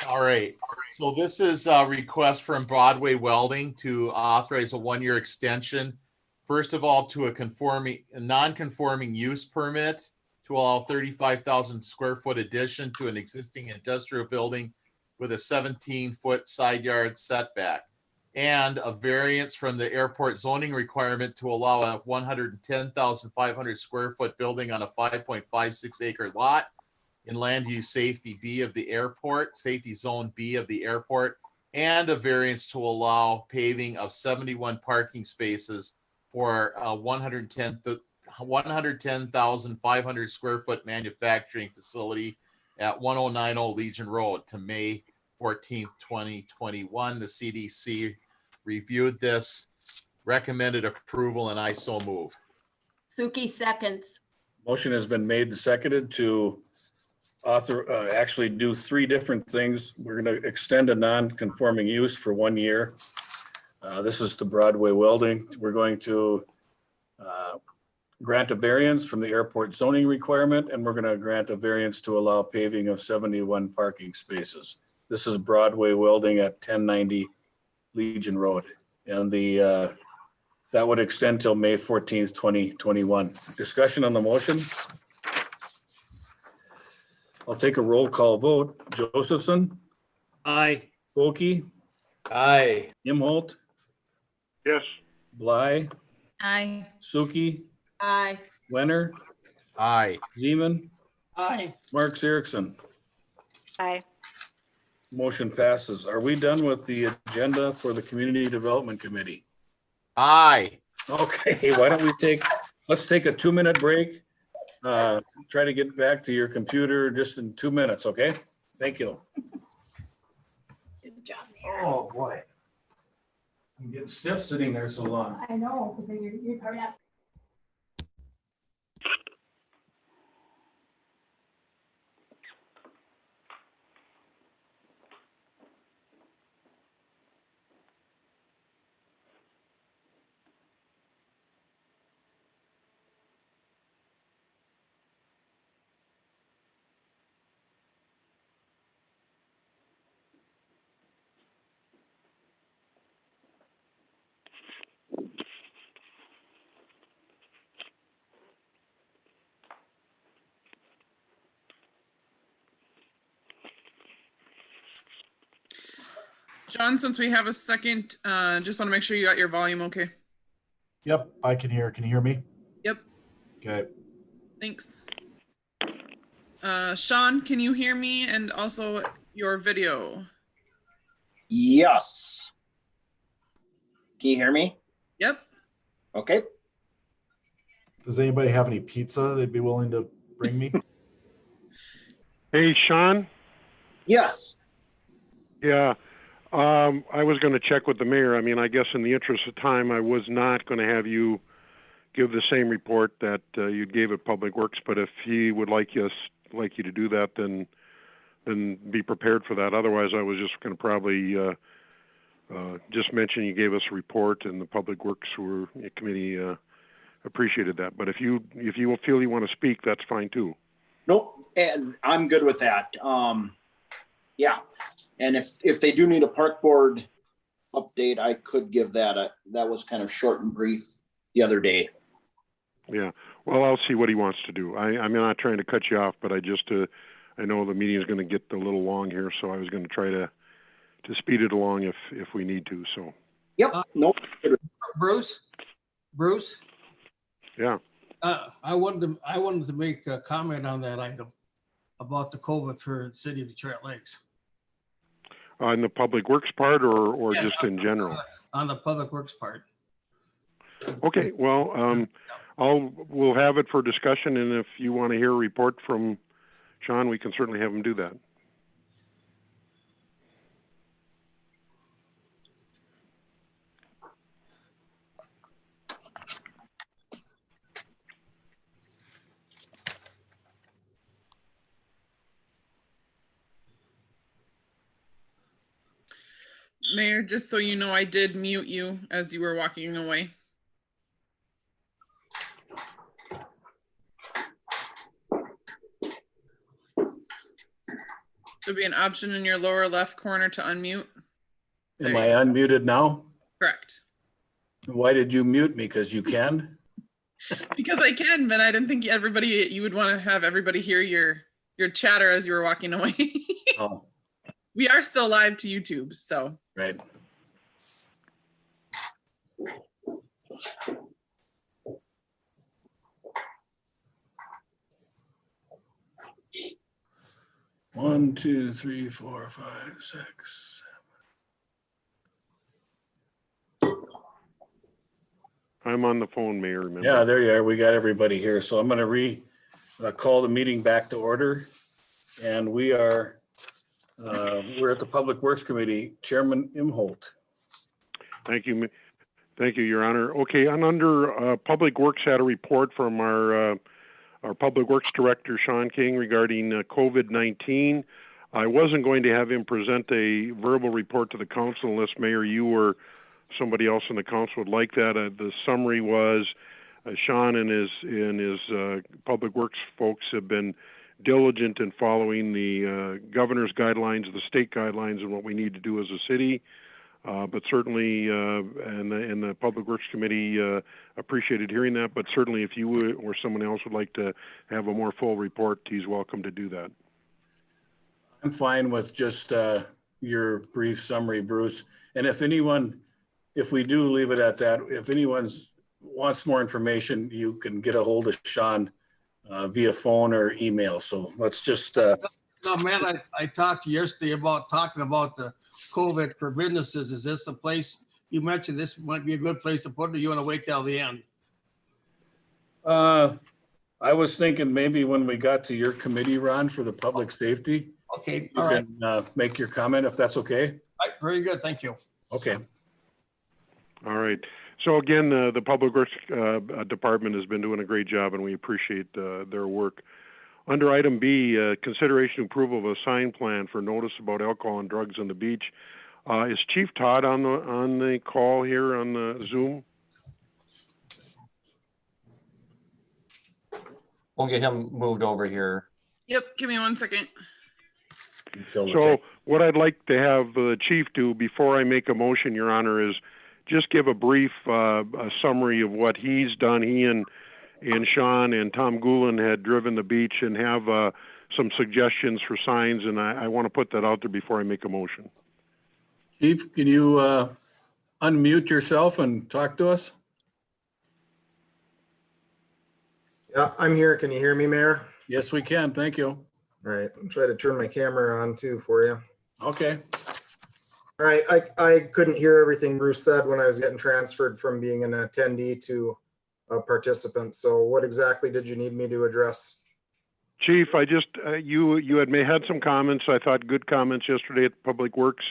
All right. So this is a request from Broadway Welding to authorize a 1-year extension. First of all, to a non-conforming use permit to allow 35,000 square foot addition to an existing industrial building with a 17-foot side yard setback, and a variance from the airport zoning requirement to allow a 110,500 square foot building on a 5.56 acre lot in land use safety B of the airport, safety zone B of the airport, and a variance to allow paving of 71 parking spaces for a 110,500 square foot manufacturing facility at 1090 Legion Road to May 14th, 2021. The CDC reviewed this, recommended approval, and I so move. Suki seconds. Motion has been made and seconded to actually do 3 different things. We're going to extend a non-conforming use for 1 year. This is the Broadway Welding. We're going to grant a variance from the airport zoning requirement, and we're going to grant a variance to allow paving of 71 parking spaces. This is Broadway Welding at 1090 Legion Road. And that would extend till May 14th, 2021. Discussion on the motion? I'll take a roll call vote. Josephson? Aye. Bulkey? Aye. Imholt? Yes. Bly? Aye. Suki? Aye. Wenner? Aye. Zeman? Aye. Marks Erickson? Aye. Motion passes. Are we done with the agenda for the Community Development Committee? Aye. Okay, let's take a 2-minute break. Try to get back to your computer just in 2 minutes, okay? Thank you. Good job. Oh, boy. I'm getting stiff sitting there so long. I know, but then you're probably not. John, since we have a second, just want to make sure you got your volume okay. Yep, I can hear. Can you hear me? Yep, Okay. thanks. Sean, can you hear me and also your video? Yes. Can you hear me? Yep. Okay. Does anybody have any pizza they'd be willing to bring me? Hey, Sean? Yes. Yeah. I was going to check with the mayor. I mean, I guess in the interest of time, I was not going to have you give the same report that you gave at Public Works, but if he would like you to do that, then be prepared for that. Otherwise, I was just going to probably just mention you gave us a report, and the Public Works committee appreciated that. But if you feel you want to speak, that's fine too. Nope. And I'm good with that. Yeah. And if they do need a park board update, I could give that. That was kind of short and brief the other day. Yeah. Well, I'll see what he wants to do. I'm not trying to cut you off, but I know the meeting is going to get a little long here, so I was going to try to speed it along if we need to. So. Yep. Nope. Bruce. Yeah. I wanted to make a comment on that item about the COVID for the city of Detroit Lakes. On the Public Works part or Yeah, just in general? On the Public Works part. Okay, well, we'll have it for discussion, and if you want to hear a report from Sean, we can certainly have him do that. Mayor, just so you know, I did mute you as you were walking away. There'll be an option in your lower left corner to unmute. Am I unmuted now? Correct. Why did you mute me? Because you can? Because I can, but I didn't think you would want to have everybody hear your chatter as you were walking away. Oh. We are still live to YouTube, so. Right. One, two, three, four, five, six, seven. I'm on the phone, Mayor. Remember? Yeah, there you are. We got everybody here. So I'm going to call the meeting back to order. And we're at the Public Works Committee, Chairman Imholt. Thank you, Your Honor. Okay, and under Public Works had a report from our Public Works Director, Sean King, regarding COVID-19. I wasn't going to have him present a verbal report to the council unless, Mayor, you or somebody else in the council would like that. The summary was Sean and his public works folks have been diligent in following the governor's guidelines, the state guidelines, and what we need to do as a city. But certainly, and the Public Works Committee appreciated hearing that. But certainly, if you or someone else would like to have a more full report, he's welcome to do that. I'm fine with just your brief summary, Bruce. And if we do leave it at that, if anyone wants more information, you can get a hold of Sean via phone or email. So let's just. No, man, I talked to you yesterday about talking about the COVID for businesses. Is this a place, you mentioned this might be a good place to put it, or you want to wait till the end? I was thinking maybe when we got to your committee, Ron, for the public safety. Okay, you all right. can make your comment if that's okay. All right, very good, thank you. Okay. All right. So again, the Public Works Department has been doing a great job, and we appreciate their work. Under item B, consideration and approval of a sign plan for notice about alcohol and drugs on the beach. Is Chief Todd on the call here on the Zoom? We'll get him moved over here. Yep, give me 1 second. So what I'd like to have the chief do before I make a motion, Your Honor, is just give a brief a summary of what he's done. He and Sean and Tom Goulin had driven the beach and have some suggestions for signs, and I want to put that out there before I make a motion. Chief, can you unmute yourself and talk to us? Yeah, I'm here. Can you hear me, Mayor? Yes, we can. Thank you. All right, I'm trying to turn my camera on too for you. Okay. All right, I couldn't hear everything Bruce said when I was getting transferred from being an attendee to a participant. So what exactly did you need me to address? Chief, I just, you had some comments. I thought good comments yesterday at Public Works.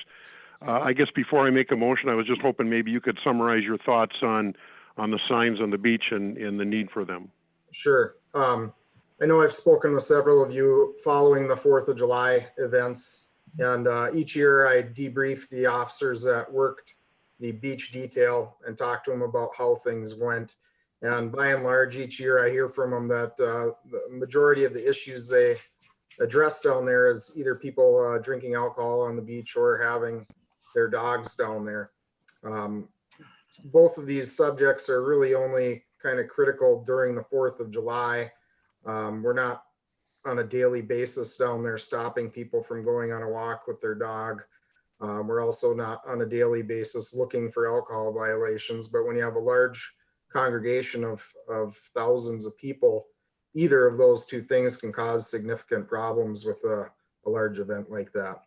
I guess before I make a motion, I was just hoping maybe you could summarize your thoughts on the signs on the beach and the need for them. Sure. I know I've spoken with several of you following the 4th of July events, and each year I debrief the officers that worked the beach detail and talk to them about how things went. And by and large, each year I hear from them that the majority of the issues they address down there is either people drinking alcohol on the beach or having their dogs down there. Both of these subjects are really only kind of critical during the 4th of July. We're not on a daily basis down there stopping people from going on a walk with their dog. We're also not on a daily basis looking for alcohol violations, but when you have a large congregation of thousands of people, either of those two things can cause significant problems with a large event like that.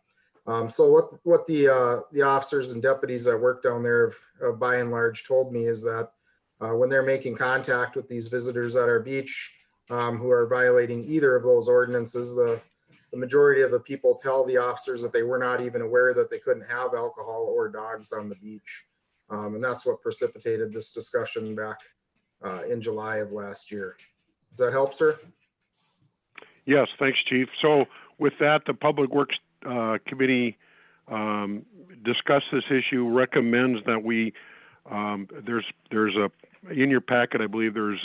So what the officers and deputies that work down there have by and large told me is that when they're making contact with these visitors at our beach who are violating either of those ordinances, the majority of the people tell the officers that they were not even aware that they couldn't have alcohol or dogs on the beach. And that's what precipitated this discussion back in July of last year. Does that help, sir? Yes, thanks, Chief. So with that, the Public Works Committee discussed this issue, recommends that we, there's a, in your packet, I believe there's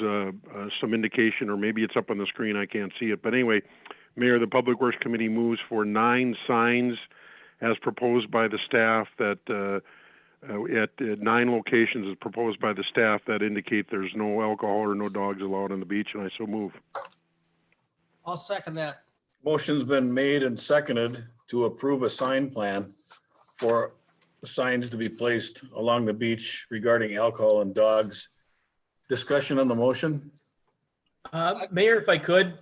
some indication, or maybe it's up on the screen, I can't see it. But anyway, Mayor, the Public Works Committee moves for 9 signs as proposed by the staff that at 9 locations as proposed by the staff that indicate there's no alcohol or no dogs allowed on the beach, and I so move. I'll second that. Motion's been made and seconded to approve a sign plan for signs to be placed along the beach regarding alcohol and dogs. Discussion on the motion? Mayor, if I could.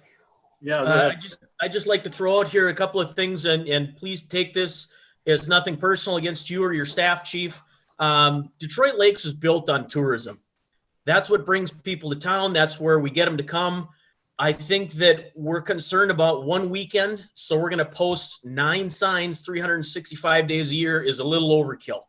Yeah. I just like to throw out here a couple of things, and please take this as nothing personal against you or your staff, Chief. Detroit Lakes is built on tourism. That's what brings people to town. That's where we get them to come. I think that we're concerned about one weekend, so we're going to post 9 signs 365 days a year is a little overkill.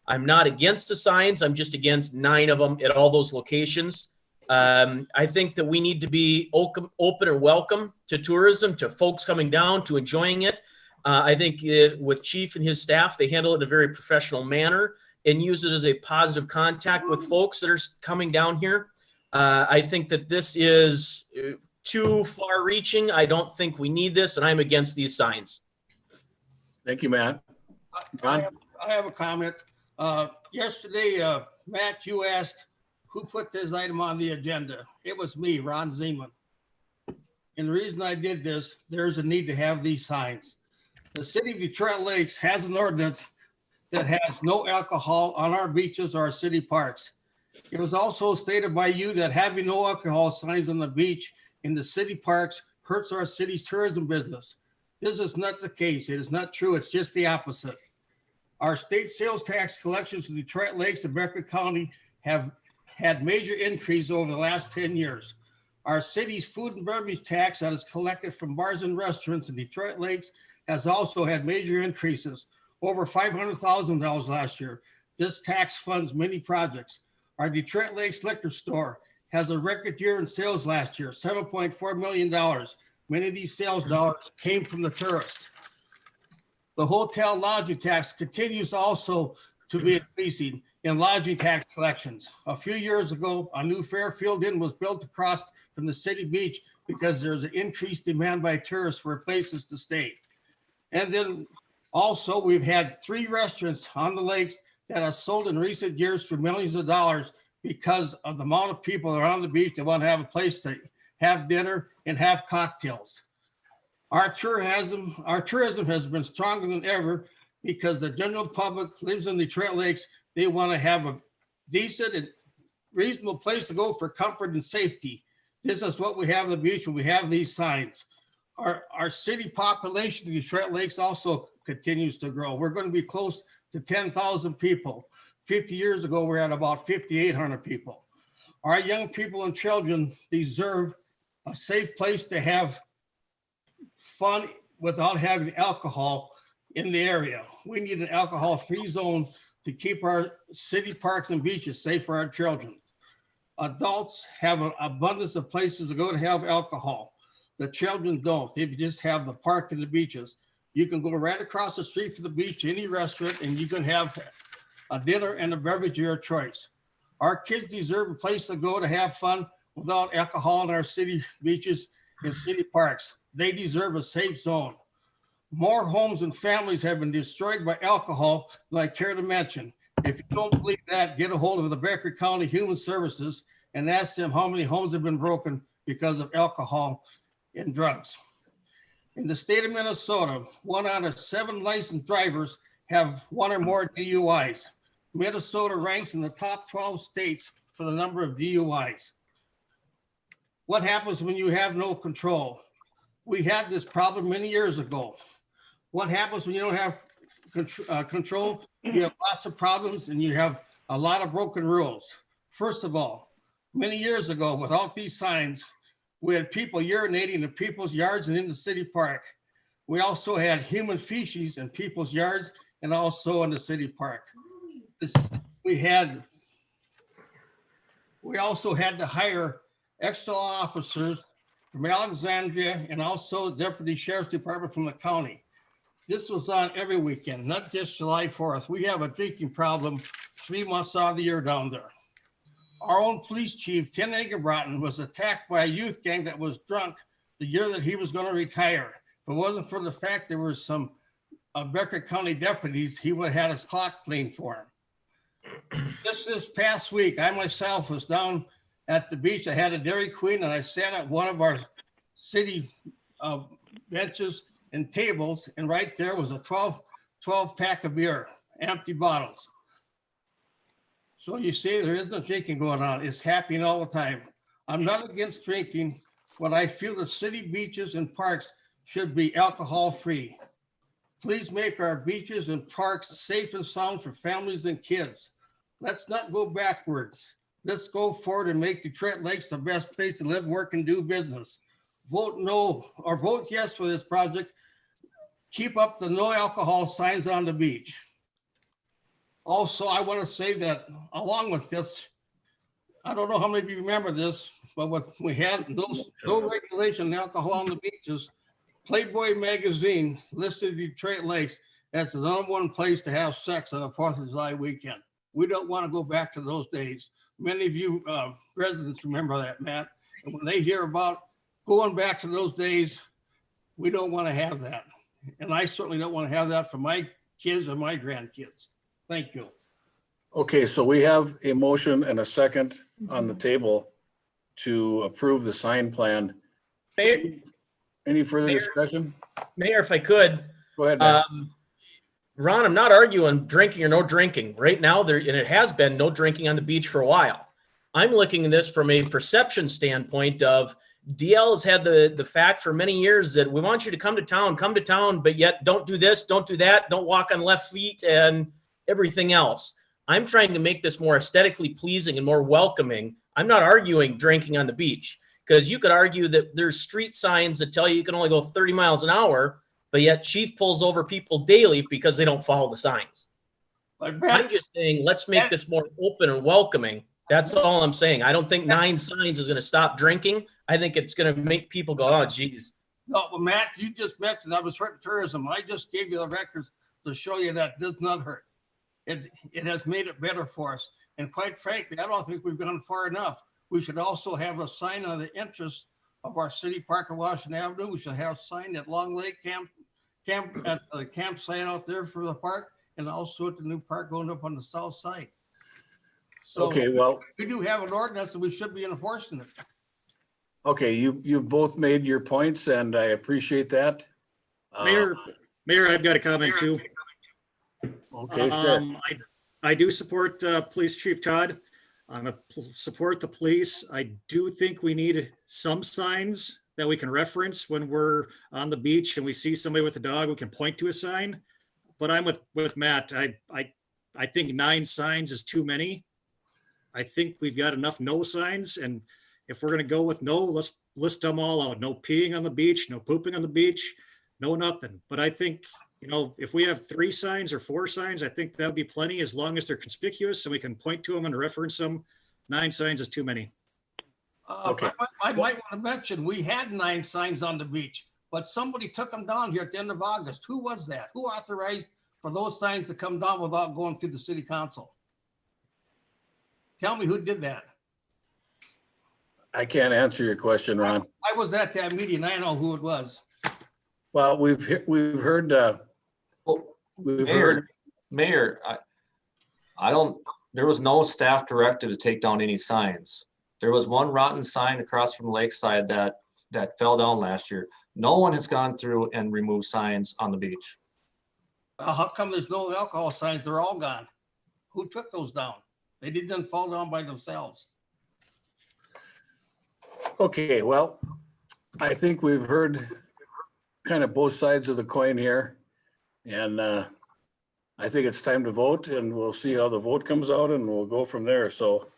I'm not against the signs. I'm just against 9 of them at all those locations. I think that we need to be open and welcome to tourism, to folks coming down, to enjoying it. I think with Chief and his staff, they handle it in a very professional manner and use it as a positive contact with folks that are coming down here. I think that this is too far reaching. I don't think we need this, and I'm against these signs. Thank you, Matt. I have a comment. Yesterday, Matt, you asked who put this item on the agenda. It was me, Ron Zeman. And the reason I did this, there's a need to have these signs. The city of Detroit Lakes has an ordinance that has no alcohol on our beaches or our city parks. It was also stated by you that having no alcohol signs on the beach in the city parks hurts our city's tourism business. This is not the case. It is not true. It's just the opposite. Our state sales tax collections in Detroit Lakes and Becker County have had major increase over the last 10 years. Our city's food and beverage tax that is collected from bars and restaurants in Detroit Lakes has also had major increases, over $500,000 last year. This tax funds many projects. Our Detroit Lakes liquor store has a record year in sales last year, $7.4 million. Many of these sales dollars came from the tourists. The hotel lodging tax continues also to be increasing in lodging tax collections. A few years ago, a new Fairfield Inn was built across from the city beach because there's an increased demand by tourists for places to stay. And then also we've had 3 restaurants on the lakes that have sold in recent years for millions of dollars because of the amount of people that are on the beach that want to have a place to have dinner and have cocktails. Our tourism has been stronger than ever because the general public lives in Detroit Lakes. They want to have a decent and reasonable place to go for comfort and safety. This is what we have on the beach when we have these signs. Our city population in Detroit Lakes also continues to grow. We're going to be close to 10,000 people. 50 years ago, we were at about 5,800 people. Our young people and children deserve a safe place to have fun without having alcohol in the area. We need an alcohol-free zone to keep our city parks and beaches safe for our children. Adults have an abundance of places to go to have alcohol. The children don't. They just have the park and the beaches. You can go right across the street from the beach to any restaurant and you can have a dinner and a beverage of your choice. Our kids deserve a place to go to have fun without alcohol in our city beaches and city parks. They deserve a safe zone. More homes and families have been destroyed by alcohol than I care to mention. If you don't believe that, get a hold of the Becker County Human Services and ask them how many homes have been broken because of alcohol and drugs. In the state of Minnesota, 1 out of 7 licensed drivers have 1 or more DUIs. Minnesota ranks in the top 12 states for the number of DUIs. What happens when you have no control? We had this problem many years ago. What happens when you don't have control? You have lots of problems and you have a lot of broken rules. First of all, many years ago, without these signs, we had people urinating in people's yards and in the city park. We also had human feces in people's yards and also in the city park. We also had to hire extra officers from Alexandria and also Deputy Sheriff's Department from the county. This was on every weekend, not just July 4th. We have a drinking problem 3 months out of the year down there. Our own police chief, Tim Egerbrotten, was attacked by a youth gang that was drunk the year that he was going to retire. If it wasn't for the fact there were some Becker County deputies, he would have had his clock cleaned for him. Just this past week, I myself was down at the beach. I had a Dairy Queen and I sat at one of our city benches and tables, and right there was a 12 pack of beer, empty bottles. So you see, there is no drinking going on. It's happening all the time. I'm not against drinking, but I feel the city beaches and parks should be alcohol-free. Please make our beaches and parks safe and sound for families and kids. Let's not go backwards. Let's go forward and make Detroit Lakes the best place to live, work, and do business. Vote no or vote yes for this project. Keep up the no alcohol signs on the beach. Also, I want to say that along with this, I don't know how many of you remember this, but we had no regulation on alcohol on the beaches. Playboy magazine listed Detroit Lakes as the #1 place to have sex on a 4th of July weekend. We don't want to go back to those days. many of you residents remember that, Matt. And when they hear about going back to those days, we don't want to have that. And I certainly don't want to have that for my kids or my grandkids. Thank you. Okay, so we have a motion and a second on the table to approve the sign plan. Mayor, Any further discussion? Mayor, if I could, Go ahead, Matt. Ron, I'm not arguing drinking or no drinking. Right now, there, and it has been no drinking on the beach for a while. I'm looking at this from a perception standpoint of DL has had the fact for many years that we want you to come to town, but yet don't do this, don't do that, don't walk on left feet and everything else. I'm trying to make this more aesthetically pleasing and more welcoming. I'm not arguing drinking on the beach, because you could argue that there's street signs that tell you can only go 30 miles an hour, but yet chief pulls over people daily because they don't follow the signs. I'm just saying, let's make this more open and welcoming. That's all I'm saying. I don't think 9 signs is going to stop drinking. I think it's going to make people go, oh, geez. No, but Matt, you just mentioned I was hurting tourism. I just gave you the records to show you that does not hurt. It has made it better for us. And quite frankly, I don't think we've gone far enough. We should also have a sign on the entrance of our city park of Washington Avenue. We should have a sign at Long Lake at the campsite out there for the park, and also at the new park going up on the south side. So Okay, well, we do have an ordinance and we should be enforcing it. okay, you've both made your points and I appreciate that. Mayor, I've got a comment too. Okay, sure. I do support Police Chief Todd. Support the police. I do think we need some signs that we can reference when we're on the beach and we see somebody with a dog, we can point to a sign. But I'm with Matt. I think 9 signs is too many. I think we've got enough no signs, and if we're going to go with no, let's list them all out. No peeing on the beach, no pooping on the beach, no nothing. But I think, you know, if we have 3 signs or 4 signs, I think that'd be plenty, as long as they're conspicuous and we can point to them and reference them. 9 signs is too many. Okay. I might want to mention, we had 9 signs on the beach, but somebody took them down here at the end of August. Who was that? Who authorized for those signs to come down without going through the city council? Tell me who did that. I can't answer your question, Ron. I was at that meeting. I know who it was. Well, we've heard, Mayor, I don't, there was no staff directive to take down any signs. There was one rotten sign across from Lakeside that fell down last year. No one has gone through and removed signs on the beach. How come there's no alcohol signs? They're all gone. Who took those down? They didn't fall down by themselves. okay, well, I think we've heard kind of both sides of the coin here. And I think it's time to vote, and we'll see how the vote comes out and we'll go from there. So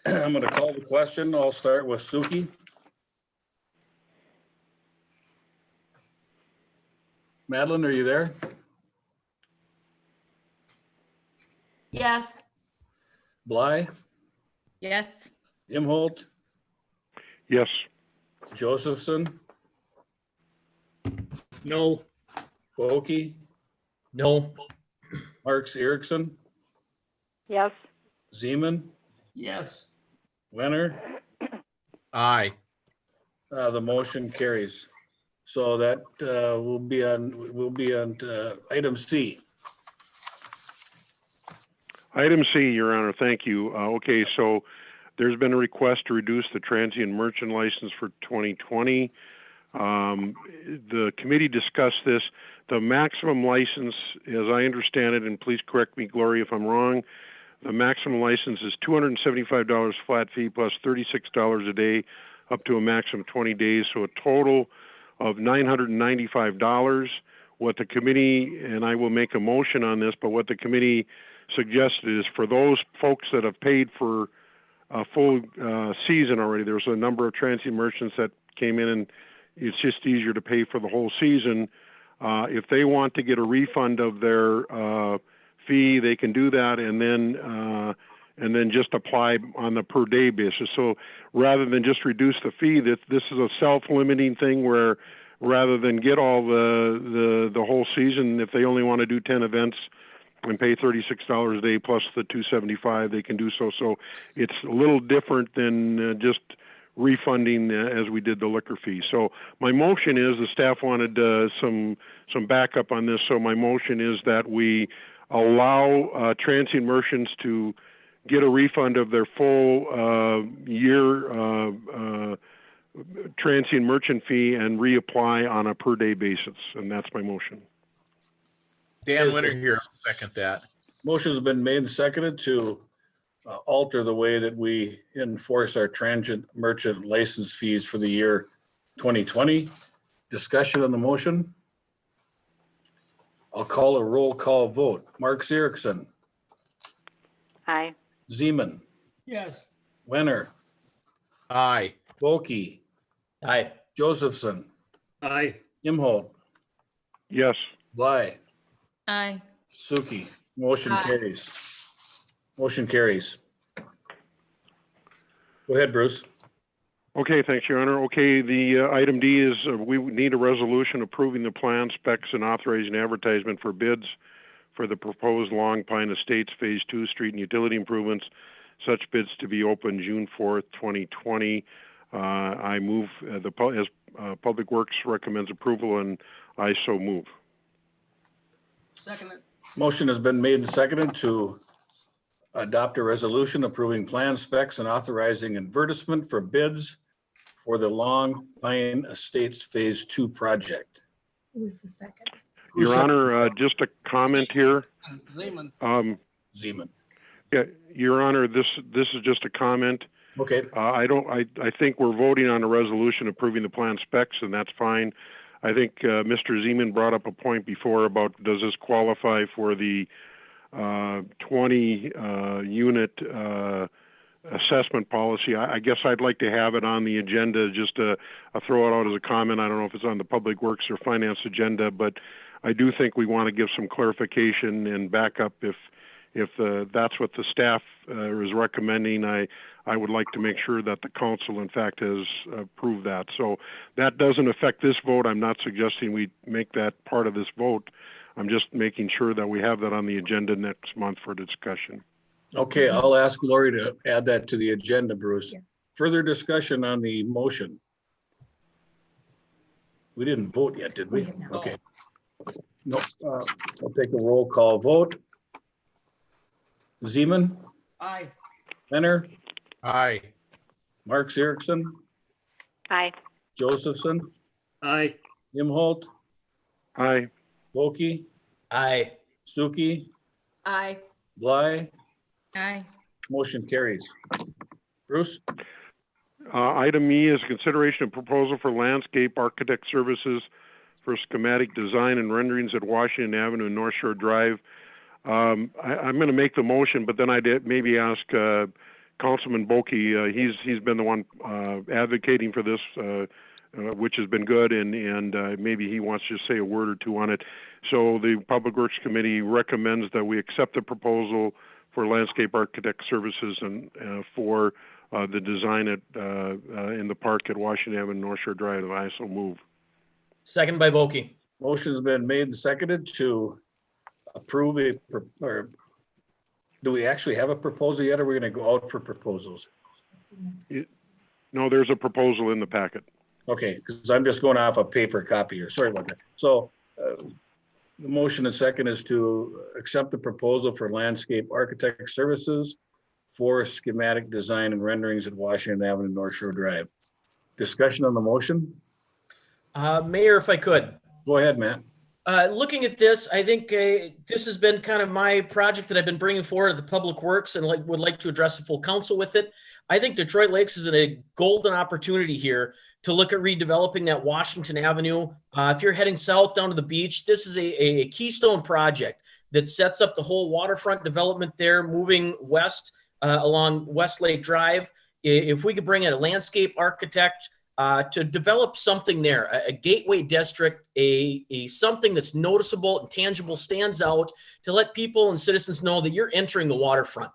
I'm going to call the question. I'll start with Suki. Madeline, are you there? Yes. Bly, Yes. Imholt, Yes. Josephson, No. Wilkie, No. Marks Erickson, Yes. Zeman, Yes. Wenner. Aye. The motion carries. So that will be on item C. Item C, Your Honor, thank you. Okay, so there's been a request to reduce the transient merchant license for 2020. The committee discussed this. The maximum license, as I understand it, and please correct me, Gloria, if I'm wrong, the maximum license is $275 flat fee plus $36 a day, up to a maximum of 20 days, so a total of $995. What the committee, and I will make a motion on this, but what the committee suggested is for those folks that have paid for a full season already, there's a number of transient merchants that came in and it's just easier to pay for the whole season. If they want to get a refund of their fee, they can do that, and then just apply on the per day basis. So rather than just reduce the fee, this is a self-limiting thing where rather than get all the whole season, if they only want to do 10 events and pay $36 a day plus the $275, they can do so. So it's a little different than just refunding as we did the liquor fee. So my motion is, the staff wanted some backup on this. So my motion is that we allow transient merchants to get a refund of their full year transient merchant fee and reapply on a per day basis. And that's my motion. Dan Winter here, second that. Motion's been made and seconded to alter the way that we enforce our transient merchant license fees for the year 2020. Discussion on the motion. I'll call a roll call vote. Mark Erickson. Aye. Zeman. Yes. Wenner. Aye. Volkey. Aye. Josephson. Aye. Imholt. Yes. Bly. Aye. Suki. Motion Aye. carries. Motion carries. Go ahead, Bruce. Okay, thanks, Your Honor. Okay, the item D is we need a resolution approving the plan specs and authorizing advertisement for bids for the proposed Long Pine Estates Phase 2 street and utility improvements. Such bids to be open June 4th, 2020. I move as Public Works recommends approval, and I so move. Second. Motion has been made and seconded to adopt a resolution approving plan specs and authorizing advertisement for bids for the Long Pine Estates Phase 2 project. Who was the second? Your Honor, just a comment here. Zeman. Zeman. Yeah, Your Honor, this is just a comment. Okay. I think we're voting on a resolution approving the plan specs, and that's fine. I think Mr. Zeman brought up a point before about does this qualify for the 20 unit assessment policy. I guess I'd like to have it on the agenda, just to throw it out as a comment. I don't know if it's on the Public Works or Finance agenda, but I do think we want to give some clarification and backup if that's what the staff is recommending. I would like to make sure that the council, in fact, has approved that. So that doesn't affect this vote. I'm not suggesting we make that part of this vote. I'm just making sure that we have that on the agenda next month for discussion. Okay, I'll ask Lori to add that to the agenda, Bruce. Yeah. Further discussion on the motion. We didn't vote yet, did we? Okay. No, I'll take a roll call vote. Zeman. Aye. Benner. Aye. Mark Erickson. Aye. Josephson. Aye. Imholt. Aye. Volkey. Aye. Stuckey. Aye. Bly. Aye. Motion carries. Bruce. Item E is consideration of proposal for landscape architect services for schematic design and renderings at Washington Avenue and North Shore Drive. I'm going to make the motion, but then I'd maybe ask Councilman Boki. He's been the one advocating for this, which has been good, and maybe he wants to say a word or two on it. So the Public Works Committee recommends that we accept the proposal for landscape architect services and for the design at in the park at Washington Avenue and North Shore Drive. And I so move. Second by Boki. Motion's been made and seconded to approve or do we actually have a proposal yet? Or are we going to go out for proposals? No, there's a proposal in the packet. Okay, because I'm just going off a paper copy here. Sorry about that. So the motion and second is to accept the proposal for landscape architect services for schematic design and renderings at Washington Avenue, North Shore Drive. Discussion on the motion? Mayor, if I could. Go ahead, Matt. Looking at this, I think this has been kind of my project that I've been bringing forward at the Public Works and would like to address the full council with it. I think Detroit Lakes is in a golden opportunity here to look at redeveloping that Washington Avenue. If you're heading south down to the beach, this is a keystone project that sets up the whole waterfront development there, moving west along Westlake Drive. If we could bring in a landscape architect to develop something there, a gateway district, a something that's noticeable and tangible, stands out to let people and citizens know that you're entering the waterfront.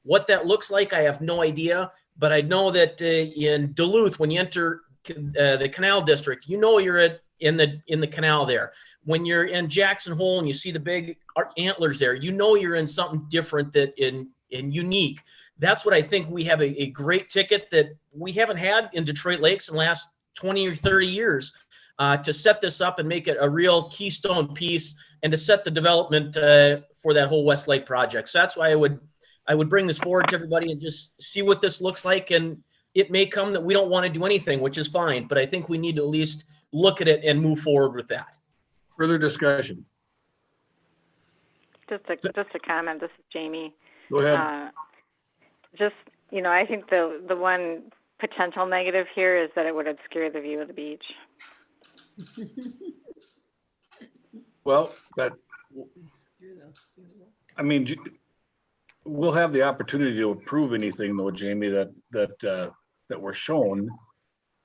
What that looks like, I have no idea, but I know that in Duluth, when you enter the Canal District, you know you're at in the canal there. When you're in Jackson Hole and you see the big antlers there, you know you're in something different and unique. That's what I think we have a great ticket that we haven't had in Detroit Lakes in the last 20 or 30 years to set this up and make it a real keystone piece and to set the development for that whole West Lake project. So that's why I would bring this forward to everybody and just see what this looks like. And it may come that we don't want to do anything, which is fine, but I think we need to at least look at it and move forward with that. Further discussion? Just a comment. This is Jamie. Go ahead. Just, I think the one potential negative here is that it would obscure the view of the beach. Well, we'll have the opportunity to approve anything though, Jamie, that we're shown.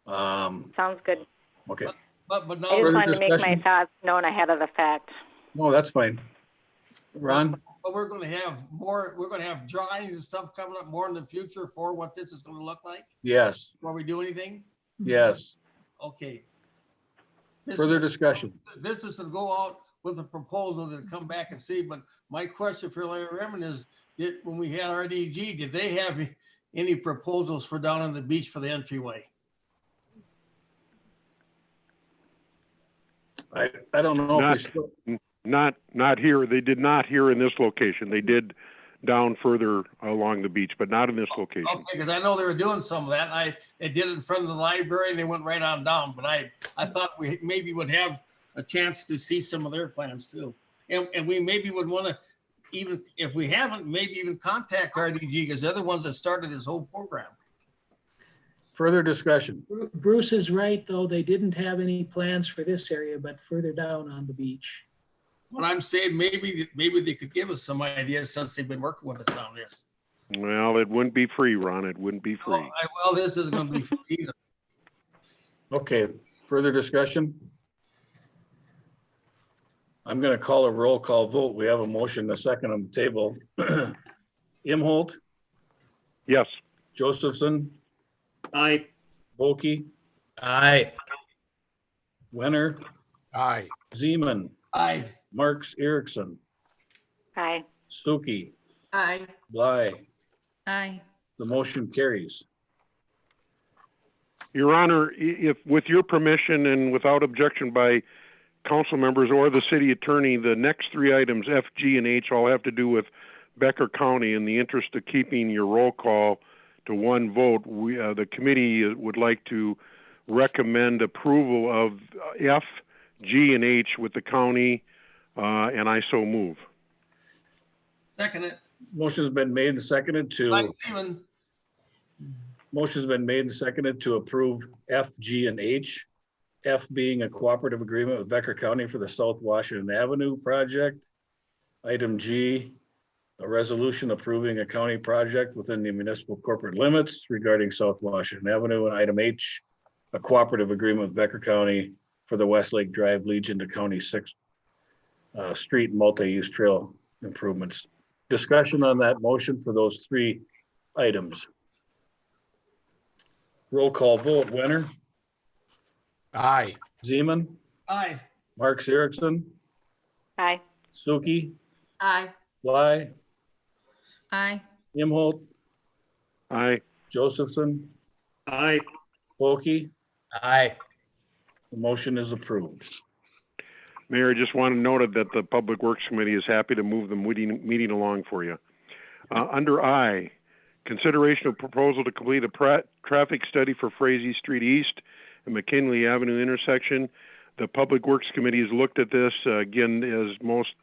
Sounds good. Okay. But I just wanted to make my thoughts known ahead of the fact. No, that's fine. Ron? But we're going to have drawings and stuff coming up more in the future for what this is going to look like? Yes. Before we do anything? Yes. Okay. Further discussion? This is to go out with a proposal to come back and see, but my question for Larry Redmond is, when we had RDG, did they have any proposals for down on the beach for the entryway? I don't know if they still... Not here. They did not here in this location. They did down further along the beach, but not in this location. Okay, because I know they were doing some of that. They did it in front of the library and they went right on down, but I thought we maybe would have a chance to see some of their plans too. And we maybe would want to, even if we haven't, maybe even contact RDG because they're the ones that started this whole program. Further discussion? Bruce is right, though. They didn't have any plans for this area, but further down on the beach. What I'm saying, maybe they could give us some ideas since they've been working with us on this. Well, it wouldn't be free, Ron. It wouldn't be free. Well, this is going to be free either. Okay, further discussion? I'm going to call a roll call vote. We have a motion, a second on the table. Imholt? Yes. Josephson? Aye. Bulkey? Aye. Wenner? Aye. Zeman? Aye. Marks Erickson? Aye. Stuckey? Aye. Bly? Aye. The motion carries. Your Honor, if with your permission and without objection by council members or the city attorney, the next three items, F, G, and H, all have to do with Becker County. In the interest of keeping your roll call to one vote, the committee would like to recommend approval of F, G, and H with the county, and I so move. Second it. Motion's been made and seconded to. Motion's been made and seconded to approve F, G, and H. F being a cooperative agreement with Becker County for the South Washington Avenue project. Item G, a resolution approving a county project within the municipal corporate limits regarding South Washington Avenue. And item H, a cooperative agreement with Becker County for the Westlake Drive Legion to County 6th Street multi-use trail improvements. Discussion on that motion for those three items. Roll call vote. Wenner? Aye. Zeman? Aye. Marks Erickson? Aye. Stuckey? Aye. Bly? Aye. Imholt? Aye. Josephson? Aye. Bulkey? Aye. The motion is approved. Mayor, I just want to note that the Public Works Committee is happy to move the meeting along for you. Under I, consideration of proposal to complete a traffic study for Frazee Street East and McKinley Avenue intersection. The Public Works Committee has looked at this. Again, as most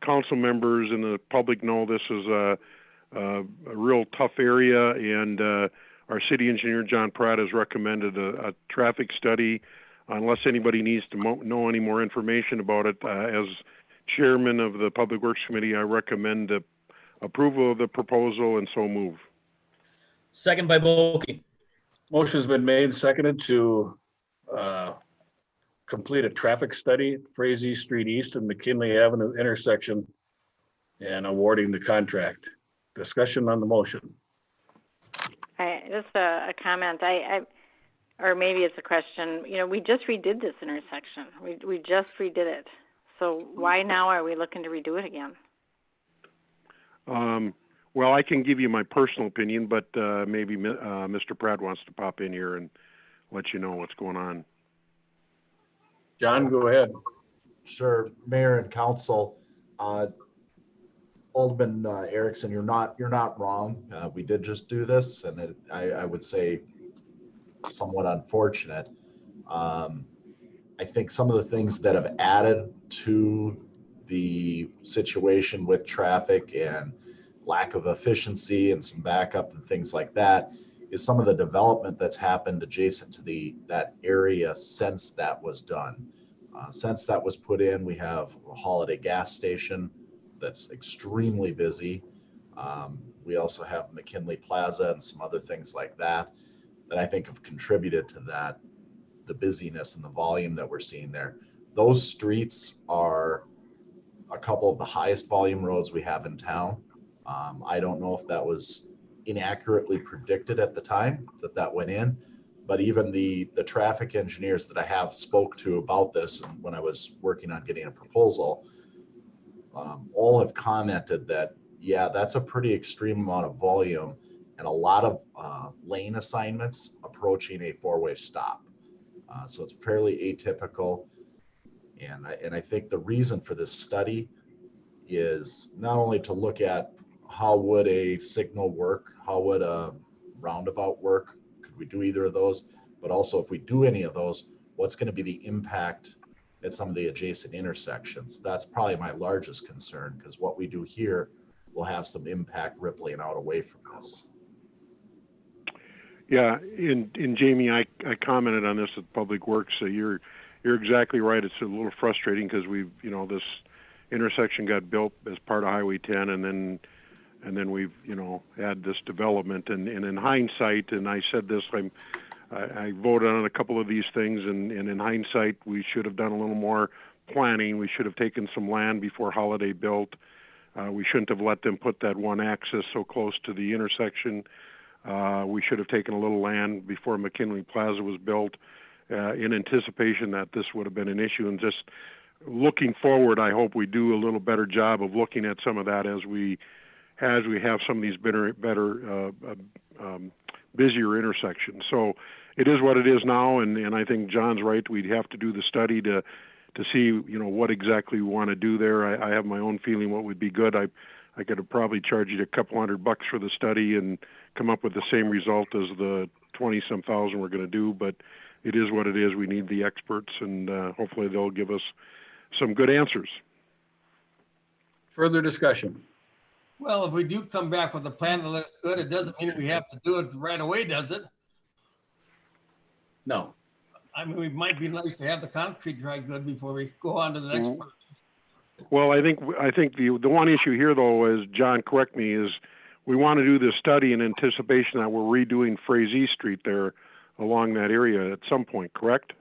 council members and the public know, this is a real tough area, and our city engineer, John Pratt, has recommended a traffic study. Unless anybody needs to know any more information about it, as chairman of the Public Works Committee, I recommend approval of the proposal and so move. Second by Bulkey. Motion's been made and seconded to complete a traffic study, Frazee Street East and McKinley Avenue intersection, and awarding the contract. Discussion on the motion. Just a comment. or maybe it's a question, we just redid this intersection. We just redid it. So why now are we looking to redo it again? Well, I can give you my personal opinion, but maybe Mr. Pratt wants to pop in here and let you know what's going on. John, go ahead. Sure, Mayor and Council. Alderman Erickson, you're not wrong. We did just do this, and I would say somewhat unfortunate. I think some of the things that have added to the situation with traffic and lack of efficiency and some backup and things like that is some of the development that's happened adjacent to that area since that was done. Since that was put in, we have a Holiday gas station that's extremely busy. We also have McKinley Plaza and some other things like that I think have contributed to that, the busyness and the volume that we're seeing there. Those streets are a couple of the highest volume roads we have in town. I don't know if that was inaccurately predicted at the time that went in, but even the traffic engineers that I have spoke to about this, and when I was working on getting a proposal, all have commented that, yeah, that's a pretty extreme amount of volume and a lot of lane assignments approaching a four-way stop. So it's fairly atypical. And I think the reason for this study is not only to look at how would a signal work, how would a roundabout work, could we do either of those, but also if we do any of those, what's going to be the impact at some of the adjacent intersections. That's probably my largest concern, because what we do here will have some impact rippling out away from this. Yeah, in Jamie, I commented on this at Public Works. So you're exactly right. It's a little frustrating because this intersection got built as part of Highway 10, and then we've had this development. And in hindsight, and I said this, I voted on a couple of these things, and in hindsight, we should have done a little more planning. We should have taken some land before Holiday built. We shouldn't have let them put that one axis so close to the intersection. We should have taken a little land before McKinley Plaza was built in anticipation that this would have been an issue. And just looking forward, I hope we do a little better job of looking at some of that as we have some of these busier intersections. So it is what it is now, and I think John's right. We'd have to do the study to see what exactly we want to do there. I have my own feeling what would be good. I could have probably charged you a couple $100 for the study and come up with the same result as the 20-some thousand we're going to do, but it is what it is. We need the experts, and hopefully they'll give us some good answers. Further discussion? Well, if we do come back with a plan that looks good, it doesn't mean we have to do it right away, does it? No. I mean, it might be nice to have the concrete dry good before we go on to the next part. Well, I think the one issue here, though, is, John, correct me, is we want to do this study in anticipation that we're redoing Frazee Street there along that area at some point, correct?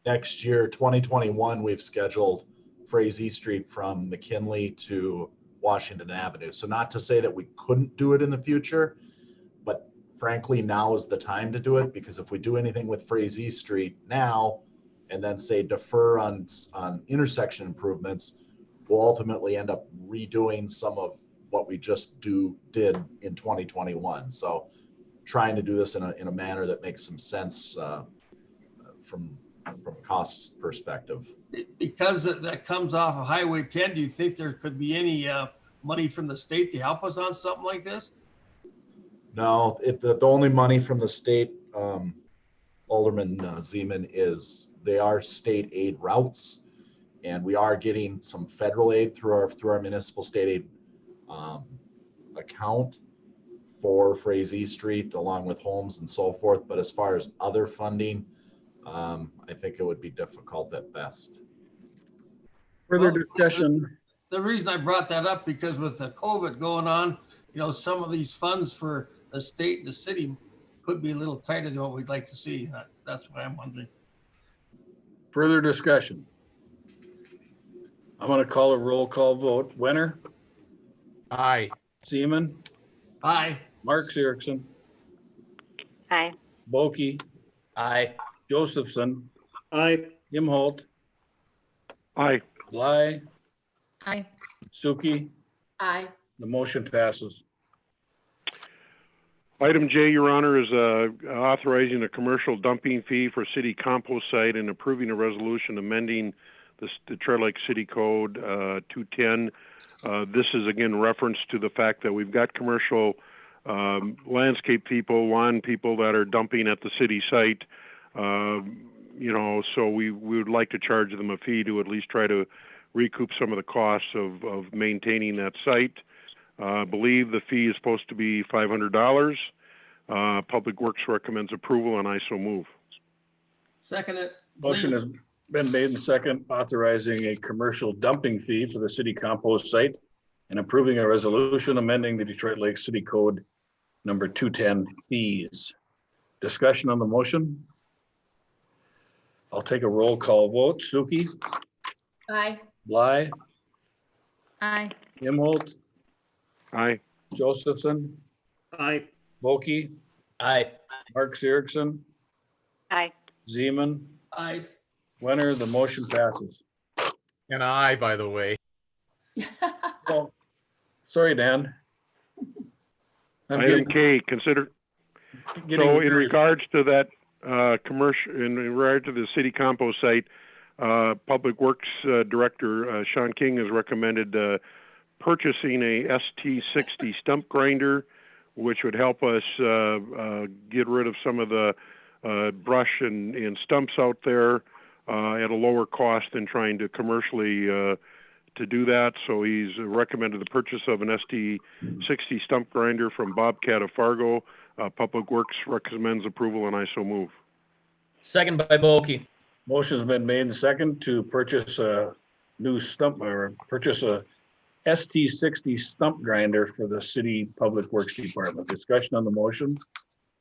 Next year, 2021, we've scheduled Frazee Street from McKinley to Washington Avenue. So not to say that we couldn't do it in the future, but frankly, now is the time to do it, because if we do anything with Frazee Street now and then say defer on intersection improvements, we'll ultimately end up redoing some of what we just did in 2021. So trying to do this in a manner that makes some sense from a cost perspective. Because that comes off of Highway 10, do you think there could be any money from the state to help us on something like this? No, the only money from the state, Alderman Zeman, is they are state aid routes, and we are getting some federal aid through our municipal state aid account for Frazee Street, along with homes and so forth. But as far as other funding, I think it would be difficult at best. Further discussion? The reason I brought that up, because with the COVID going on, some of these funds for the state and the city could be a little tighter than what we'd like to see. That's why I'm wondering. Further discussion? I'm going to call a roll call vote. Wenner? Aye. Seaman? Aye. Mark Erickson? Aye. Bulkey? Aye. Josephson, Aye. Imholt, Aye. Bly, Aye. Suki. Aye. The motion passes. Item J, Your Honor, is authorizing a commercial dumping fee for city compost site and approving a resolution amending the Detroit Lake City Code 210. This is again reference to the fact that we've got commercial landscape people, lawn people that are dumping at the city site. So we would like to charge them a fee to at least try to recoup some of the costs of maintaining that site. I believe the fee is supposed to be $500. Public Works recommends approval, and I so move. Second it. Motion has been made and second authorizing a commercial dumping fee for the city compost site and approving a resolution amending the Detroit Lake City Code number 210 fees. Discussion on the motion. I'll take a roll call vote. Suki, Aye. Bly, Aye. Imholt, Aye. Josephson, Aye. Bulkey, Aye. Marks Erickson, Aye. Zeman, Aye. Wenner. The motion passes. And aye, by the way. Well, sorry, Dan. I'm Item getting- K, consider. getting So in very- regards to that commercial, in regard to the city compost site, Public Works Director Sean King has recommended purchasing a ST60 stump grinder, which would help us get rid of some of the brush and stumps out there at a lower cost than trying to commercially to do that. So he's recommended the purchase of an ST60 stump grinder from Bobcat of Fargo. Public Works recommends approval, and I so move. Second by Bulkey. Motion's been made and second to purchase a new stump or purchase a ST60 stump grinder for the city Public Works Department. Discussion on the motion.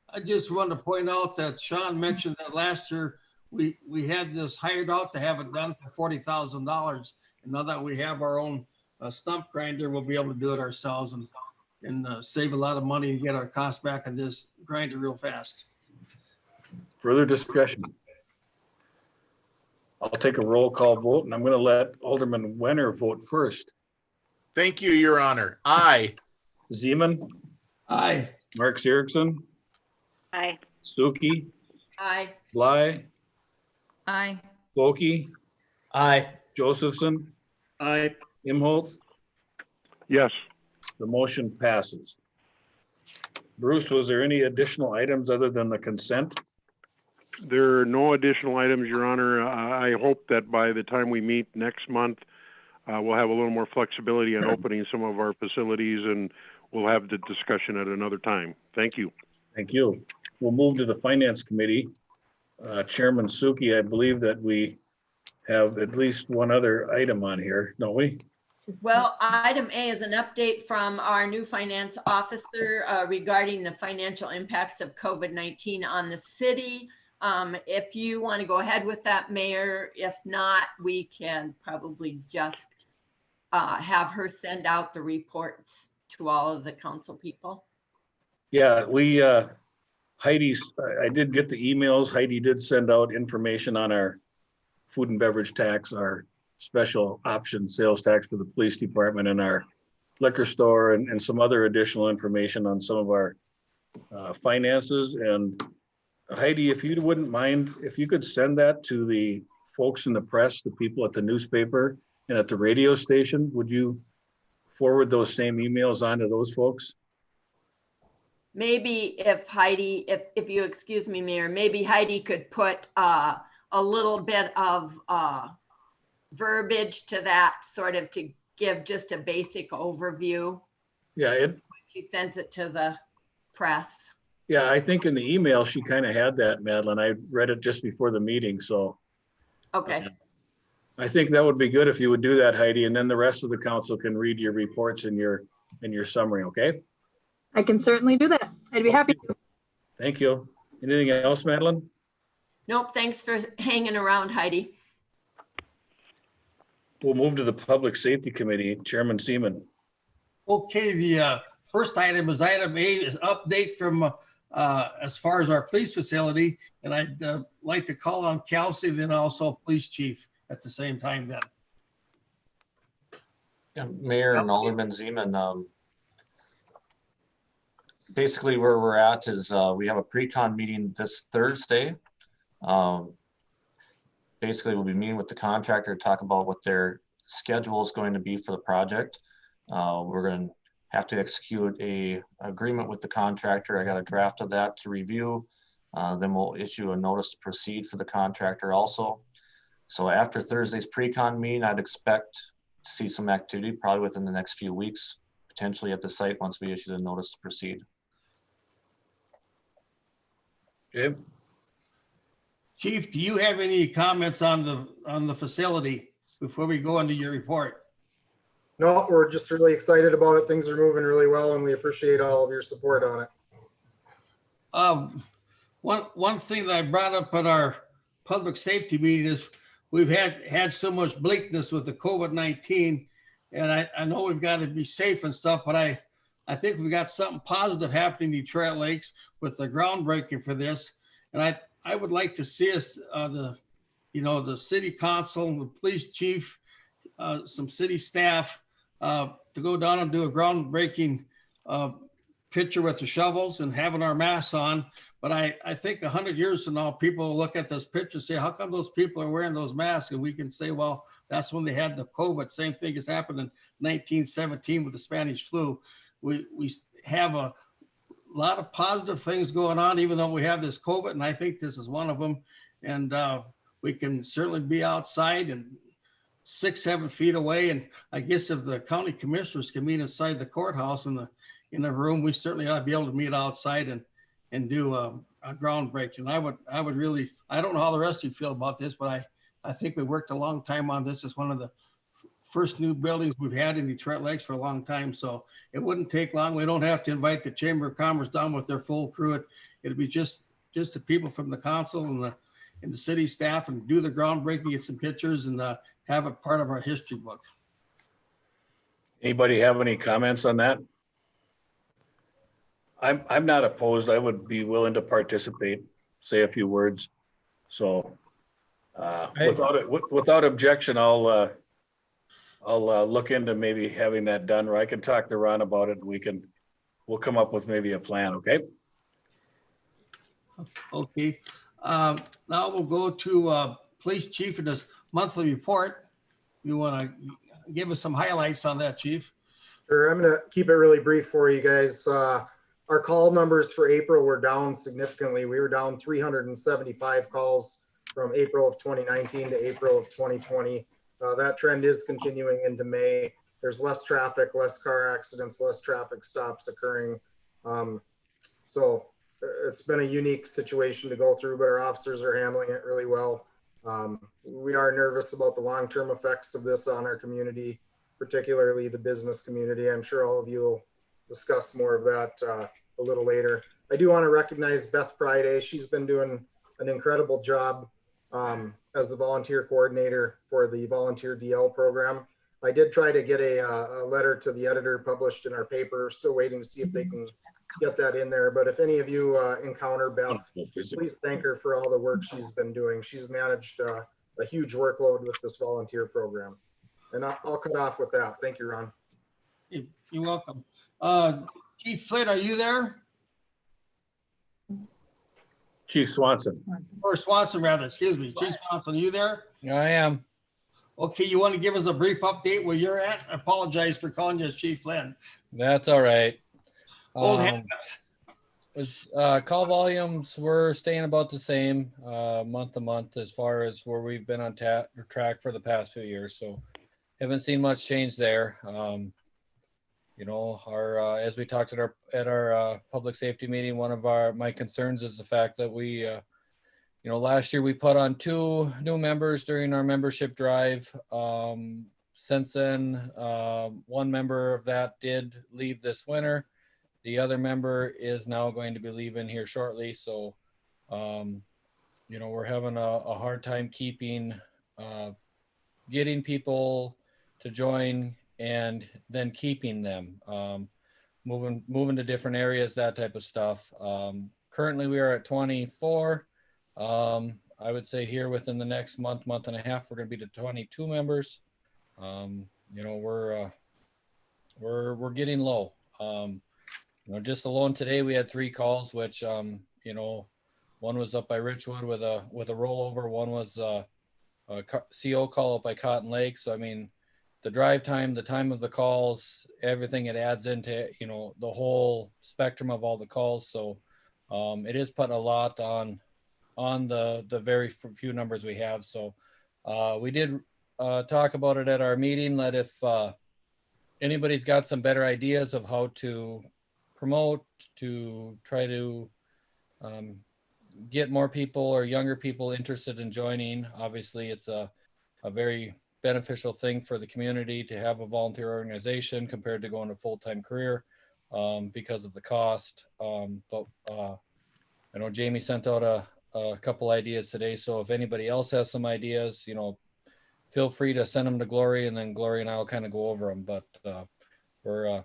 I just wanted to point out that Sean mentioned that last year we had this hired out to have it done for $40,000. And now that we have our own stump grinder, we'll be able to do it ourselves and save a lot of money and get our costs back on this grinder real fast. Further discussion. I'll take a roll call vote, and I'm going to let Alderman Wenner vote first. Thank you, Your Honor. Aye. Zeman, Aye. Marks Erickson, Aye. Suki, Aye. Bly, Aye. Bulkey, Aye. Josephson, Aye. Imholt. Yes. The motion passes. Bruce, was there any additional items other than the consent? There are no additional items, Your Honor. I hope that by the time we meet next month, we'll have a little more flexibility on opening some of our facilities, and we'll have the discussion at another time. Thank you. Thank you. We'll move to the Finance Committee. Chairman Suki, I believe that we have at least one other item on here, don't we? Well, item A is an update from our new finance officer regarding the financial impacts of COVID-19 on the city. If you want to go ahead with that, Mayor, if not, we can probably just have her send out the reports to all of the council people. Yeah, we, Heidi's, I did get the emails. Heidi did send out information on our food and beverage tax, our special option sales tax for the police department, and our liquor store, and some other additional information on some of our finances. And Heidi, if you wouldn't mind, if you could send that to the folks in the press, the people at the newspaper and at the radio station, would you forward those same emails on to those folks? Maybe if Heidi, if you excuse me, Mayor, maybe Heidi could put a little bit of verbiage to that, sort of to give just a basic overview. Yeah, She sends it to the press. yeah, I think in the email, she kind of had that, Madeline. I read it just before the meeting, so Okay. I think that would be good if you would do that, Heidi, and then the rest of the council can read your reports and your summary, okay? I can certainly do that. I'd be happy to. Thank you. Anything else, Madeline? Nope, thanks for hanging around, Heidi. We'll move to the Public Safety Committee. Chairman Seaman. Okay, the first item is item A, is update from as far as our police facility. And I'd like to call on Kelsey, then also police chief at the same time then. Yeah, Mayor and Alderman Zeman, basically where we're at is we have a pre-con meeting this Thursday. Basically, we'll be meeting with the contractor to talk about what their schedule is going to be for the project. We're going to have to execute a agreement with the contractor. I got a draft of that to review. Then we'll issue a notice to proceed for the contractor also. So after Thursday's pre-con meeting, I'd expect to see some activity probably within the next few weeks, potentially at the site once we issue the notice to proceed. Okay. Chief, do you have any comments on the facility before we go into your report? No, we're just really excited about it. Things are moving really well and we appreciate all of your support on it. One thing that I brought up at our public safety meeting is we've had so much bleakness with the COVID-19, and I know we've got to be safe and stuff, but I think we've got something positive happening in Detroit Lakes with the groundbreaking for this. And I would like to see us, the city council, the police chief, some city staff to go down and do a groundbreaking picture with the shovels and having our masks on. But I think 100 years from now, people will look at this picture and say, how come those people are wearing those masks? And we can say, well, that's when they had the COVID. Same thing has happened in 1917 with the Spanish flu. We have a lot of positive things going on, even though we have this COVID, and I think this is one of them. And we can certainly be outside and 6-7 feet away. And I guess if the county commissioners can meet inside the courthouse in the room, we certainly ought to be able to meet outside and do a groundbreaking. I would really, I don't know how the rest of you feel about this, but I think we worked a long time on this. It's one of the first new buildings we've had in Detroit Lakes for a long time. So it wouldn't take long. We don't have to invite the Chamber of Commerce down with their full crew. It'd be just the people from the council and the city staff, and do the groundbreaking, get some pictures, and have it part of our history book. Anybody have any comments on that? I'm not opposed. I would be willing to participate, say a few words. So without objection, I'll look into maybe having that done, or I can talk to Ron about it. We'll come up with maybe a plan. Okay. Okay. Now we'll go to police chief in his monthly report. You want to give us some highlights on that, chief? Sure. I'm going to keep it really brief for you guys. Our call numbers for April were down significantly. We were down 375 calls from April of 2019 to April of 2020. That trend is continuing into May. There's less traffic, less car accidents, less traffic stops occurring. So it's been a unique situation to go through, but our officers are handling it really well. We are nervous about the long-term effects of this on our community, particularly the business community. I'm sure all of you will discuss more of that a little later. I do want to recognize Beth Friday. She's been doing an incredible job as the volunteer coordinator for the volunteer DL program. I did try to get a letter to the editor published in our paper. Still waiting to see if they can get that in there. But if any of you encounter Beth, please thank her for all the work she's been doing. She's managed a huge workload with this volunteer program. And I'll cut off with that. Thank you, Ron. You're welcome. Chief Flynn, are you there? Chief Swanson. Or Swanson, rather, excuse me. Chief Swanson, are you there? Yeah, I am. Okay, you want to give us a brief update where you're at? I apologize for calling you Chief Flynn. That's all right. Old habits. Call volumes were staying about the same month to month as far as where we've been on track for the past few years. So haven't seen much change there. You know, as we talked at our public safety meeting, one of my concerns is the fact that we, you know, last year we put on 2 new members during our membership drive. Since then, 1 member of that did leave this winter. The other member is now going to be leaving here shortly. So, you know, we're having a hard time getting people to join and then keeping them, moving to different areas, that type of stuff. currently we are at 24. I would say here within the next month, month and a half, we're going to be to 22 members. You know, we're getting low. You know, just alone today we had 3 calls, which you know, one was up by Richwood with a rollover. One was a CO call up by Cotton Lake. So I mean, the drive time, the time of the calls, everything it adds into, you know, the whole spectrum of all the calls. So it is putting a lot on the very few numbers we have. So we did talk about it at our meeting, that if anybody's got some better ideas of how to promote, to try to get more people or younger people interested in joining. Obviously, it's a very beneficial thing for the community to have a volunteer organization compared to going a full-time career because of the cost. But I know Jamie sent out a couple ideas today. So if anybody else has some ideas, you know, feel free to send them to Glory, and then Glory and I will kind of go over them. But we're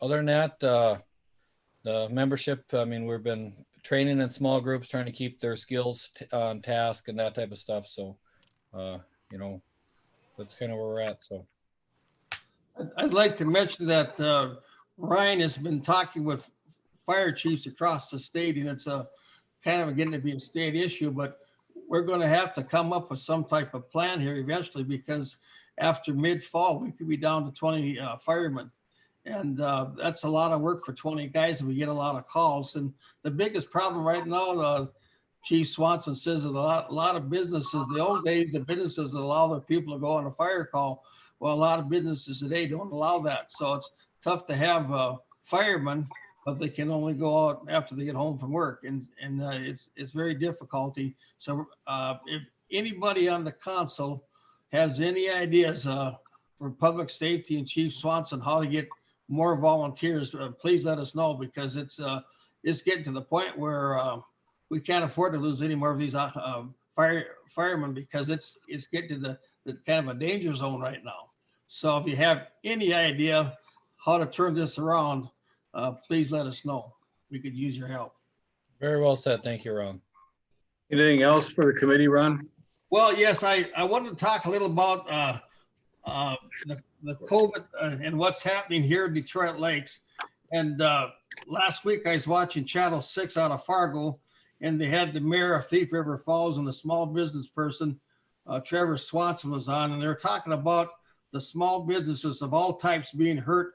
other than that, the membership, I mean, we've been training in small groups, trying to keep their skills on task and that type of stuff. So, you know, that's kind of where we're at. So I'd like to mention that Ryan has been talking with fire chiefs across the state, and it's a kind of getting to be a state issue, but we're going to have to come up with some type of plan here eventually, because after mid-fall, we could be down to 20 firemen. And that's a lot of work for 20 guys, and we get a lot of calls. And the biggest problem right now, Chief Swanson says that a lot of businesses, the old days, the businesses that allow their people to go on a fire call. Well, a lot of businesses today don't allow that. So it's tough to have firemen, but they can only go out after they get home from work. And it's very difficulty. So if anybody on the council has any ideas for public safety and Chief Swanson, how to get more volunteers, please let us know, because it's getting to the point where we can't afford to lose any more of these firemen, because it's getting to the kind of a danger zone right now. So if you have any idea how to turn this around, please let us know. We could use your help. very well said. Thank you, Ron. Anything else for the committee, Ron? Well, yes, I wanted to talk a little about the COVID and what's happening here in Detroit Lakes. And last week I was watching Channel 6 out of Fargo, and they had the mayor of Thief River Falls and the small business person, Trevor Swanson, was on, and they were talking about the small businesses of all types being hurt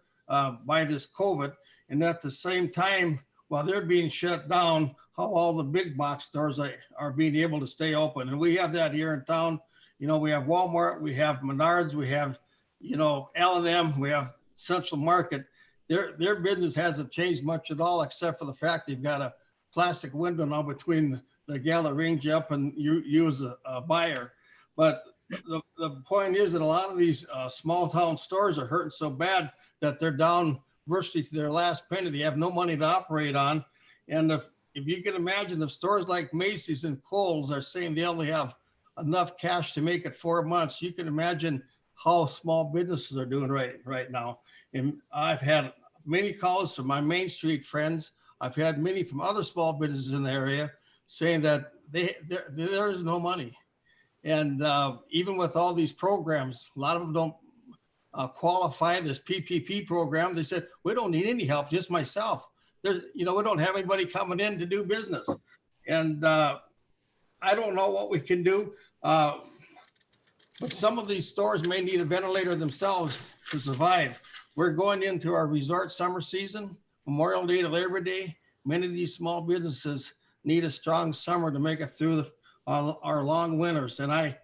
by this COVID. And at the same time, while they're being shut down, how all the big box stores are being able to stay open. And we have that here in town. You know, we have Walmart, we have Menards, we have, you know, L&M, we have Central Market. Their business hasn't changed much at all, except for the fact they've got a plastic window now between the gal that rings you up and you as a buyer. But the point is that a lot of these small town stores are hurting so bad that they're down virtually to their last penny. They have no money to operate on. And if you can imagine, if stores like Macy's and Kohl's are saying they only have enough cash to make it 4 months, you can imagine how small businesses are doing right now. And I've had many calls from my Main Street friends. I've had many from other small businesses in the area saying that there is no money. And even with all these programs, a lot of them don't qualify this PPP program. They said, we don't need any help, just myself. We don't have anybody coming in to do business. And I don't know what we can do. But some of these stores may need a ventilator themselves to survive. We're going into our resort summer season, Memorial Day to Labor Day. Many of these small businesses need a strong summer to make it through our long winters. And I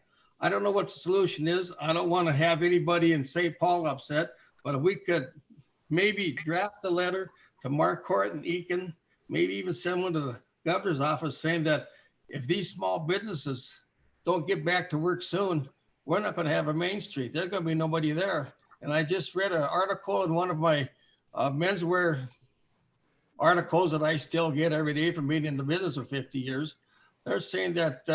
don't know what the solution is. I don't want to have anybody in St. Paul upset, but if we could maybe draft a letter to Marquardt and Eakin, maybe even send one to the governor's office saying that if these small businesses don't get back to work soon, we're not going to have a Main Street. There's going to be nobody there. And I just read an article in one of my menswear articles that I still get every day from being in the business for 50 years. They're saying that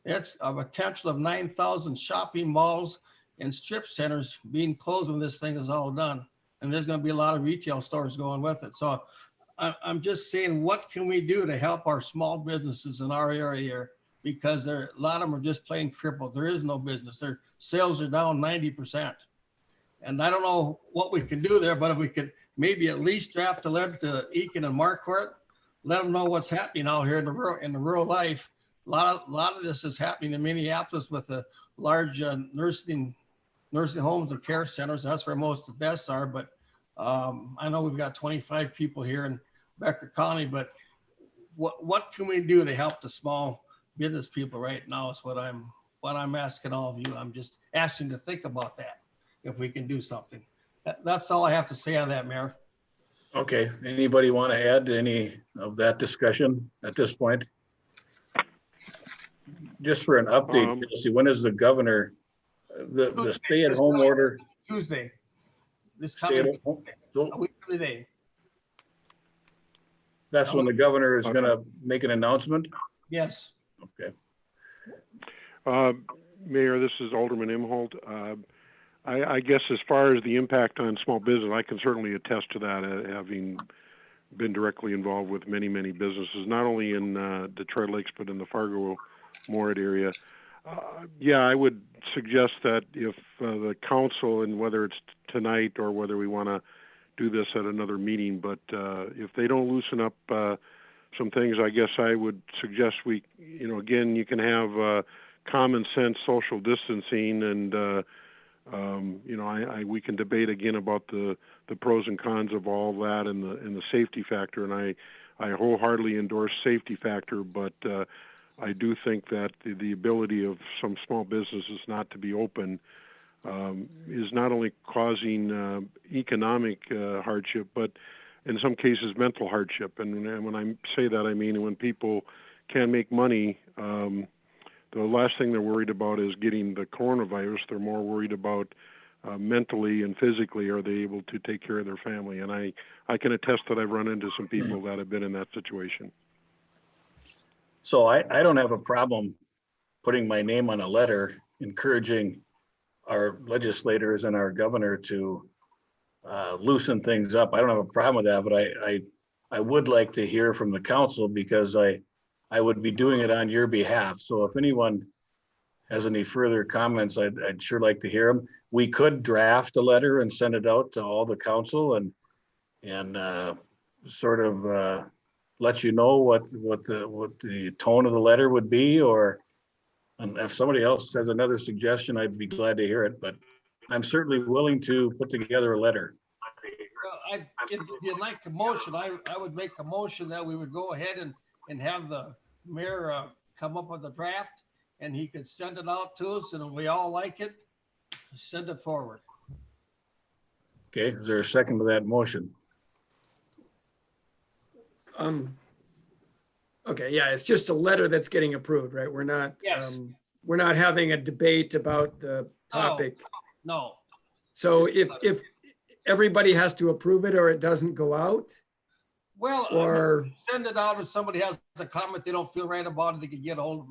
that's a potential of 9,000 shopping malls and strip centers being closed when this thing is all done. And there's going to be a lot of retail stores going with it. So I'm just saying, what can we do to help our small businesses in our area here? Because a lot of them are just plain crippled. There is no business. Their sales are down 90%. And I don't know what we can do there, but if we could maybe at least draft a letter to Eakin and Marquardt, let them know what's happening out here in the rural life. A lot of this is happening in Minneapolis with the large nursing homes and care centers. That's where most of the deaths are. But I know we've got 25 people here in Becker County, but what can we do to help the small business people right now is what I'm asking all of you. I'm just asking to think about that, if we can do something. That's all I have to say on that, Mayor. Okay, anybody want to add to any of that discussion at this point? Just for an update, Jesse, when is the governor, the stay-at-home order? Tuesday. This coming a week from today. That's when the governor is gonna make an announcement? Yes. Okay. Mayor, this is Alderman Imholt. I guess as far as the impact on small business, I can certainly attest to that, having been directly involved with many, many businesses, not only in Detroit Lakes, but in the Fargo-Moorhead area. Yeah, I would suggest that if the council, and whether it's tonight or whether we want to do this at another meeting, but if they don't loosen up some things, I guess I would suggest again, you can have common sense social distancing, and we can debate again about the pros and cons of all that and the safety factor, and I wholeheartedly endorse safety factor, but I do think that the ability of some small businesses not to be open is not only causing economic hardship, but in some cases mental hardship. And when I say that, I mean when people can't make money, the last thing they're worried about is getting the coronavirus. They're more worried about mentally and physically, are they able to take care of their family? And I can attest that I've run into some people that have been in that situation. So I don't have a problem putting my name on a letter encouraging our legislators and our governor to loosen things up. I don't have a problem with that, but I would like to hear from the council, because I would be doing it on your behalf. So if anyone has any further comments, I'd sure like to hear them. We could draft a letter and send it out to all the council and sort of let you know what the tone of the letter would be, and if somebody else has another suggestion, I'd be glad to hear it, but I'm certainly willing to put together a letter. Well, if you'd like a motion, I would make a motion that we would go ahead and have the mayor come up with a draft, and he could send it out to us, and if we all like it, send it forward. Okay, is there a second to that motion? Okay, yeah, it's just a letter that's getting approved, right? We're not, we're not having a debate about the topic. No. So if everybody has to approve it or it doesn't go out? Well, or send it out if somebody has a comment they don't feel right about it, they could get a hold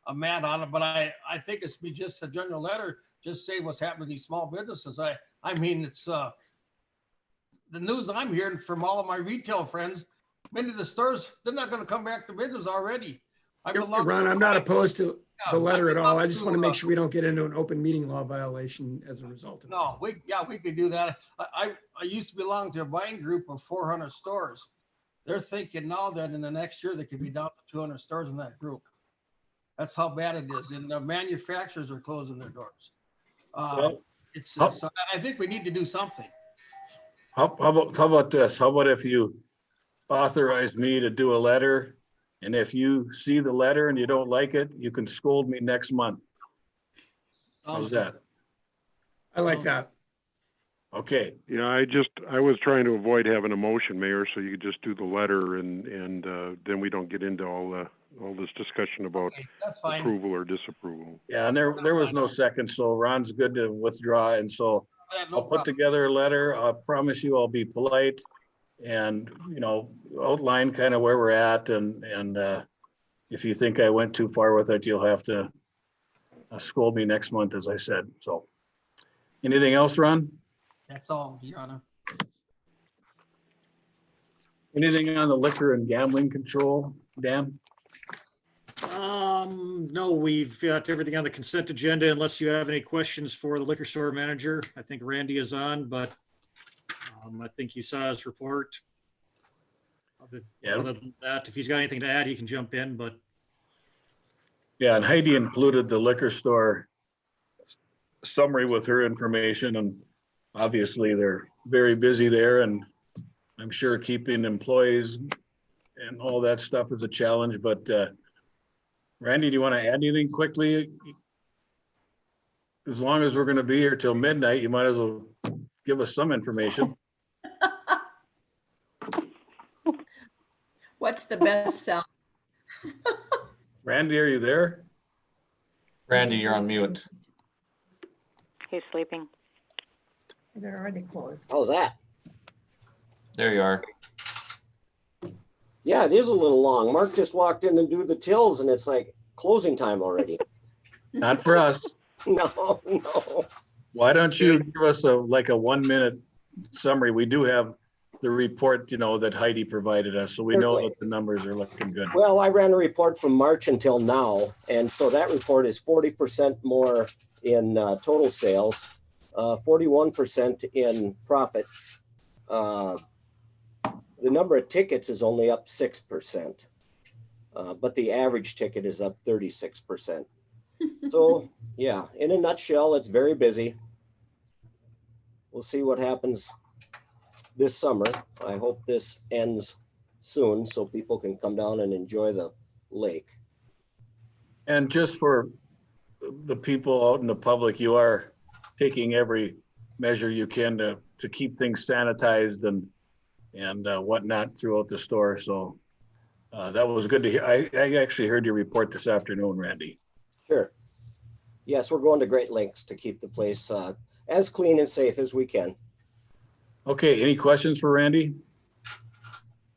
of Matt on it. But I think it's be just a general letter, just say what's happening to these small businesses. I mean, it's the news I'm hearing from all of my retail friends. Many of the stores, they're not going to come back to business already. Ron, I'm not opposed to the letter at all. I just want to make sure we don't get into an open meeting law violation as a result of it. No, we could do that. I used to belong to a buying group of 400 stores. They're thinking now that in the next year, they could be down to 200 stores in that group. That's how bad it is. And the manufacturers are closing their doors. So I think we need to do something. How about this? How about if you authorize me to do a letter, and if you see the letter and you don't like it, you can scold me next month. How's that? I like that. Okay. Yeah, I was trying to avoid having a motion, Mayor, so you could just do the letter, and then we don't get into all this discussion about approval or disapproval. Yeah, and there was no second, so Ron's good to withdraw, and so I'll put together a letter. I promise you I'll be polite and outline kind of where we're at, and if you think I went too far with it, you'll have to scold me next month, as I said. So anything else, Ron? That's all, Your Honor. Anything on the liquor and gambling control, Dan? No, we've got everything on the consent agenda unless you have any questions for the liquor store manager. I think Randy is on, but I think you saw his report. Yeah. Other than that, if he's got anything to add, he can jump in, but Yeah, and Heidi included the liquor store summary with her information, and obviously they're very busy there, and I'm sure keeping employees and all that stuff is a challenge, but Randy, do you want to add anything quickly? As long as we're going to be here till midnight, you might as well give us some information. What's the best sell? Randy, are you there? Randy, you're on mute. He's sleeping. They're already closed. How's that? There you are. Yeah, it is a little long. Mark just walked in and do the tills and it's like closing time already. Not for us. No, no. Why don't you give us a 1 minute summary? We do have the report, that Heidi provided us, so we know that the numbers are looking good. Well, I ran a report from March until now, and so that report is 40% more in total sales, 41% in profit. The number of tickets is only up 6%, but the average ticket is up 36%. So yeah, in a nutshell, it's very busy. We'll see what happens this summer. I hope this ends soon so people can come down and enjoy the lake. And just for the people out in the public, you are taking every measure you can to keep things sanitized and whatnot throughout the store. So that was good to hear. I actually heard your report this afternoon, Randy. Sure. Yes, we're going to great lengths to keep the place as clean and safe as we can. Okay, any questions for Randy?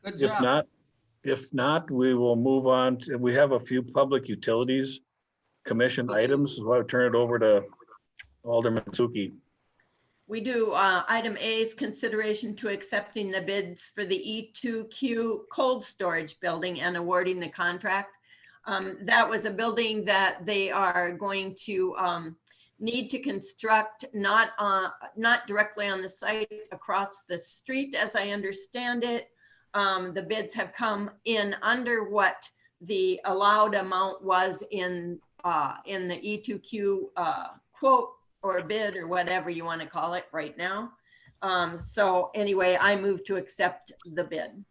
Good job. If not, we will move on to, we have a few public utilities commission items. So I'll turn it over to Alderman Suki. We do. Item A is consideration to accepting the bids for the E2Q cold storage building and awarding the contract. That was a building that they are going to need to construct, not directly on the site, across the street, as I understand it. The bids have come in under what the allowed amount was in the E2Q quote or bid or whatever you want to call it right now. So anyway, I move to accept the bid.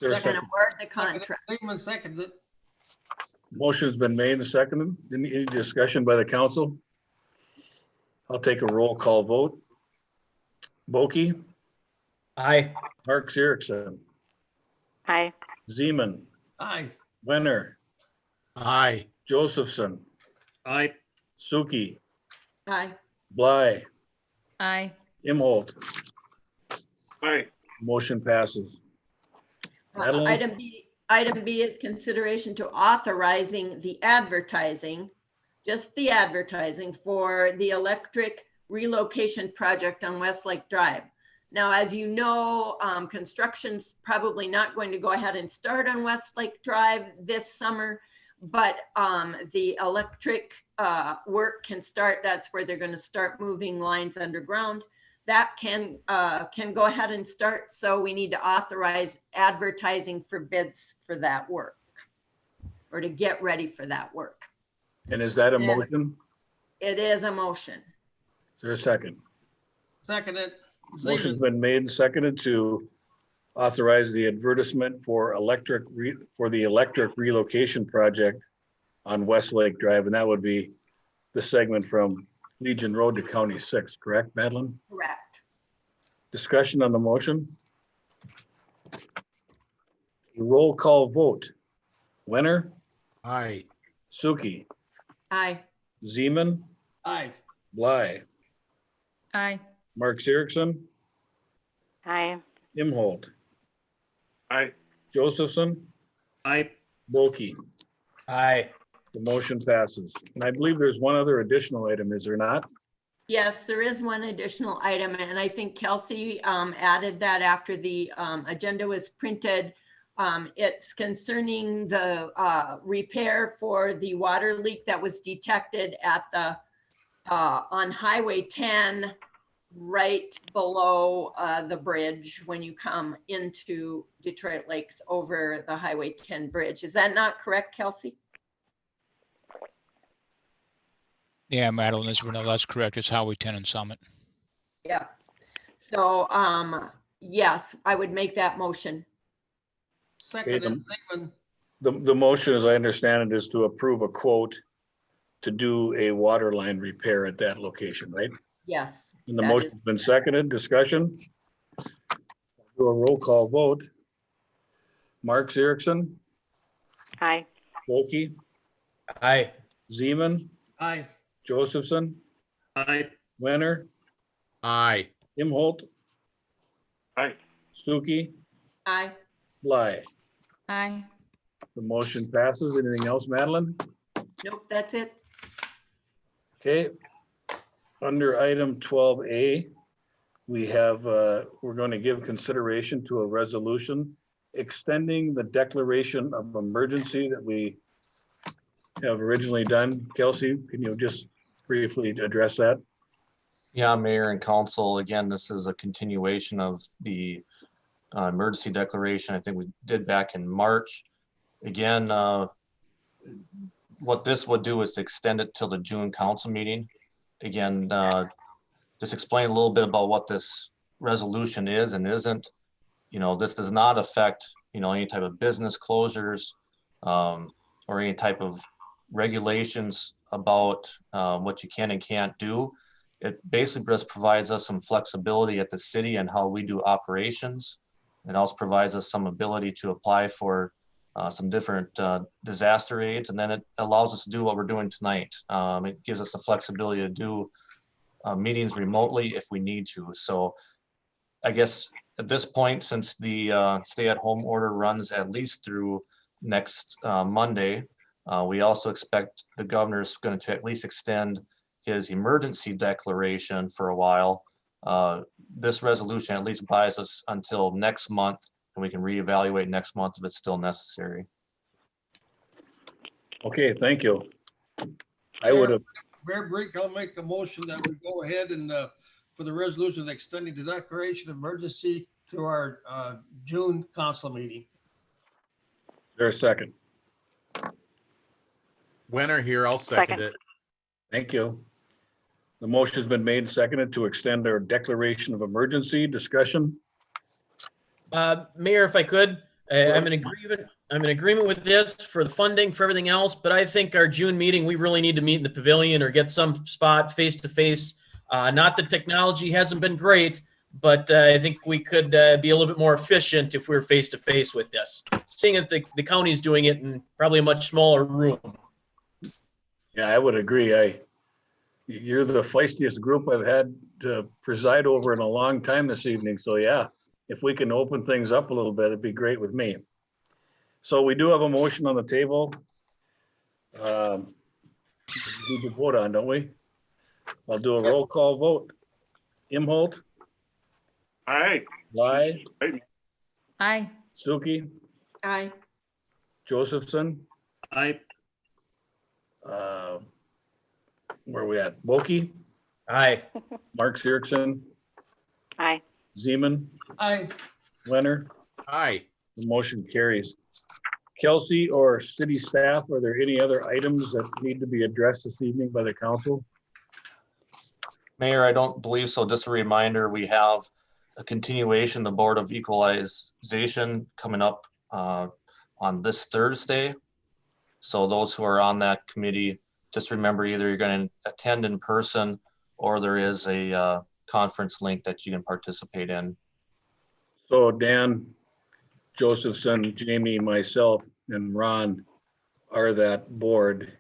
And award the contract. Freeman seconds it. Motion's been made and seconded. Any discussion by the council? I'll take a roll call vote. Boki? Aye. Mark Erickson? Aye. Zeman? Aye. Wenner? Aye. Josephson? Aye. Suki? Aye. Bly? Aye. Imholt? Aye. Motion passes. Madeline? Item B is consideration to authorizing the advertising, just the advertising for the electric relocation project on Westlake Drive. Now, as you know, construction's probably not going to go ahead and start on Westlake Drive this summer, but the electric work can start. That's where they're going to start moving lines underground. That can go ahead and start. So we need to authorize advertising for bids for that work, or to get ready for that work. And is that a motion? It is a motion. Is there a second? Second it. Motion's been made and seconded to authorize the advertisement for the electric relocation project on Westlake Drive, and that would be the segment from Legion Road to County 6, correct, Madeline? Correct. Discussion on the motion? Roll call vote. Wenner? Aye. Suki? Aye. Zeman? Aye. Bly? Aye. Mark Erickson? Aye. Imholt? Aye. Josephson? Aye. Bulkey? Aye. The motion passes. And I believe there's one other additional item, is there not? Yes, there is one additional item, and I think Kelsey added that after the agenda was printed. It's concerning the repair for the water leak that was detected at the on Highway 10, right below the bridge when you come into Detroit Lakes over the Highway 10 bridge. Is that not correct, Kelsey? Yeah, Madeline, that's correct. It's Highway 10 and Summit. Yeah. So, yes, I would make that motion. Second, The motion, as I understand it, is to approve a quote to do a water line repair at that location, right? Yes. And the motion's been seconded. Discussion? Do a roll call vote. Mark Erickson, Aye. Wolke, Aye. Zeman, Aye. Josephson, Aye. Wenner, Aye. Imholt, Aye. Stuckey, Aye. Bly. Aye. The motion passes. Anything else, Madeline? Nope, that's it. Okay. Under item 12A, we have, we're going to give consideration to a resolution extending the declaration of emergency that we have originally done. Kelsey, can you just briefly address that? Yeah, Mayor and Council, again, this is a continuation of the emergency declaration I think we did back in March. Again, what this would do is extend it till the June council meeting. Again, just explain a little bit about what this resolution is and isn't. You know, this does not affect, you know, any type of business closures or any type of regulations about what you can and can't do. It basically just provides us some flexibility at the city and how we do operations. It also provides us some ability to apply for some different disaster aids, and then it allows us to do what we're doing tonight. It gives us the flexibility to do meetings remotely if we need to. So I guess at this point, since the stay-at-home order runs at least through next Monday, we also expect the governor's going to at least extend his emergency declaration for a while. This resolution at least buys us until next month, and we can reevaluate next month if it's still necessary. Okay, thank you. I would have. Mayor Brink, I'll make a motion that we go ahead and for the resolution extending the declaration of emergency to our June council meeting. There's a second. Winner here, I'll second it. Thank you. The motion has been made and seconded to extend our declaration of emergency. Discussion? Mayor, if I could, I'm in agreement. I'm in agreement with this for the funding, for everything else, but I think our June meeting, we really need to meet in the pavilion or get some spot face to face. Not that technology hasn't been great, but I think we could be a little bit more efficient if we were face to face with this. Seeing that the county's doing it in probably a much smaller room. Yeah, I would agree. You're the feistiest group I've had to preside over in a long time this evening. So yeah, if we can open things up a little bit, it'd be great with me. So we do have a motion on the table. We need to vote on, don't we? I'll do a roll call vote. Imholt? Aye. Bly? Aye. Stuckey? Aye. Josephson? Aye. Where are we at? Wolke? Aye. Mark Erickson? Aye. Zeman? Aye. Wenner? Aye. The motion carries. Kelsey or city staff, are there any other items that need to be addressed this evening by the council? Mayor, I don't believe so. Just a reminder, we have a continuation, the Board of Equalization coming up on this Thursday. So those who are on that committee, just remember either you're going to attend in person or there is a conference link that you can participate in. So Dan, Josephson, Jamie, myself, and Ron are that board.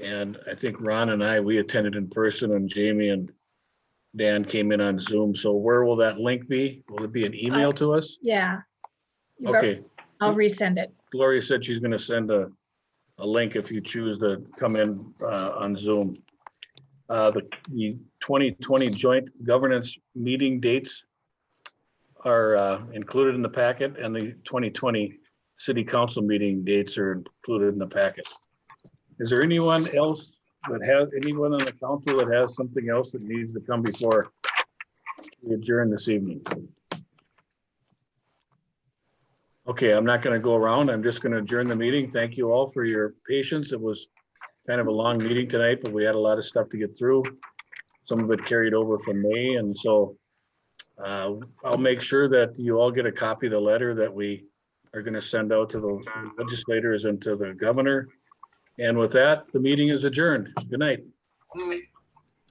And I think Ron and I, we attended in person, and Jamie and Dan came in on Zoom. So where will that link be? Will it be an email to us? Yeah. Okay. I'll resend it. Gloria said she's going to send a link if you choose to come in on Zoom. The 2020 joint governance meeting dates are included in the packet, and the 2020 city council meeting dates are included in the packet. Is there anyone else anyone on the council that has something else that needs to come before we adjourn this evening? Okay, I'm not going to go around. I'm just going to adjourn the meeting. Thank you all for your patience. It was kind of a long meeting tonight, but we had a lot of stuff to get through. Some of it carried over from May, and so I'll make sure that you all get a copy of the letter that we are going to send out to the legislators and to the governor. And with that, the meeting is adjourned. Good night. All right.